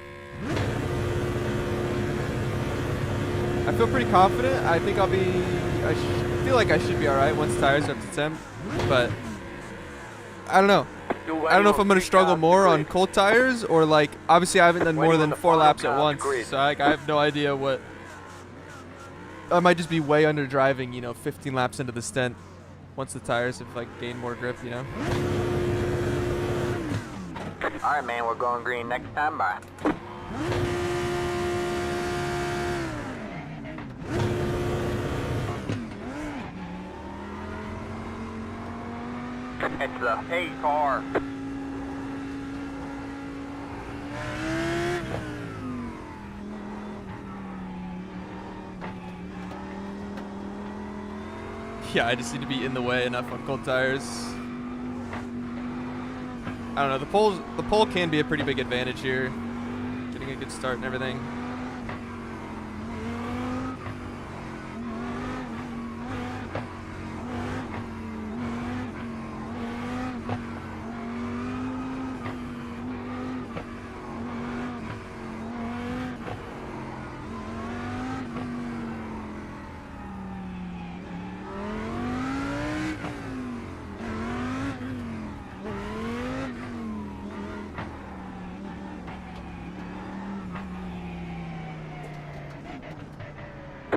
I feel pretty confident. I think I'll be... I feel like I should be alright once tires are up to 10, but... I don't know. I don't know if I'm going to struggle more on cold tires, or like, obviously I haven't done more than 4 laps at once, so I have no idea what... I might just be way under driving, you know, 15 laps into the stint once the tires have like gained more grip, you know. Alright, man, we're going green next time by. It's the A car. Yeah, I just need to be in the way enough on cold tires. I don't know, the pole can be a pretty big advantage here. Getting a good start and everything.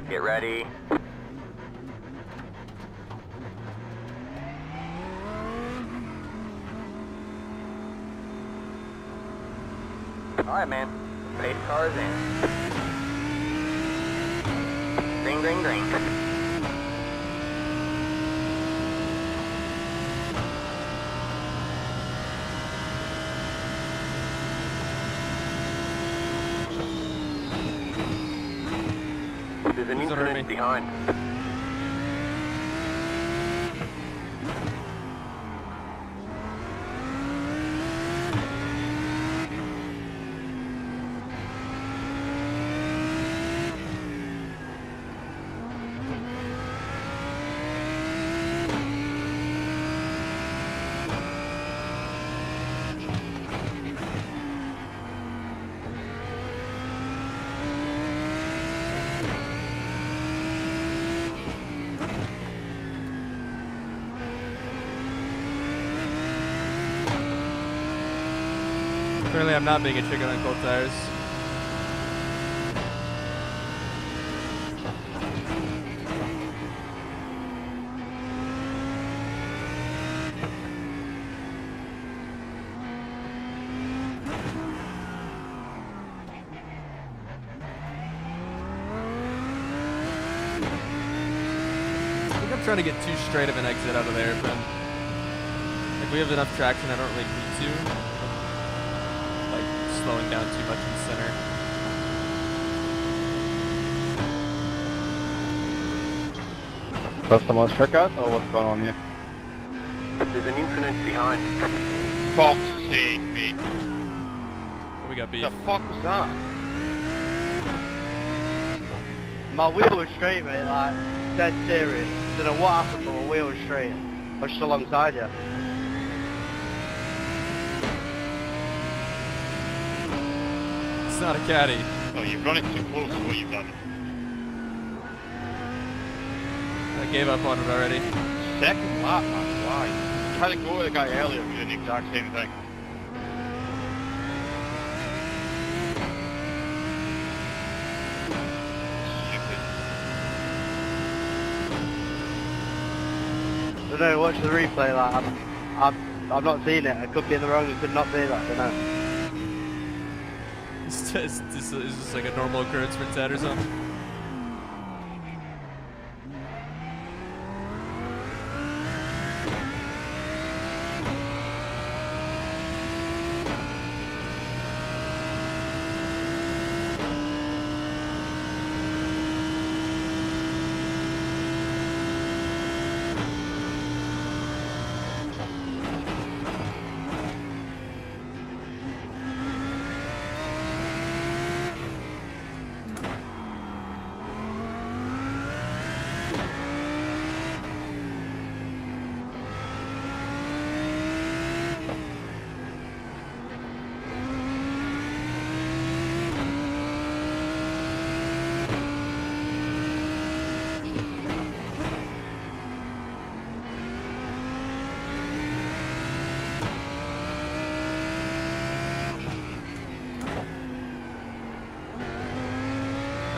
Get ready. Alright, man. Pace cars in. Green, green, green. There's an Who's under me? incident behind. Apparently I'm not being a chicken on cold tires. I think I'm trying to get too straight of an exit out of there, but like we have enough traction, I don't really need to. Slowing down too much in the center. Customized checkout or what's going on here? There's an incident behind. Fuck's sake, mate. We got beef. The fuck was that? My wheel was straight, mate, like, dead serious. Don't know what happened, but my wheel was straight. I was just alongside you. It's not a caddy. Oh, you've run it too close to what you've done. I gave up on it already. Second lap, man, why? Tried to go with the guy earlier doing the exact same thing. I don't know, watch the replay, like, I've not seen it. I could be in the wrong, it could not be that, I don't know. Is this like a normal occurrence for Ted or something?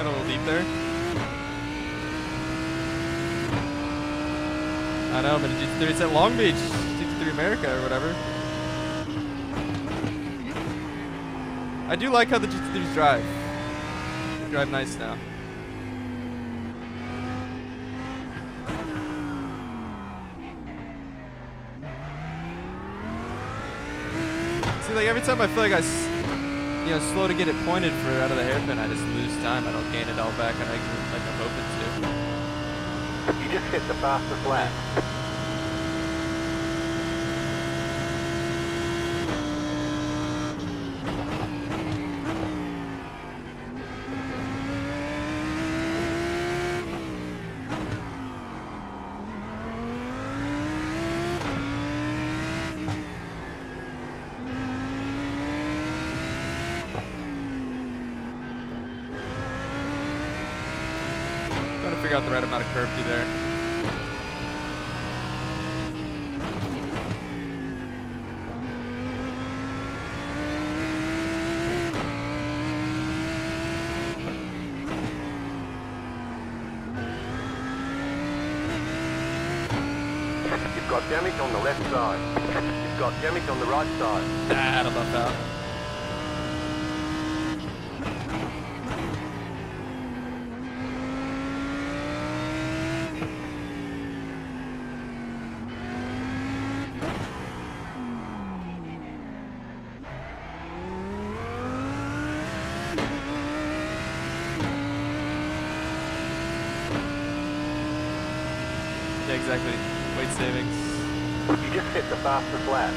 Got a little deep there. I know, but it's at Long Beach, GT3 America or whatever. I do like how the GT3s drive. They drive nice now. See, like every time I feel like slow to get it pointed for out of the hairpin, I just lose time. I don't gain it all back on exit like I'm hoping to. You just hit the fastest lap. Trying to figure out the right amount of curve through there. You've got damage on the left side. You've got damage on the right side. Nah, I don't buff out. Yeah, exactly. Weight savings. You just hit the fastest lap.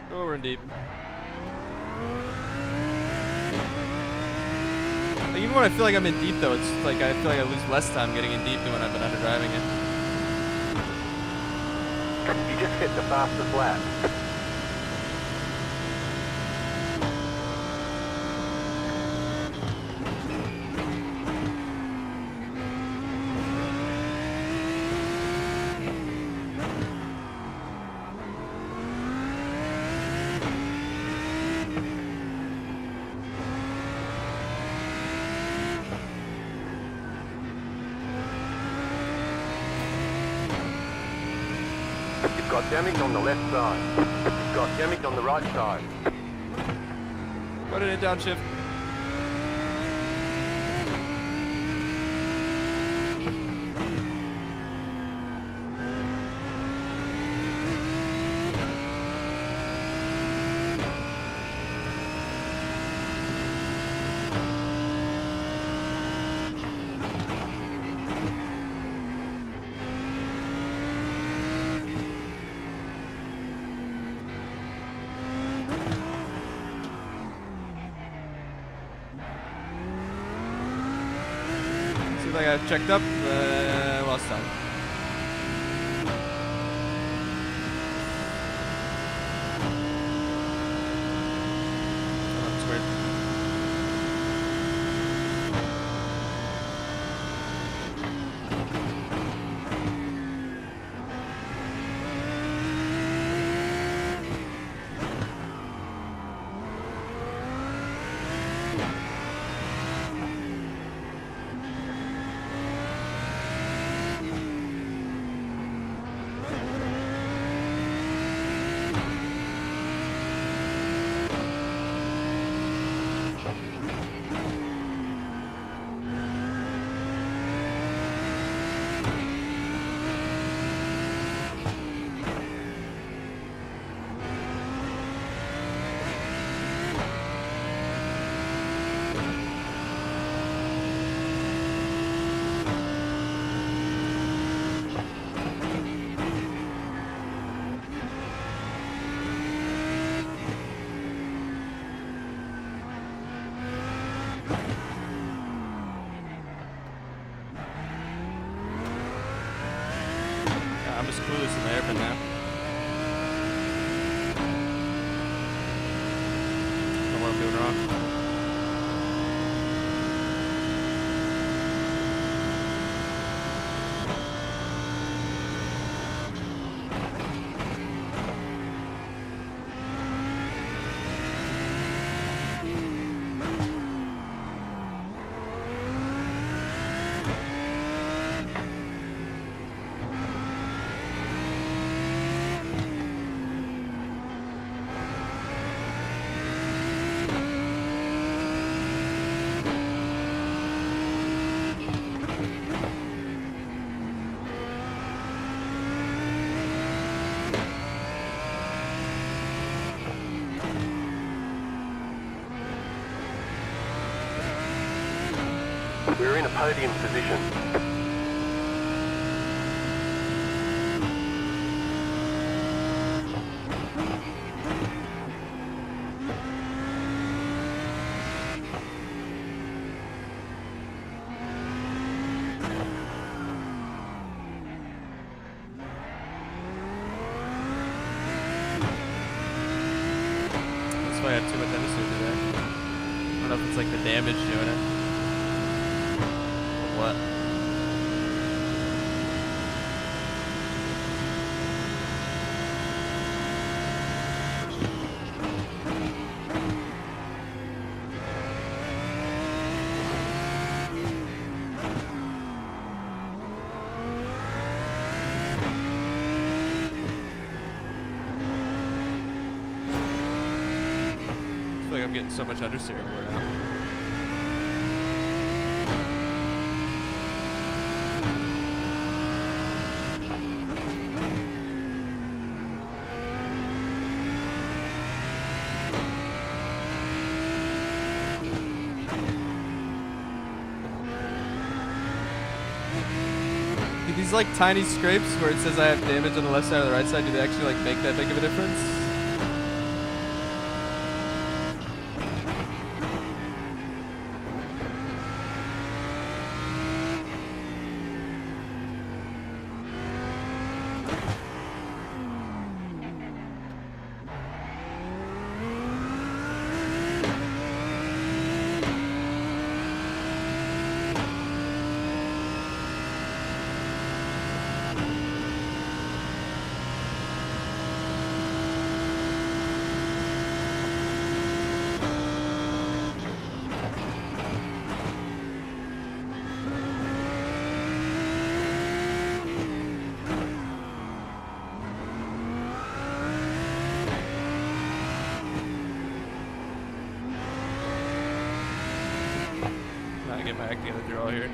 Oh, we're in deep. Like, even when I feel like I'm in deep, though, it's like I feel like I lose less time getting in deep than when I've been under driving it. You just hit the fastest lap. You've got damage on the left side. You've got damage on the right side. Running it downshift. Seems like I've checked up, lost time. Oh, that's weird. just clueless in the airport now. Know what I'm doing wrong. We're in a podium position. That's why I have too much energy today. I don't know if it's like the damage doing it. Or what? I feel like I'm getting so much understeer everywhere now. Do these like tiny scrapes where it says I have damage on the left side or the right side, do they actually like make that big of a difference? Get my act together through all here.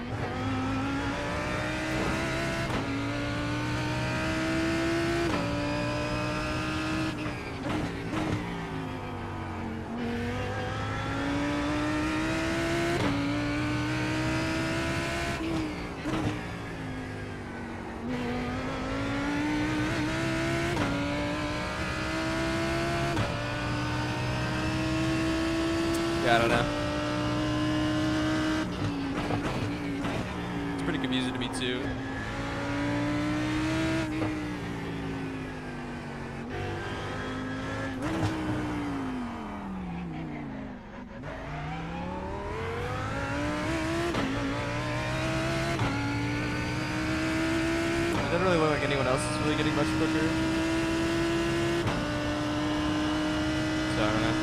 Yeah, I don't know. Pretty confusing to me too. It doesn't really look like anyone else is really getting much quicker. So I don't know.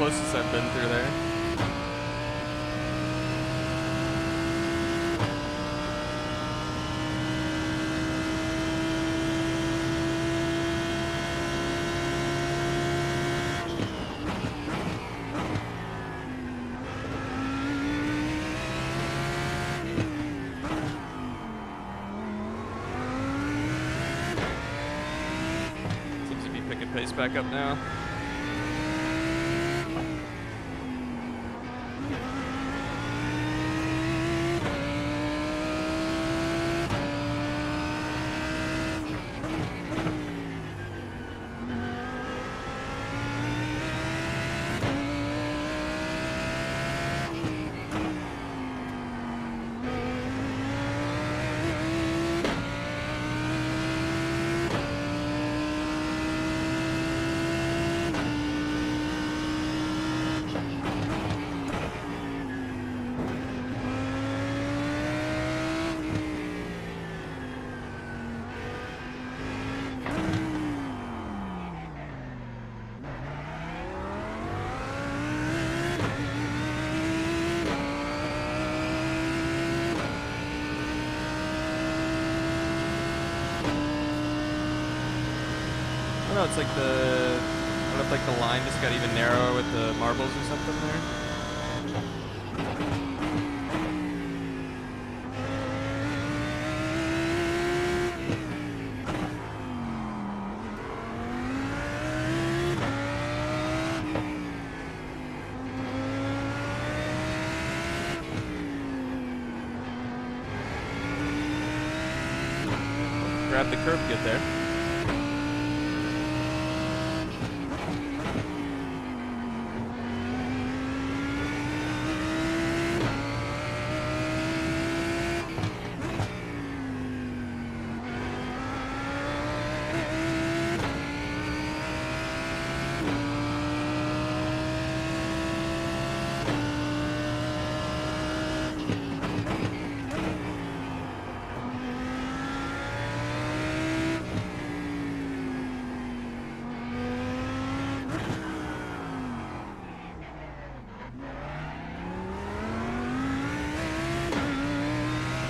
closest I've been through there. Seems to be picking pace back up now. I don't know, it's like the, I don't know if like the line just got even narrower with the marbles or something there. Grab the curb good there.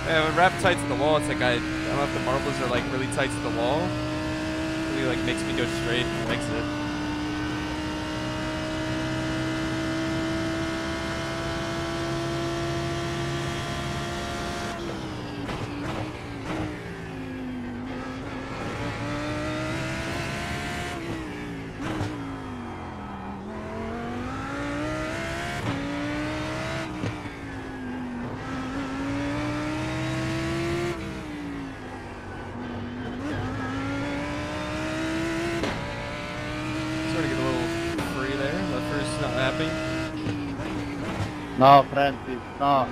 Yeah, when wrap tight to the wall, it's like I don't know if the marbles are like really tight to the wall. It really like makes me go straight and makes it. Sort of get a little free there. Leffer's not happy. No, Francis, no.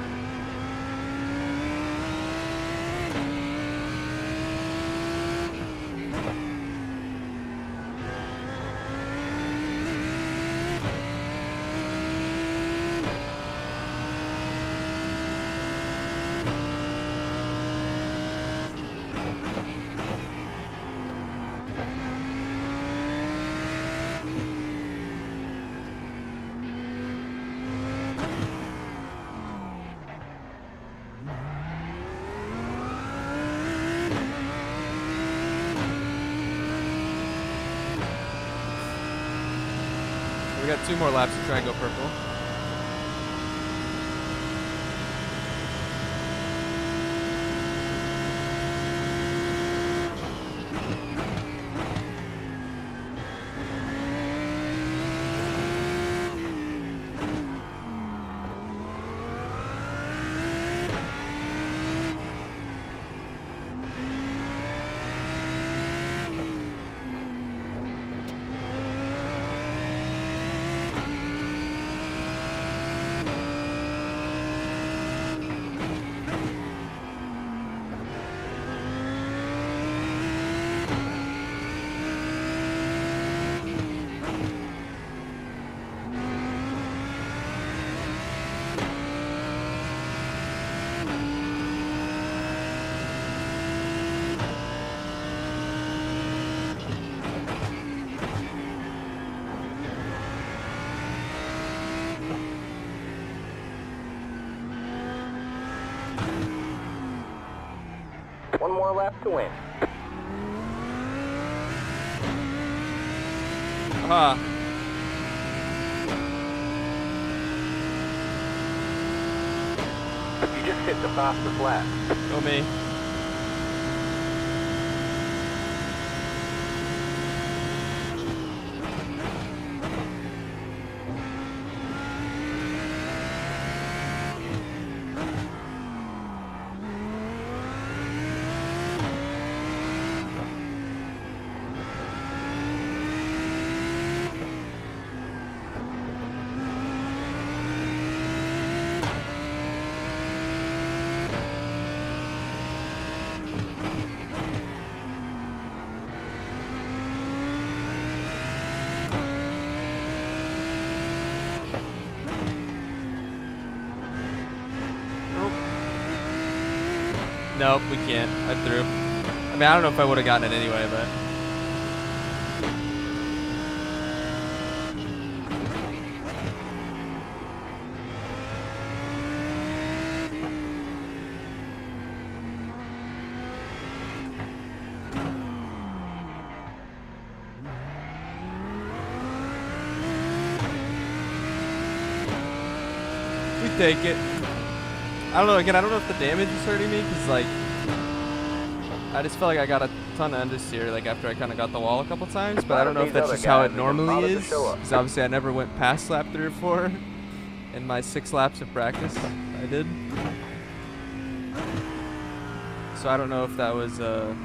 We got 2 more laps to try and go purple. One more lap to win. Ah. You just hit the fastest lap. Go me. Nope, we can't. I threw. I mean, I don't know if I would have gotten it anyway, but. We take it. I don't know, again, I don't know if the damage is hurting me, because, like, I just felt like I got a ton of understeer, like, after I kind of got the wall a couple times, but I don't know if that's just how it normally is, because obviously I never went past lap 3 or 4 in my 6 laps of practice I did. So I don't know if that was I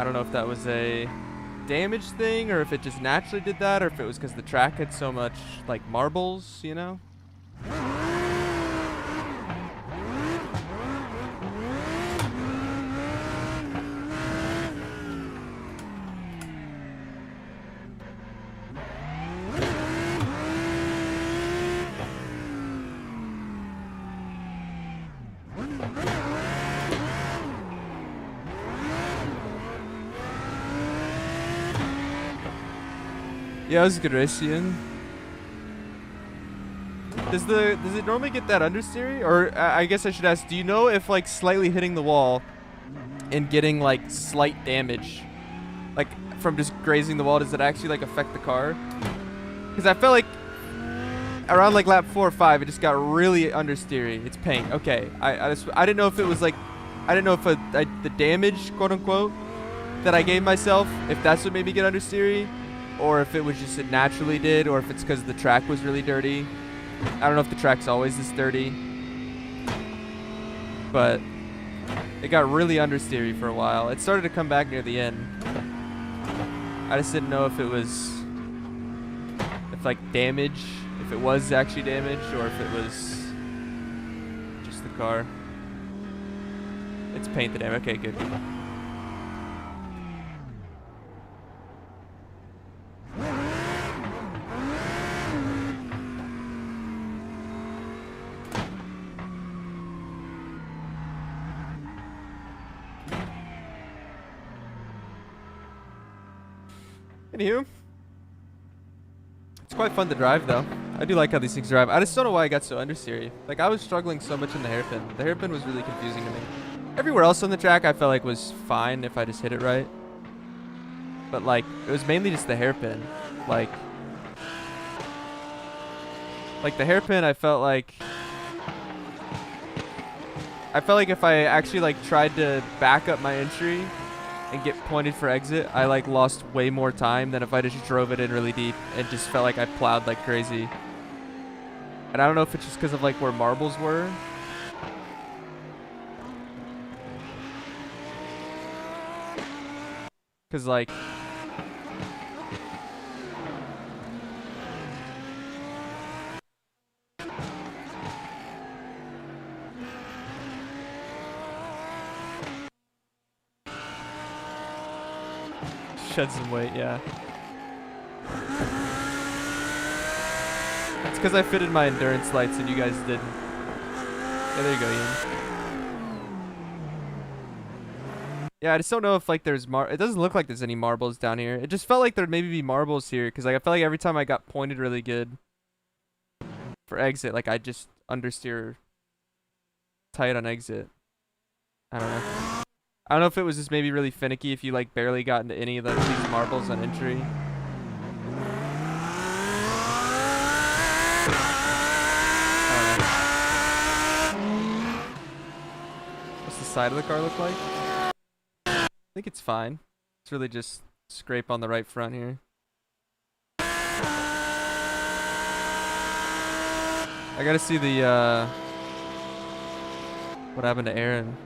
don't know if that was a damage thing, or if it just naturally did that, or if it was because the track had so much, like, marbles, you know? Yeah, it was a good race, Ian. Does it normally get that understeer? Or I guess I should ask, do you know if, like, slightly hitting the wall and getting, like, slight damage, like, from just grazing the wall, does it actually, like, affect the car? Because I felt like around, like, lap 4 or 5, it just got really understeery. It's pain. Okay. I didn't know if it was, like, I didn't know if the damage, quote unquote, that I gave myself, if that's what made me get understeery, or if it was just it naturally did, or if it's because the track was really dirty. I don't know if the track's always this dirty, but it got really understeery for a while. It started to come back near the end. I just didn't know if it was, if, like, damage, if it was actually damage, or if it was just the car. It's paint the damage. Okay, good. Anywho, it's quite fun to drive, though. I do like how these things drive. I just don't know why I got so understeery. Like, I was struggling so much in the hairpin. The hairpin was really confusing to me. Everywhere else on the track I felt like was fine if I just hit it right. But, like, it was mainly just the hairpin. Like the hairpin, I felt like if I actually, like, tried to back up my entry and get pointed for exit, I, like, lost way more time than if I just drove it in really deep and just felt like I plowed like crazy. And I don't know if it's just because of, like, where marbles were. Because, like, shed some weight, yeah. It's because I fitted my endurance lights and you guys didn't. Yeah, there you go, Ian. Yeah, I just don't know if, like, there's it doesn't look like there's any marbles down here. It just felt like there'd maybe be marbles here, because, like, I felt like every time I got pointed really good for exit, like, I just understeer tight on exit. I don't know. I don't know if it was just maybe really finicky if you like barely got into any of these marbles on entry. What's the side of the car look like? I think it's fine. It's really just scrape on the right front here. I gotta see the what happened to Aaron.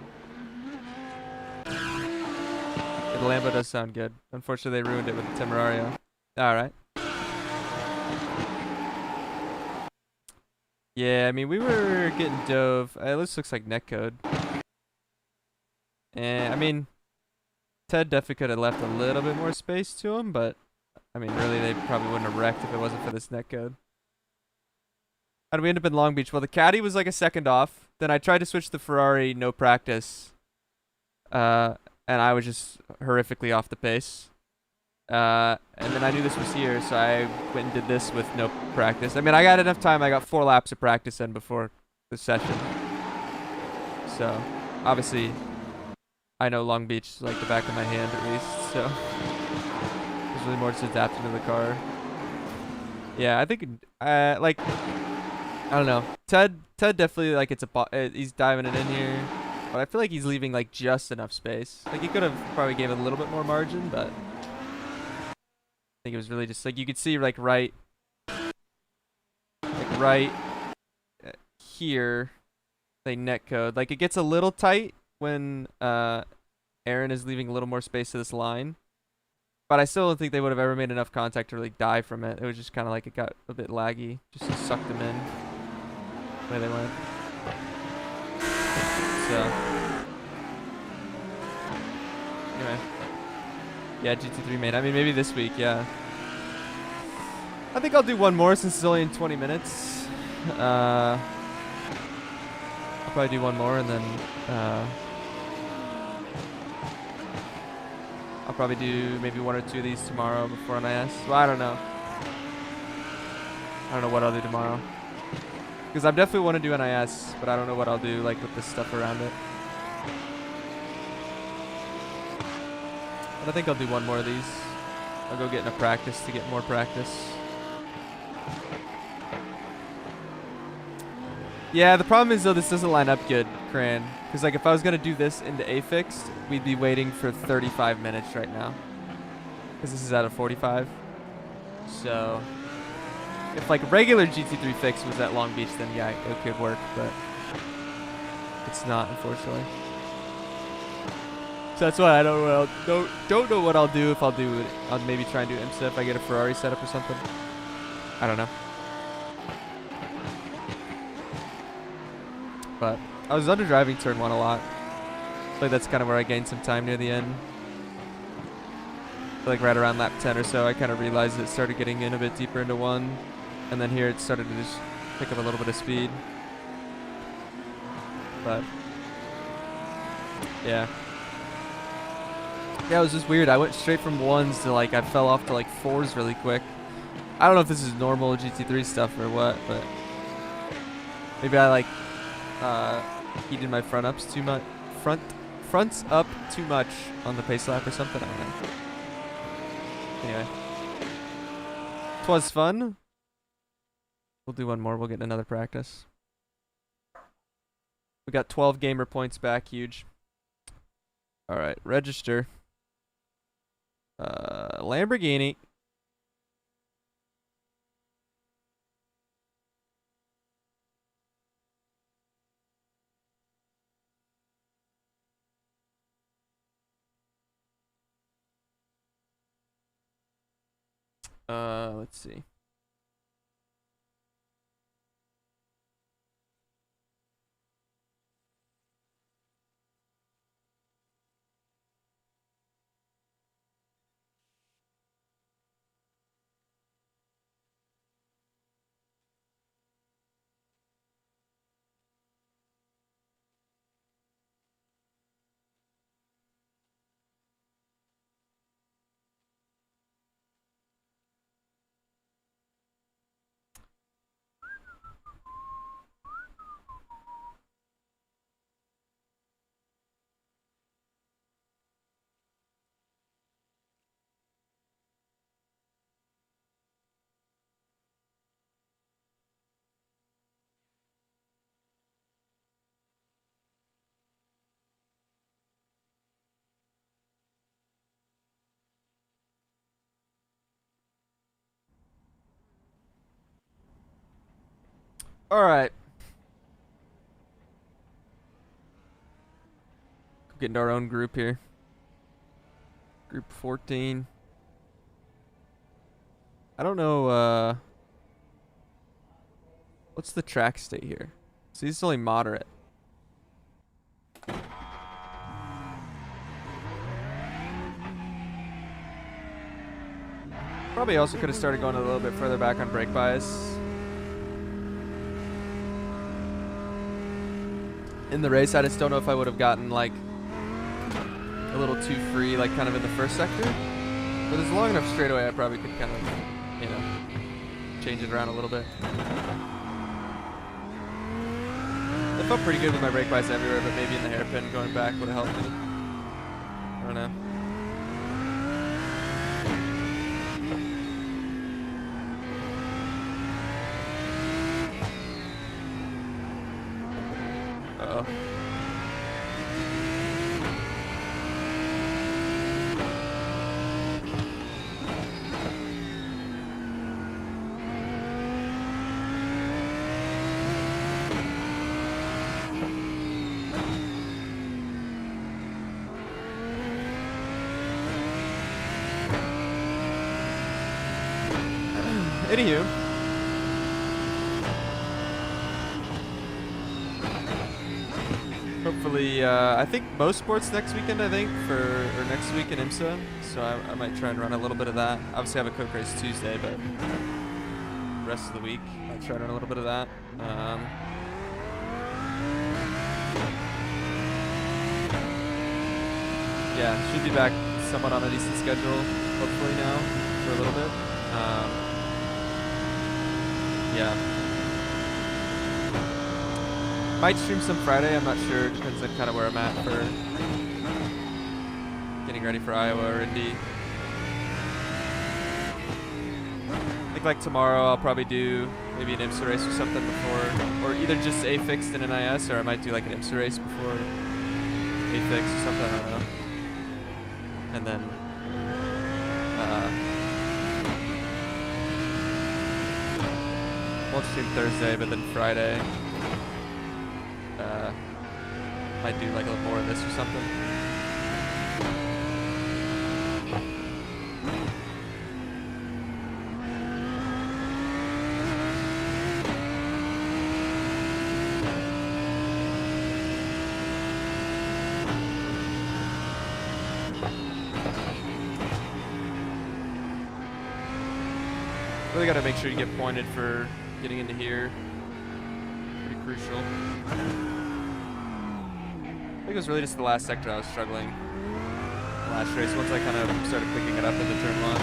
The Lambo does sound good. Unfortunately, they ruined it with the Temerario. Alright. Yeah, I mean, we were getting dove. This looks like netcode. And, I mean, Ted definitely could have left a little bit more space to him, but, I mean, really, they probably wouldn't have wrecked if it wasn't for this netcode. How did we end up in Long Beach? Well, the caddy was like a second off. Then I tried to switch the Ferrari, no practice. And I was just horrifically off the pace. And then I knew this was here, so I went and did this with no practice. I mean, I got enough time. I got 4 laps of practice in before the session. So, obviously, I know Long Beach like the back of my hand at least. So, it's really more just adapting to the car. Yeah, I think, like, I don't know. Ted definitely, like, he's diving it in here. But I feel like he's leaving, like, just enough space. Like, he could have probably gave it a little bit more margin, but I think it was really just, like, you could see, like, right here, they netcode. Like, it gets a little tight when Aaron is leaving a little more space to this line. But I still don't think they would have ever made enough contact to really die from it. It was just kind of like it got a bit laggy. Just sucked them in the way they went. So, anyway. Yeah, GT3 main. I mean, maybe this week, yeah. I think I'll do one more since it's only in 20 minutes. I'll probably do one more and then, I'll probably do maybe 1 or 2 of these tomorrow before NIS. Well, I don't know. I don't know what I'll do tomorrow. Because I definitely want to do NIS, but I don't know what I'll do like with this stuff around it. But I think I'll do one more of these. I'll go get into practice to get more practice. Yeah, the problem is though this doesn't line up good, Cran. Because like if I was going to do this into A-fixed, we'd be waiting for 35 minutes right now. Because this is out of 45. So if like regular GT3 fix was at Long Beach, then yeah, it could work, but it's not, unfortunately. So that's why I don't know what I'll do. If I'll do it, I'll maybe try and do IMSA if I get a Ferrari setup or something. I don't know. But I was under driving turn 1 a lot. I feel like that's kind of where I gained some time near the end. I feel like right around lap 10 or so, I kind of realized it started getting in a bit deeper into 1. And then here it started to just pick up a little bit of speed. But, yeah. Yeah, it was just weird. I went straight from 1s to like, I fell off to like 4s really quick. I don't know if this is normal GT3 stuff or what, but maybe I like heated my front ups too much. Fronts up too much on the pace lap or something. I don't know. Anyway. 'Twas fun. We'll do one more. We'll get another practice. We got 12 gamer points back. Huge. Alright, register. Lamborghini. Let's see. All right. Get into our own group here. Group 14. I don't know, what's the track state here? See, this is only moderate. Probably also could have started going a little bit further back on brake bias. In the race, I just don't know if I would have gotten like a little too free, like kind of in the first sector. But it's long enough straightaway, I probably could kind of, you know, change it around a little bit. It felt pretty good with my brake bias everywhere, but maybe in the hairpin going back would have helped me. I don't know. Uh-oh. Anywho. Hopefully, I think most sports next weekend, or next week in IMSA. So I might try and run a little bit of that. Obviously I have a cook race Tuesday, but the rest of the week, I'll try and run a little bit of that. Yeah, should be back somewhat on a decent schedule, hopefully now, for a little bit. Yeah. Might stream some Friday, I'm not sure. Depends on kind of where I'm at for getting ready for Iowa or Indy. I think like tomorrow I'll probably do maybe an IMSA race or something before, or either just a fixed in an IS, or I might do like an IMSA race before a fixed or something, I don't know. And then won't stream Thursday, but then Friday might do like a little more of this or something. Really gotta make sure you get pointed for getting into here. Pretty crucial. I think it was really just the last sector I was struggling last race, once I kind of started picking it up into turn one.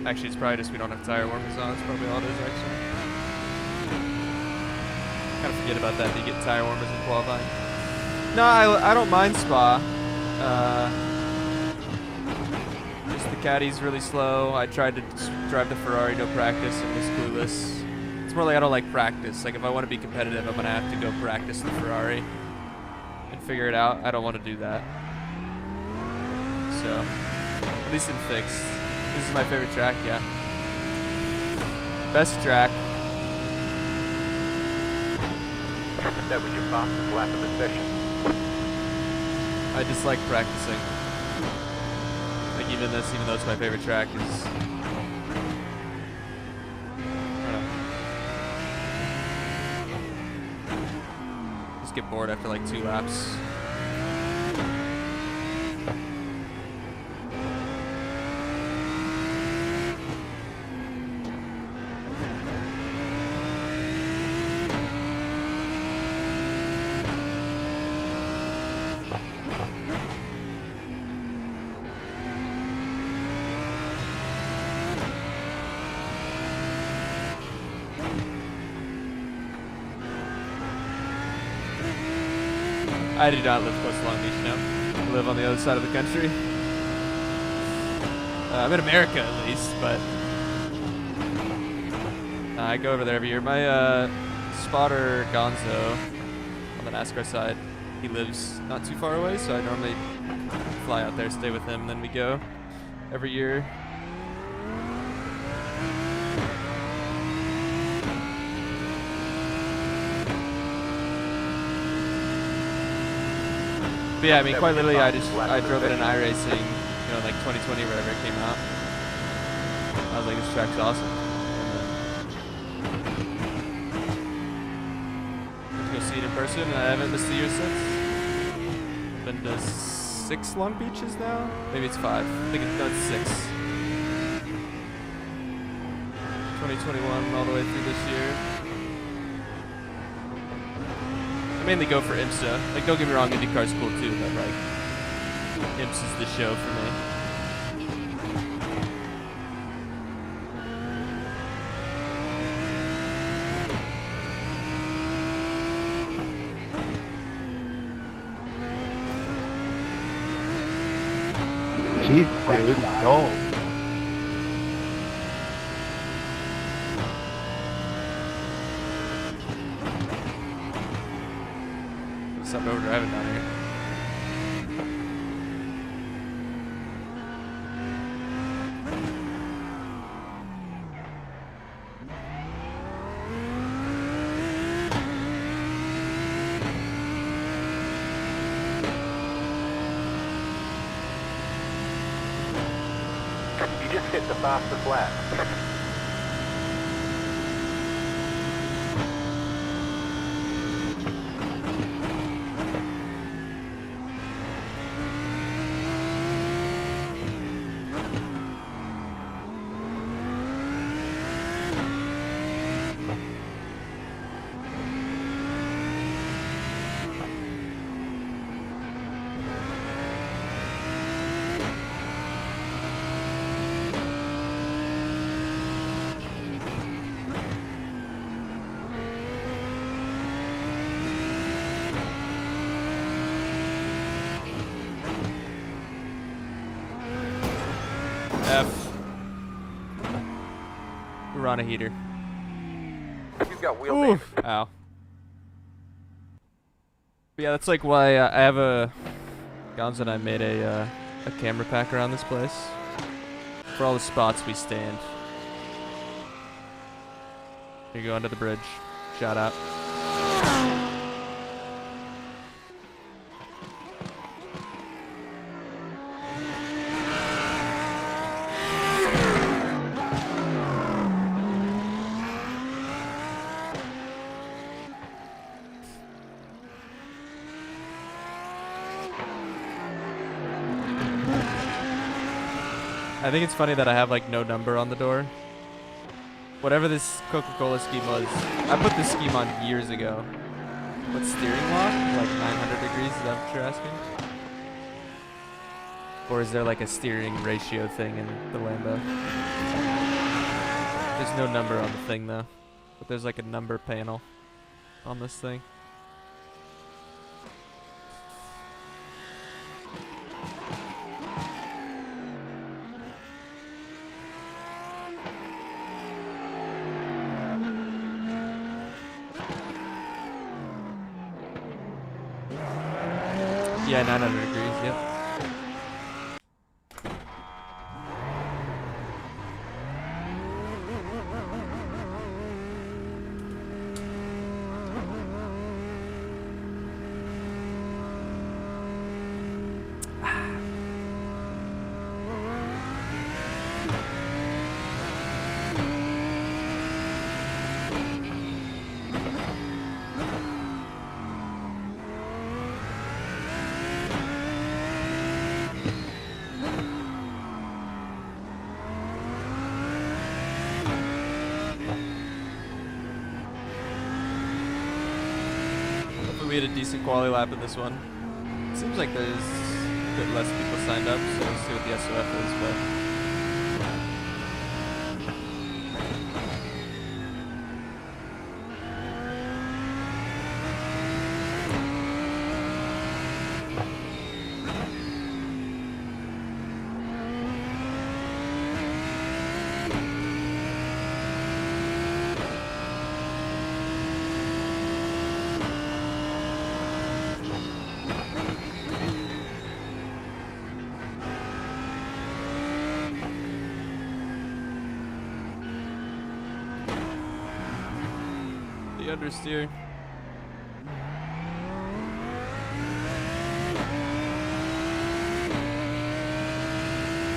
Actually, it's probably just we don't have tire warmers on. That's probably all it is, actually. Kind of forget about that. You get tire warmers in qualifying. No, I don't mind Spa. Just the caddy's really slow. I tried to drive the Ferrari, no practice, and was clueless. It's more like I don't like practice. Like, if I want to be competitive, I'm going to have to go practice the Ferrari and figure it out. I don't want to do that. So, at least in fixed. This is my favorite track, yeah. Best track. That was your fastest lap of the session. I dislike practicing. Like even though it's my favorite track, is I don't know. Just get bored after like 2 laps. I do not live close to Long Beach now. I live on the other side of the country. I'm in America at least, but I go over there every year. My spotter Gonzo on the Nascar side, he lives not too far away, so I normally fly out there, stay with him, and then we go every year. But yeah, I mean, quite literally, I drove it in iRacing, you know, like 2020, wherever it came out. I was like, this track's awesome. And then go see it in person, and I haven't missed a year since. Been to 6 Long Beaches now? Maybe it's 5. I think it's 6. 2021 all the way through this year. I mainly go for IMSA. Like, don't get me wrong, IndyCar's cool too, but like, IMSA's the show for me. Jeez, dude, no. Stop overdriving down here. You just hit the fastest lap. F. We're on a heater. You've got wheel Ooh. damage. Ow. But yeah, that's like why I have a... Gonzo and I made a camera pack around this place. For all the spots we stand. Here you go, under the bridge. Shout out. I think it's funny that I have like no number on the door. Whatever this Coca-Cola scheme was, I put this scheme on years ago. What, steering lock? Like 900 degrees, is that what you're asking? Or is there like a steering ratio thing in the Lambo? There's no number on the thing though. But there's like a number panel on this thing. Yeah, 900 degrees, yep. We had a decent quality lap in this one. Seems like there's a bit less people signed up, so we'll see what the SOF is, but... understeer.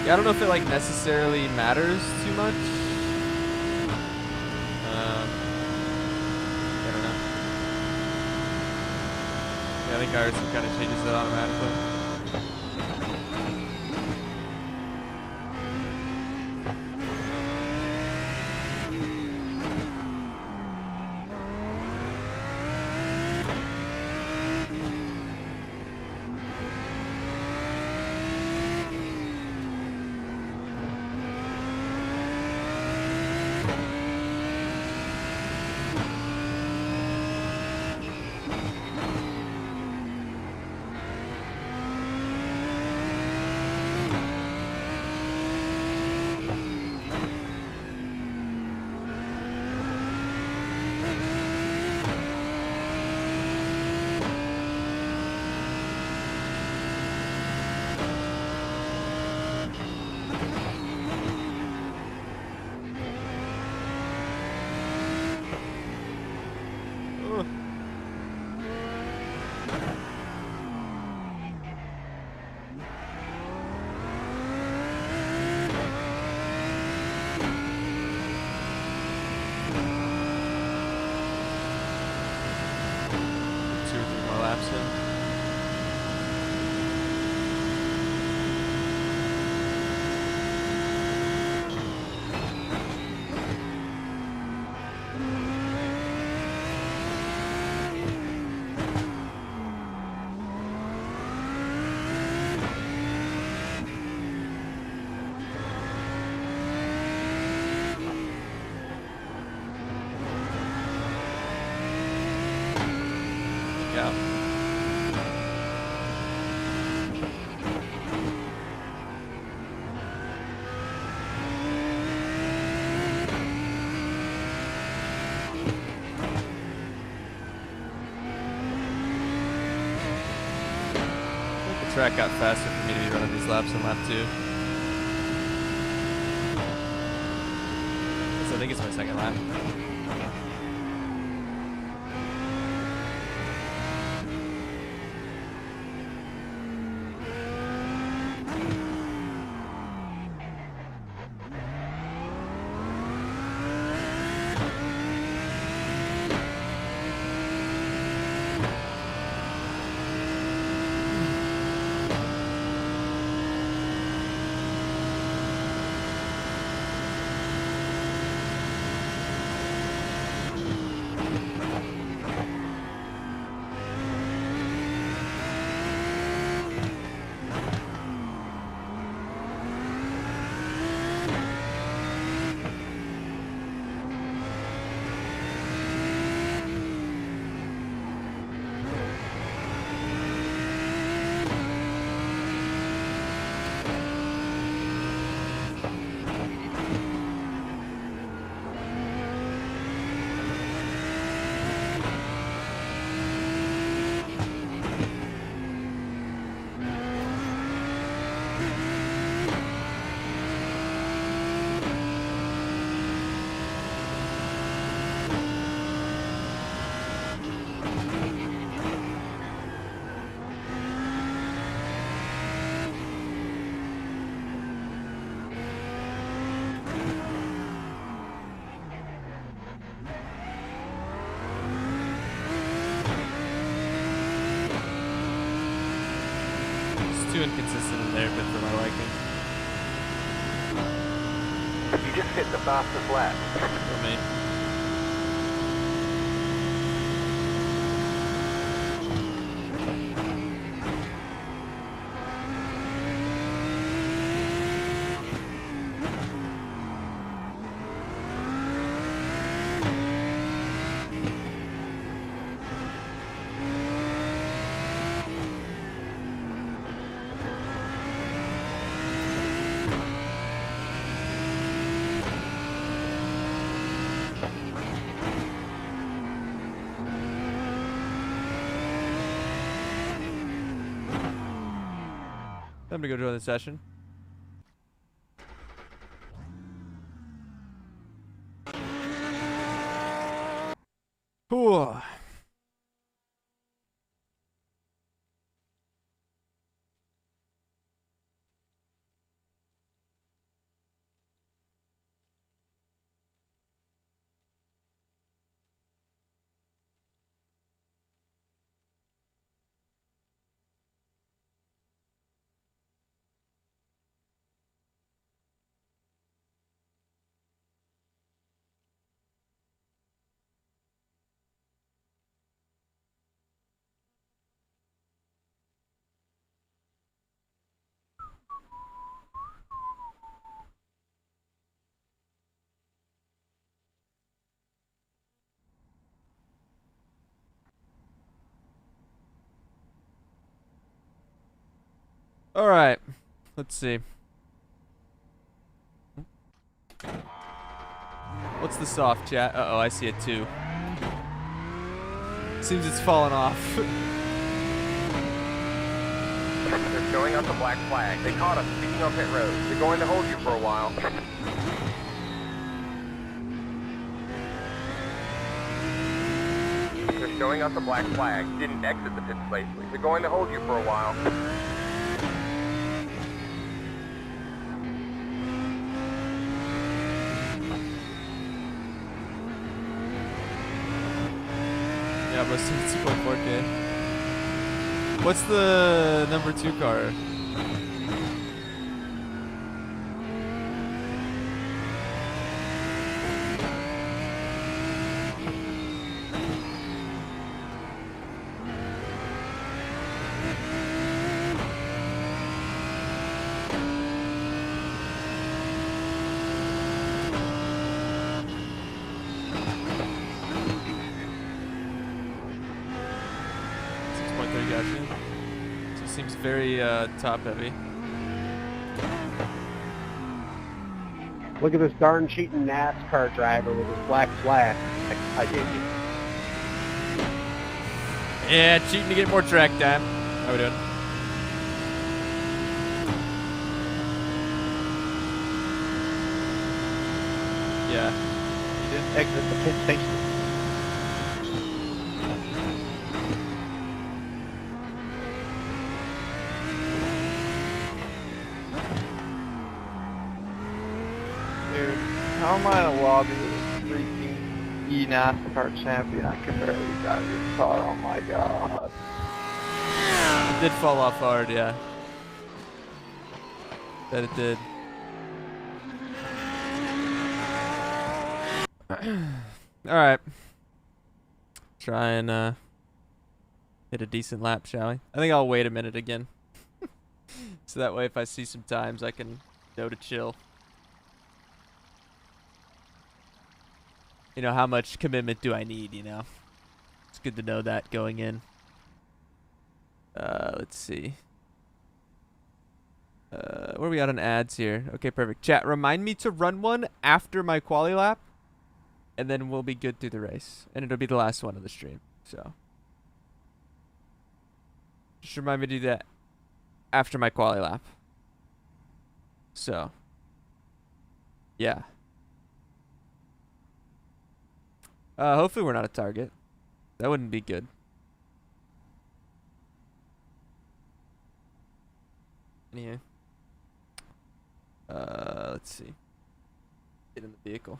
Yeah, I don't know if it like necessarily matters too much. I don't know. Yeah, I think IRC kind of changes that automatically. Track got faster for me to be running these laps on lap 2. So I think it's my second lap. Too inconsistent in there, but for my liking. You just hit the fastest lap. For me. Time to go join the session. Cool. All right. Let's see. What's the soft, chat? Uh-oh, I see it too. Seems it's fallen off. They're showing us a black flag. They caught us speeding on pit road. They're going to hold you for a while. They're showing us a black flag. Didn't exit the pit safely. They're going to hold you for a while. Yeah, but it's 2.4K. What's the number 2 car? Seems very top heavy. Look at this darn cheating NASCAR driver with his black flag. I did you. Yeah, cheating to get more track time. How we doing? Yeah. You didn't exit the pit station. Dude, how am I in a lobby with a freaking NASCAR champion? I can barely drive this car. Oh my god. It did fall off hard, yeah. Bet it did. Alright. Try and hit a decent lap, shall we? I think I'll wait a minute again. So that way if I see some times I can know to chill. You know, how much commitment do I need, you know? It's good to know that going in. Let's see. Where are we at on ads here? Okay, perfect. Chat, remind me to run one after my quali lap. And then we'll be good through the race. And it'll be the last one of the stream. So. Just remind me to do that after my quali lap. So. Yeah. Hopefully we're not a target. That wouldn't be good. Anyway. Let's see. Get in the vehicle.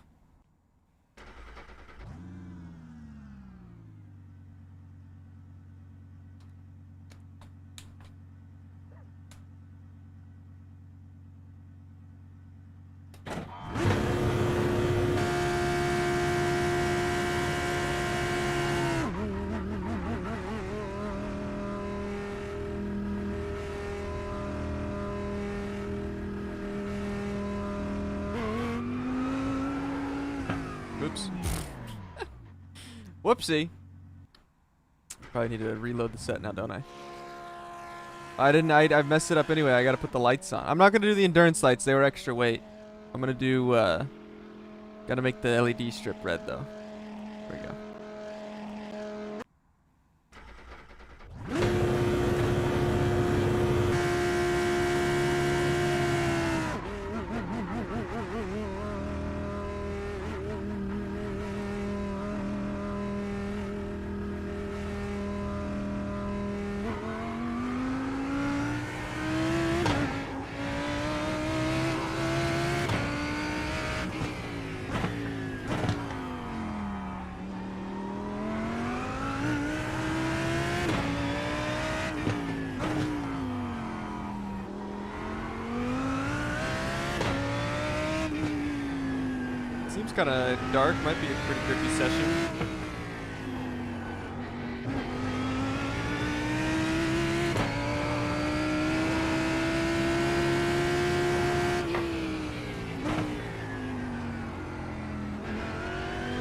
Oops. Whoopsie. Probably need to reload the set now, don't I? I didn't. I messed it up anyway. I gotta put the lights on. I'm not gonna do the endurance lights. They were extra weight. I'm gonna do. Gotta make the LED strip red though. There we go. Seems kind of dark. Might be a pretty tricky session.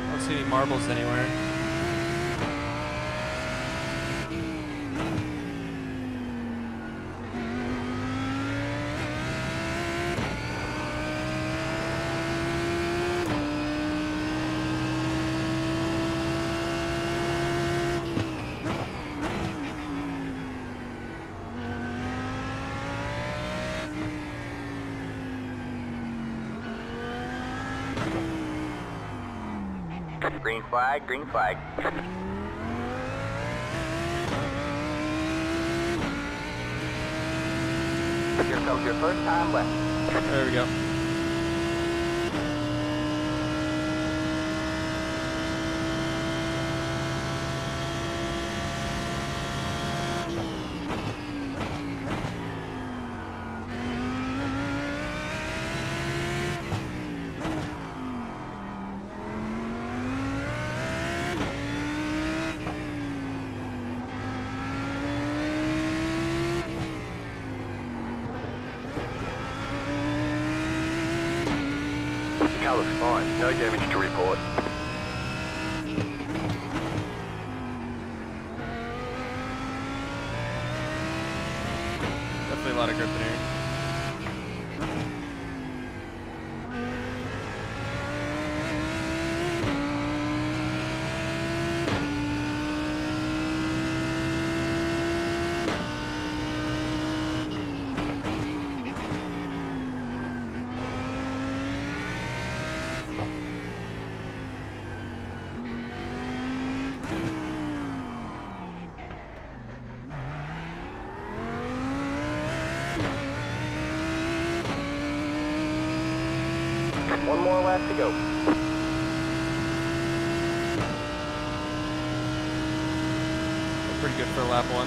I don't see any marbles anywhere. Green flag, green flag. Here comes your first time left. There we go. Car looks fine. No damage to report. Definitely a lot of grip in here. One more lap to go. Pretty good for lap 1.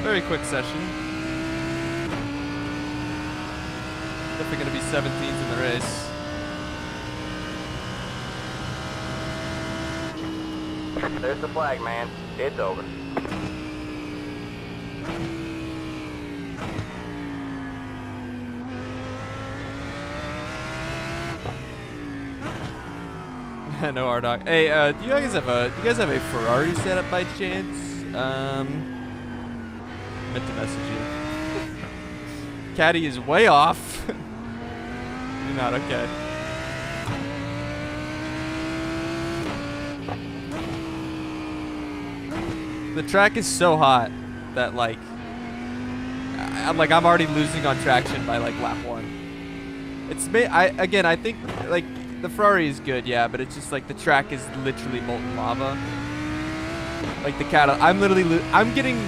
Very quick session. Definitely going to be 17s in the race. There's the flag, man. It's over. No R-Doc. Hey, do you guys have a Ferrari setup by chance? Meant to message you. Caddy is way off. You're not okay. The track is so hot that like I'm already losing on traction by like lap 1. It's I think like the Ferrari is good, yeah, but it's just like the track is literally molten lava. Like the I'm getting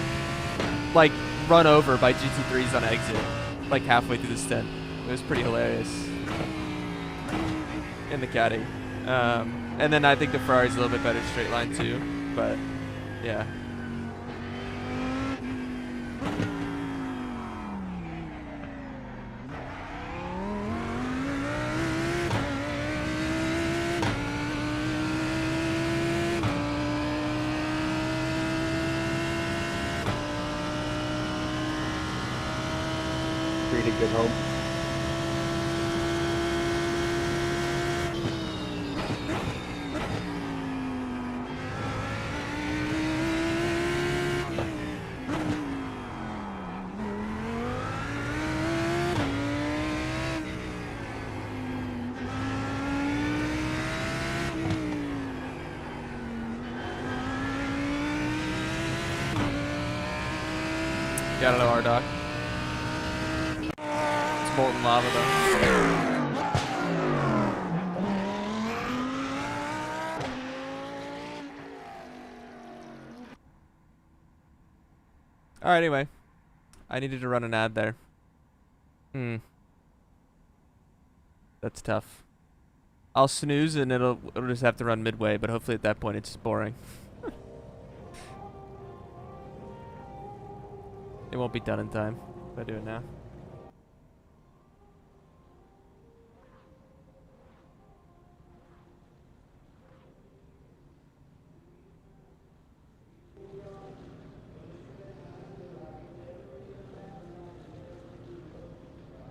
like run over by GT3s on exit like halfway through the stint. It was pretty hilarious in the caddy. And then I think the Ferrari's a little bit better straight line too, but yeah. Pretty good home. Gotta know R-Doc. It's molten lava though. Alright, anyway. I needed to run an ad there. That's tough. I'll snooze and it'll just have to run midway, but hopefully at that point it's just boring. It won't be done in time if I do it now.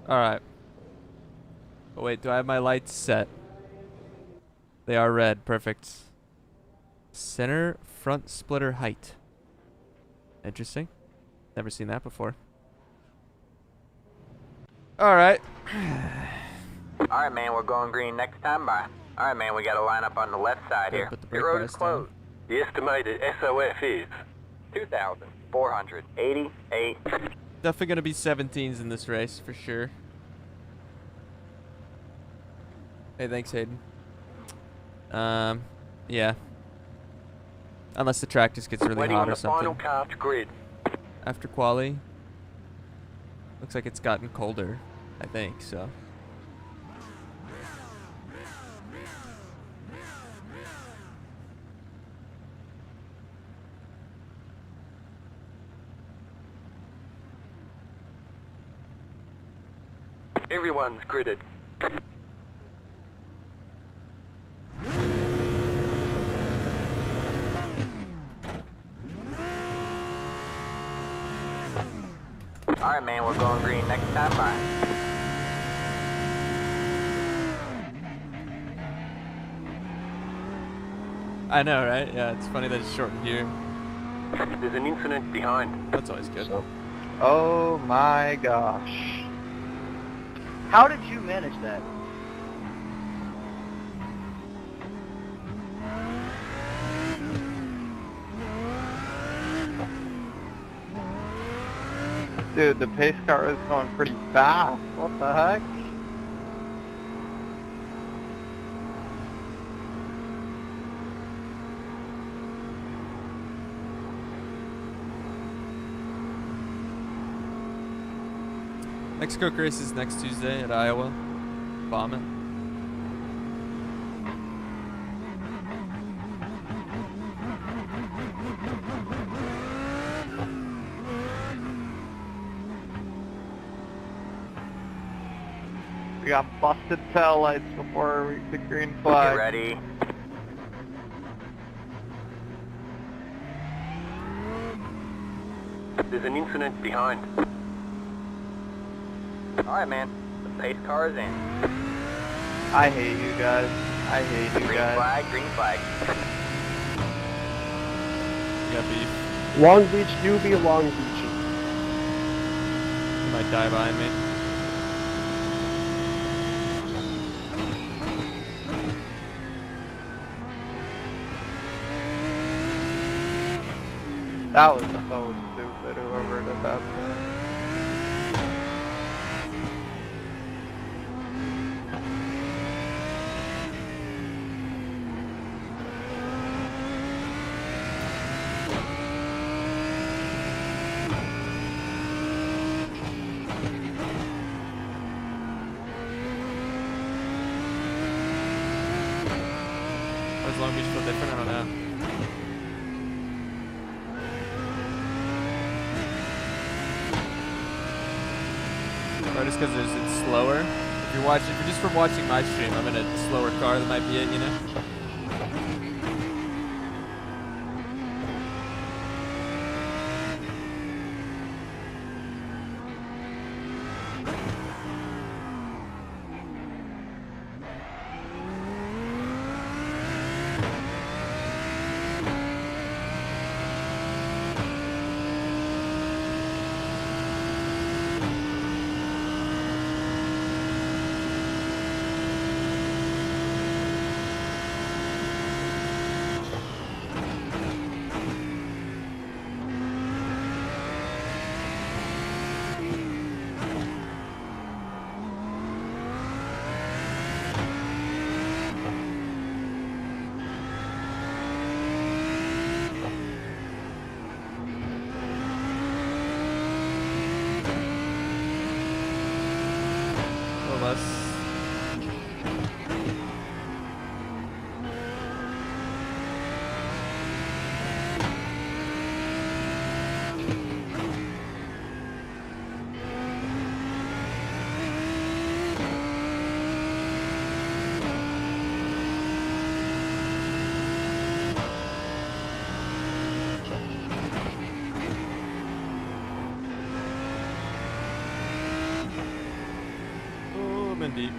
Alright. Oh wait, do I have my lights set? They are red, perfect. Center front splitter height. Interesting. Never seen that before. Alright. Alright, man, we're going green next time by. Alright, man, we got a lineup on the left side here. Put the Pit brake road bias is closed. The estimated SOF is 2,488. Definitely gonna be 17s in this race for sure. Hey, thanks, Hayden. Yeah. Unless the track just gets really Waiting hot on or the final something. car to grid. After quali, looks like it's gotten colder, I think, so. Everyone's gridded. Alright, man, we're going green next time by. I know, right? Yeah, it's funny that it's shortened view. There's an incident behind. That's always good. Oh my gosh. How did you manage that? Dude, the pace car is going pretty fast. What the heck? Mexico race is next Tuesday at Iowa. Bomb it. We got busted tail lights before we the green Get flag. ready. There's an incident behind. Alright, man. The pace car is in. I hate you guys. I hate you Green guys. flag, green flag. You got beef. Long Beach, UB, Long Beach. You might die behind me. That was so stupid, whoever did that. Why does Long Beach feel different? I don't know. Or just because it's slower. If you're just from watching my stream, I'm in a slower car. That might be it, you know. deep.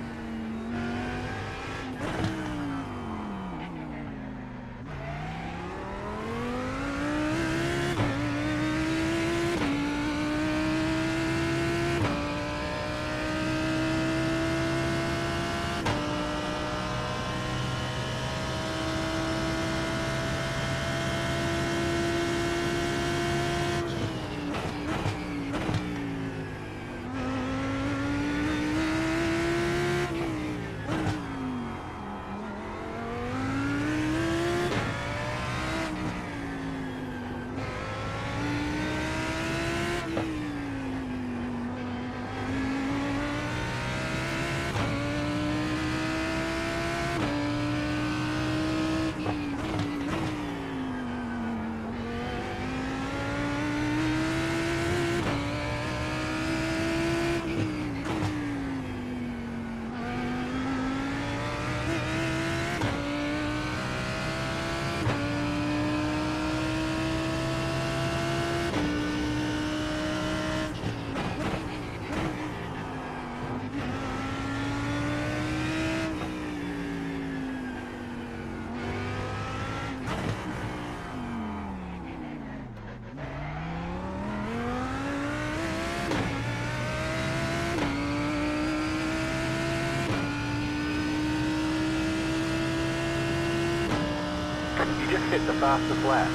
You just hit the fastest lap.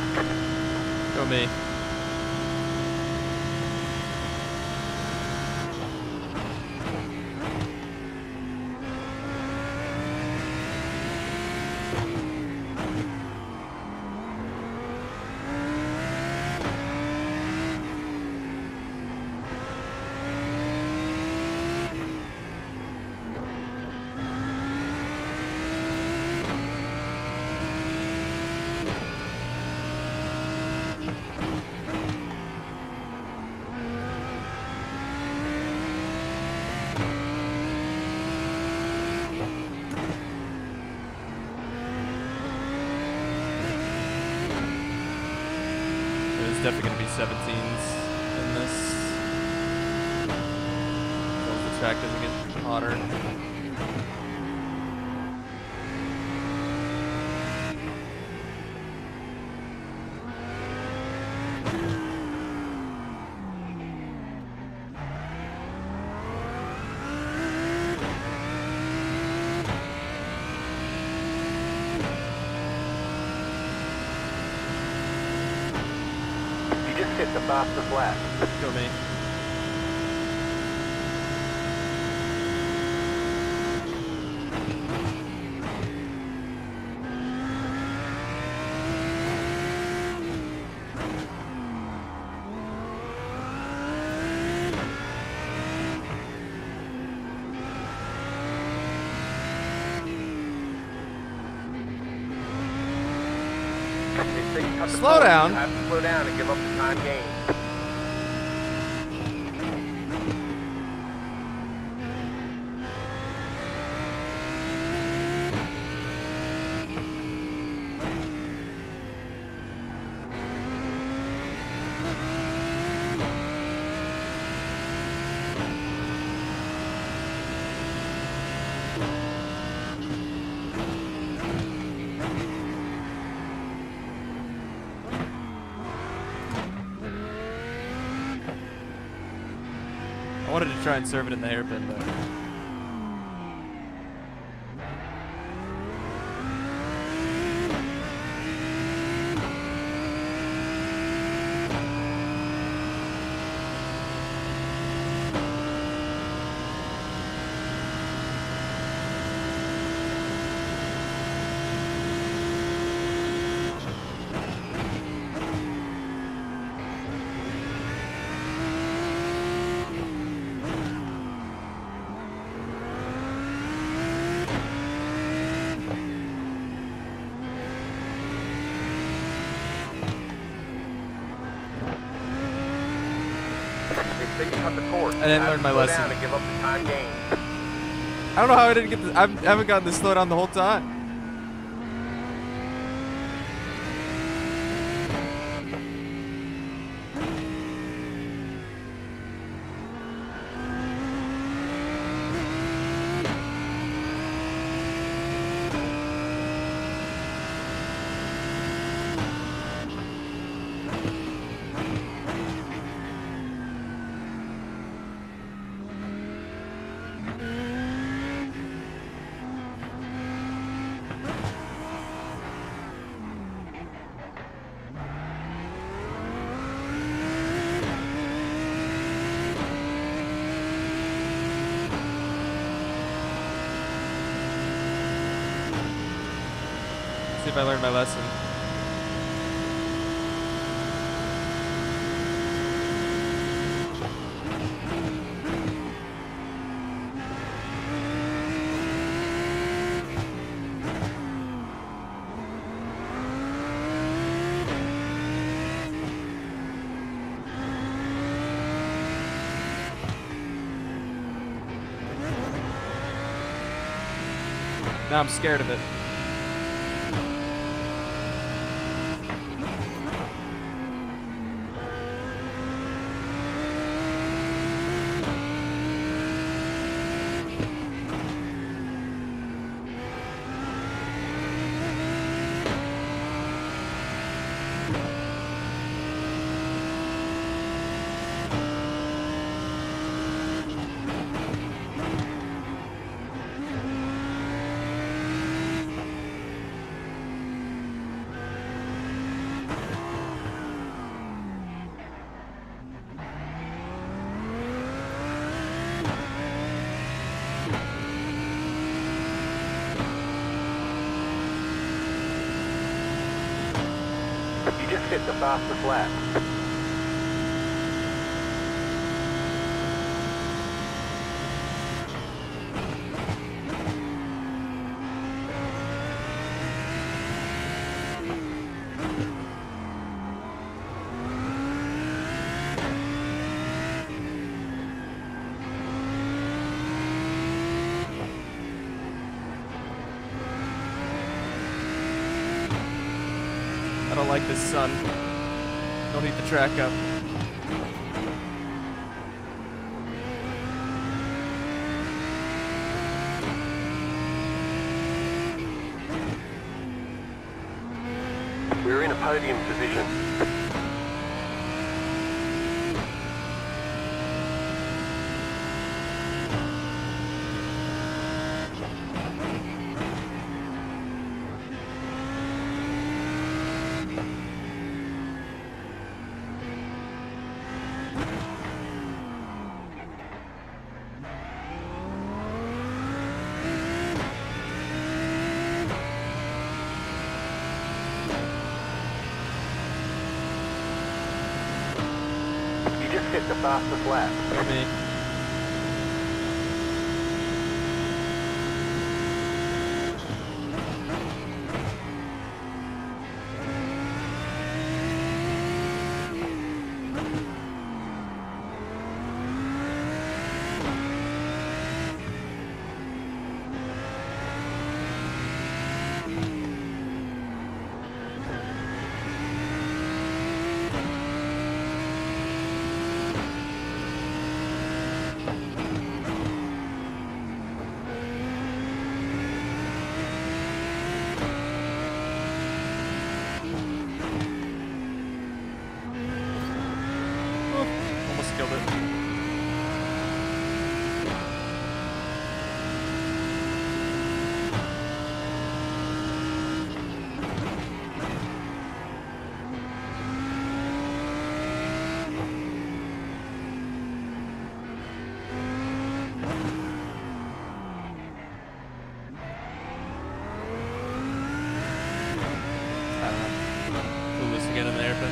Go me. There's definitely going to be 17s in this. So the track doesn't get hotter. Hit the fastest lap. Go me. Slow down. You have to slow down and give up the time gain. I wanted to try and serve it in the hairpin though. I didn't learn my lesson. Down and give up the time gain. I don't know how I didn't get this. I haven't gotten this slow down the whole time. See if I learned my lesson. Now I'm scared of it. You just hit the fastest lap. I don't like this sun. Don't heat the track up. We're in a podium position. Hit the fastest lap. For me. Almost killed it. Foolish to get in there, but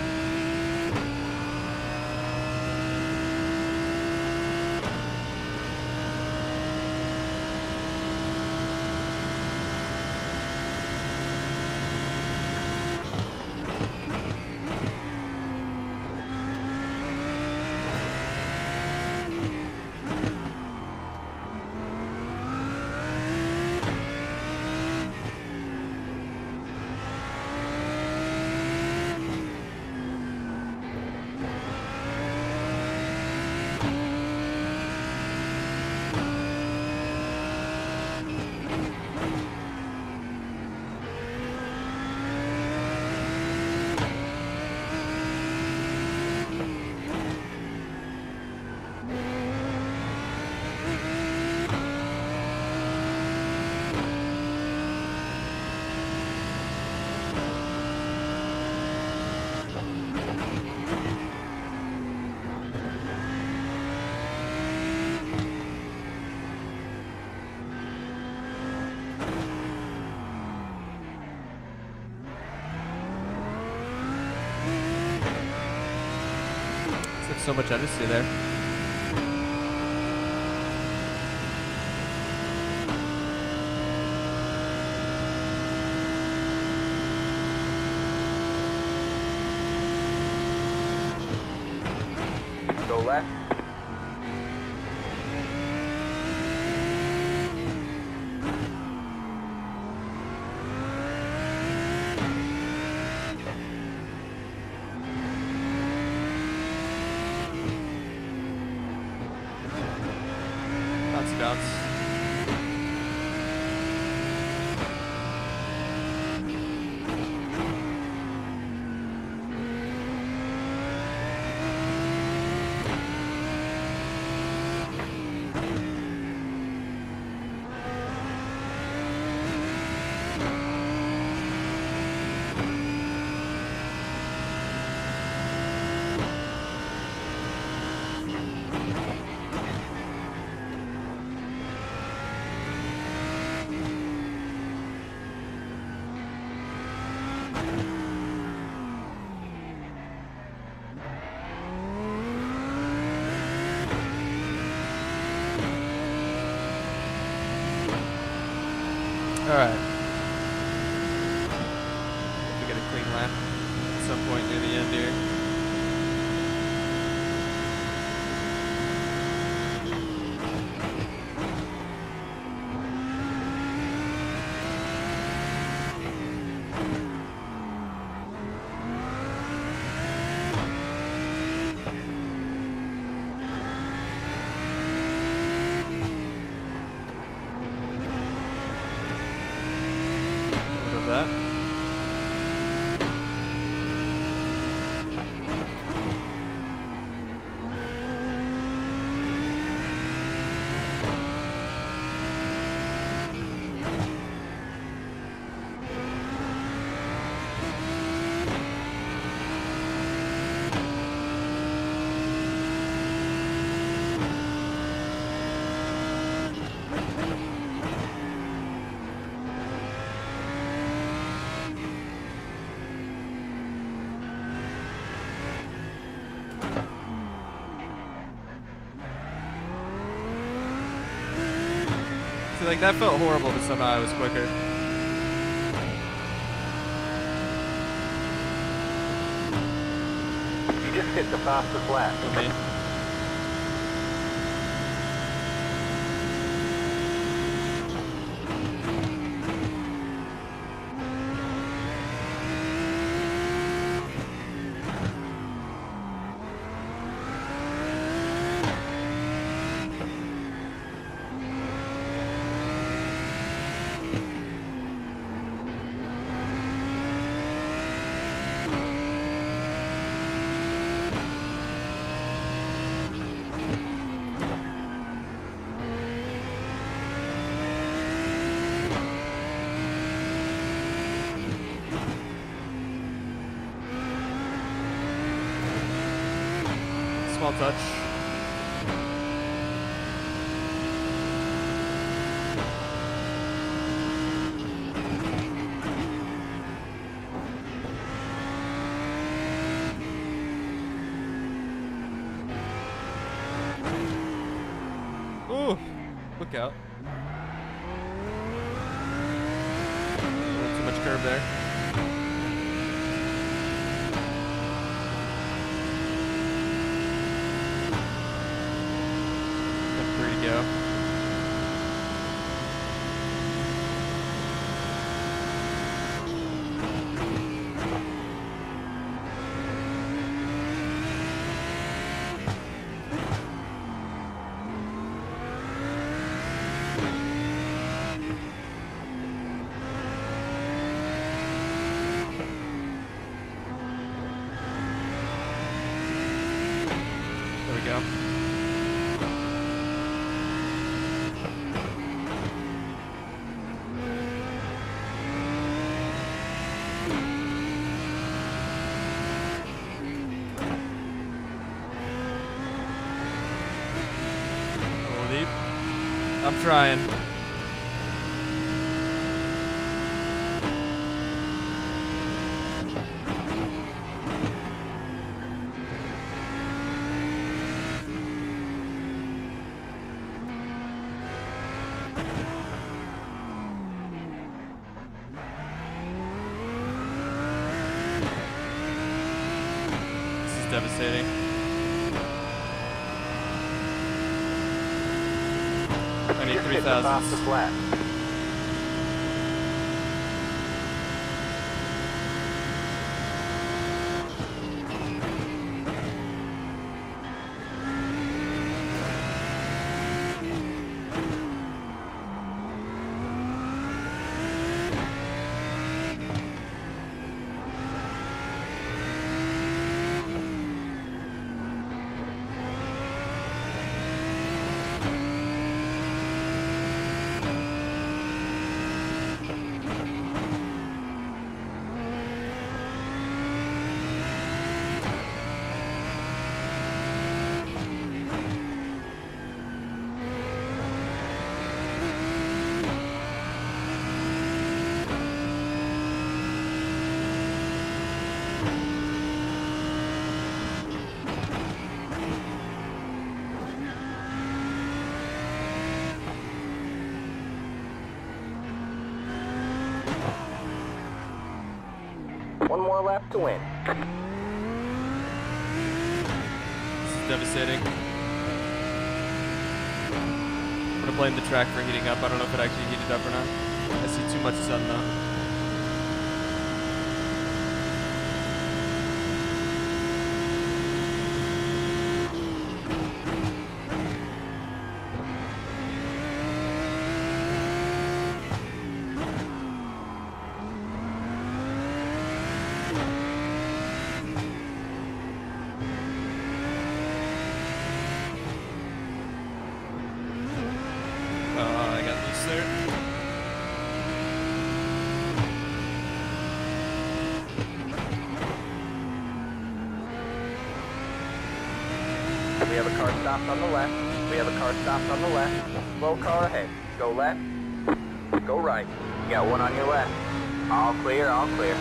So much understeer there. Go left. Bouncy bounce. Alright. We get a clean lap at some point near the end here. What of that? See, like, that felt horrible, but somehow I was quicker. You just hit the fastest lap. For me. Small touch. Ooh, look out. A little too much curve there. Free to go. There we go. I'm trying. devastating. I need 3,000. Off the flat. One more lap to win. This is devastating. I'm gonna blame the track for heating up. I don't know if it actually heated up or not. I see too much sun though. I got loose there. We have a car stopped on the left. We have a car stopped on the left. Slow car ahead. Go left. Go right. You got one on your left. All clear, all clear.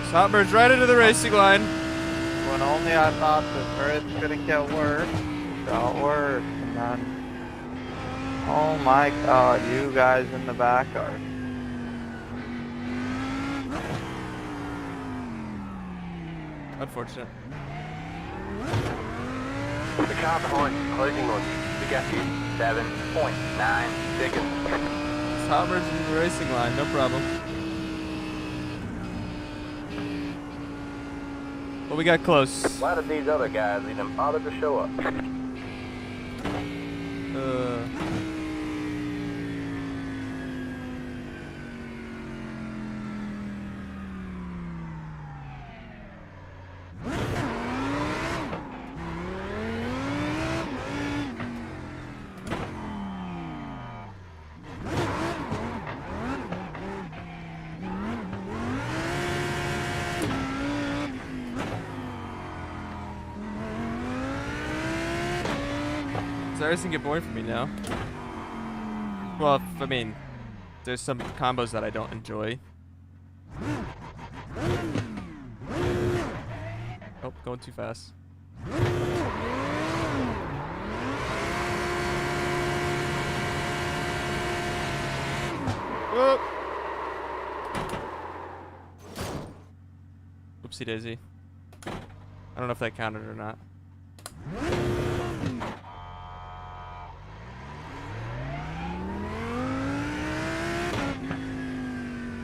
Stop merge right into the racing line. When only I thought the turret's gonna get worse, it got worse, and then, oh my god, you guys in the back are. Unfortunate. The car behind is closing on you. We got you 7.9 seconds. Stop merge into the racing line, no problem. Well, we got close. Why did these other guys even bother to show up? Starting to get boring for me now. Well, I mean, there's some combos that I don't enjoy. Oh, going too fast. Whoop. Oopsie daisy. I don't know if that counted or not.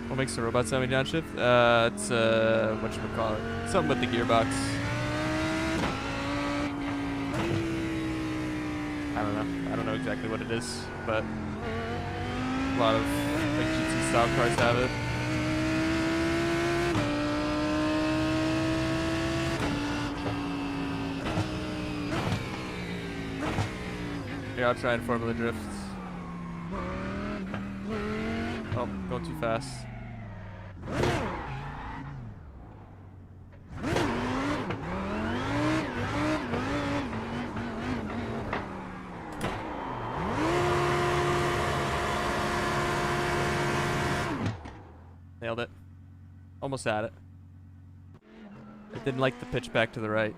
What makes the robot sound downshift? It's whatchamacallit. Something with the gearbox. I don't know. I don't know exactly what it is, but a lot of like GT style cars have it. Here, I'll try and formula drift. Oh, going too fast. Nailed it. Almost at it. I didn't like the pitch back to the right.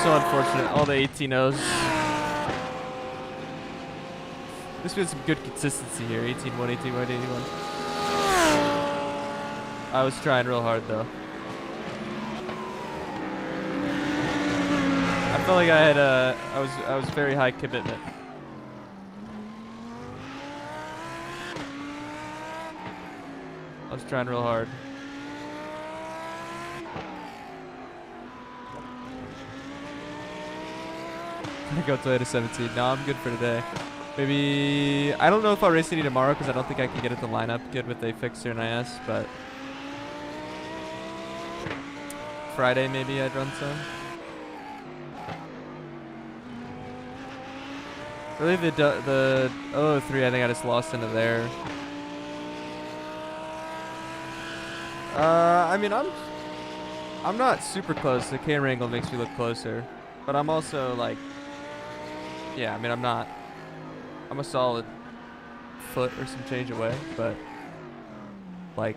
so unfortunate. All the 18-0s. There's been some good consistency here. 18-1, 18-1, 18-1. I was trying real hard though. I felt like I had I was very high commitment. I was trying real hard. I go Toyota 17. No, I'm good for today. Maybe I don't know if I'll race any tomorrow because I don't think I can get it to line up good with a fixer and IS, but Friday maybe I'd run some. Really the 003 I think I just lost into there. I mean I'm not super close. The camera angle makes me look closer, but I'm also like, yeah, I mean I'm a solid foot or some change away, but like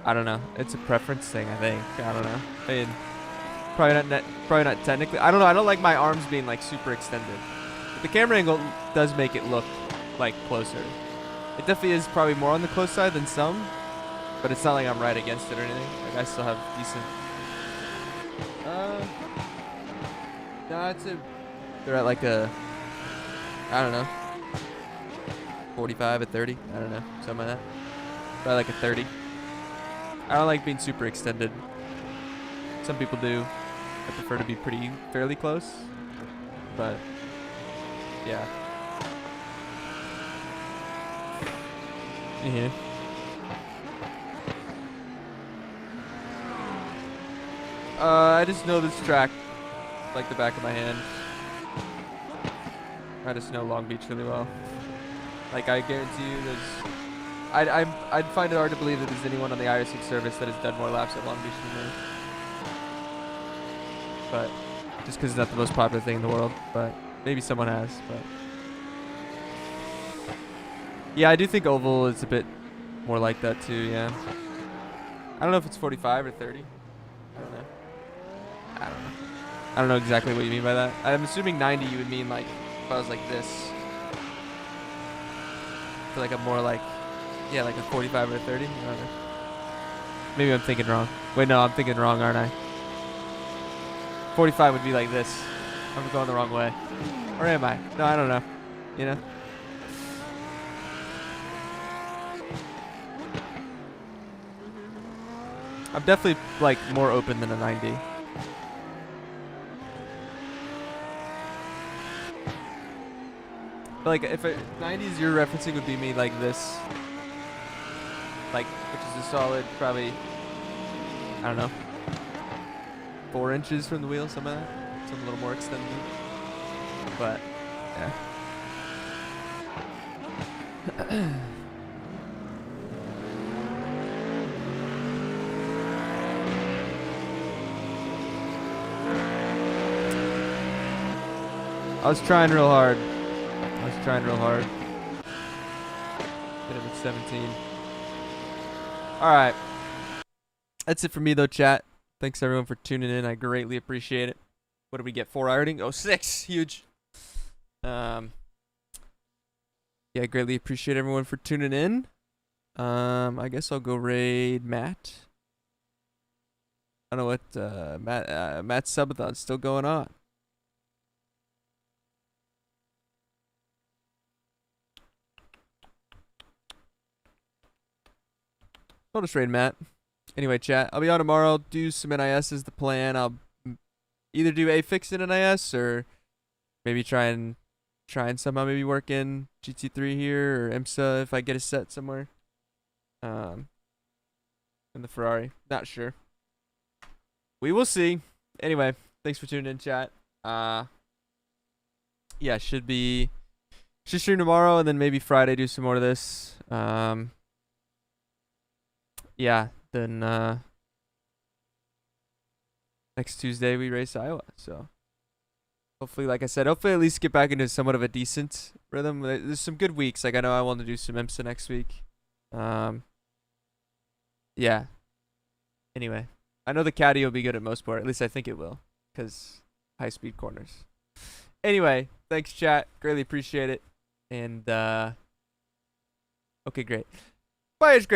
I don't know. It's a preference thing, I think. I don't know. I mean, probably not technically. I don't know. I don't like my arms being like super extended. But the camera angle does make it look like closer. It definitely is probably more on the close side than some, but it's not like I'm right against it or anything. Like I still have decent. No, they're at like a, I don't know, 45 at 30. I don't know, something like that. Probably like a 30. I don't like being super extended. Some people do. I prefer to be fairly close. But yeah. Yeah. I just know this track like the back of my hand. I just know Long Beach really well. Like I guarantee you there's I'd find it hard to believe that there's anyone on the IR6 service that has done more laps at Long Beach than me. But just because it's not the most popular thing in the world, but maybe someone has. But yeah, I do think oval is a bit more like that too. Yeah, I don't know if it's 45 or 30. I don't know exactly what you mean by that. I'm assuming 90 you would mean like if I was like this. I feel like I'm more like, yeah, like a 45 or a 30. I don't know. Maybe I'm thinking wrong. Wait, no, I'm thinking wrong, aren't I? 45 would be like this. I'm going the wrong way. Or am I? No, I don't know. You know? I'm definitely like more open than a 90. But like if 90s you're referencing would be me like this. Like, which is a solid, probably, I don't know, 4 inches from the wheel, something like that. Something a little more extended. But, yeah. I was trying real hard. Get it at 17. Alright. That's it for me though, chat. Thanks everyone for tuning in. I greatly appreciate it. What did we get? 4 ironing? Oh, 6. Huge. Yeah, I greatly appreciate everyone for tuning in. I guess I'll go raid Matt. I don't know what Matt's subathon's still going on. I'll just raid Matt. Anyway, chat. I'll be on tomorrow. Do some NIS is the plan. I'll either do a fix in NIS or maybe try and somehow maybe work in GT3 here or IMSA if I get a set somewhere. In the Ferrari. Not sure. We will see. Anyway, thanks for tuning in, chat. Yeah, should stream tomorrow and then maybe Friday do some more of this. Yeah, then next Tuesday we race Iowa. So hopefully, like I said, hopefully at least get back into somewhat of a decent rhythm. There's some good weeks. Like I know I want to do some IMSA next week. Yeah. Anyway, I know the caddy will be good at most part. At least I think it will. because high speed corners. Anyway, thanks chat, greatly appreciate it. And okay, great. Bye, it's great.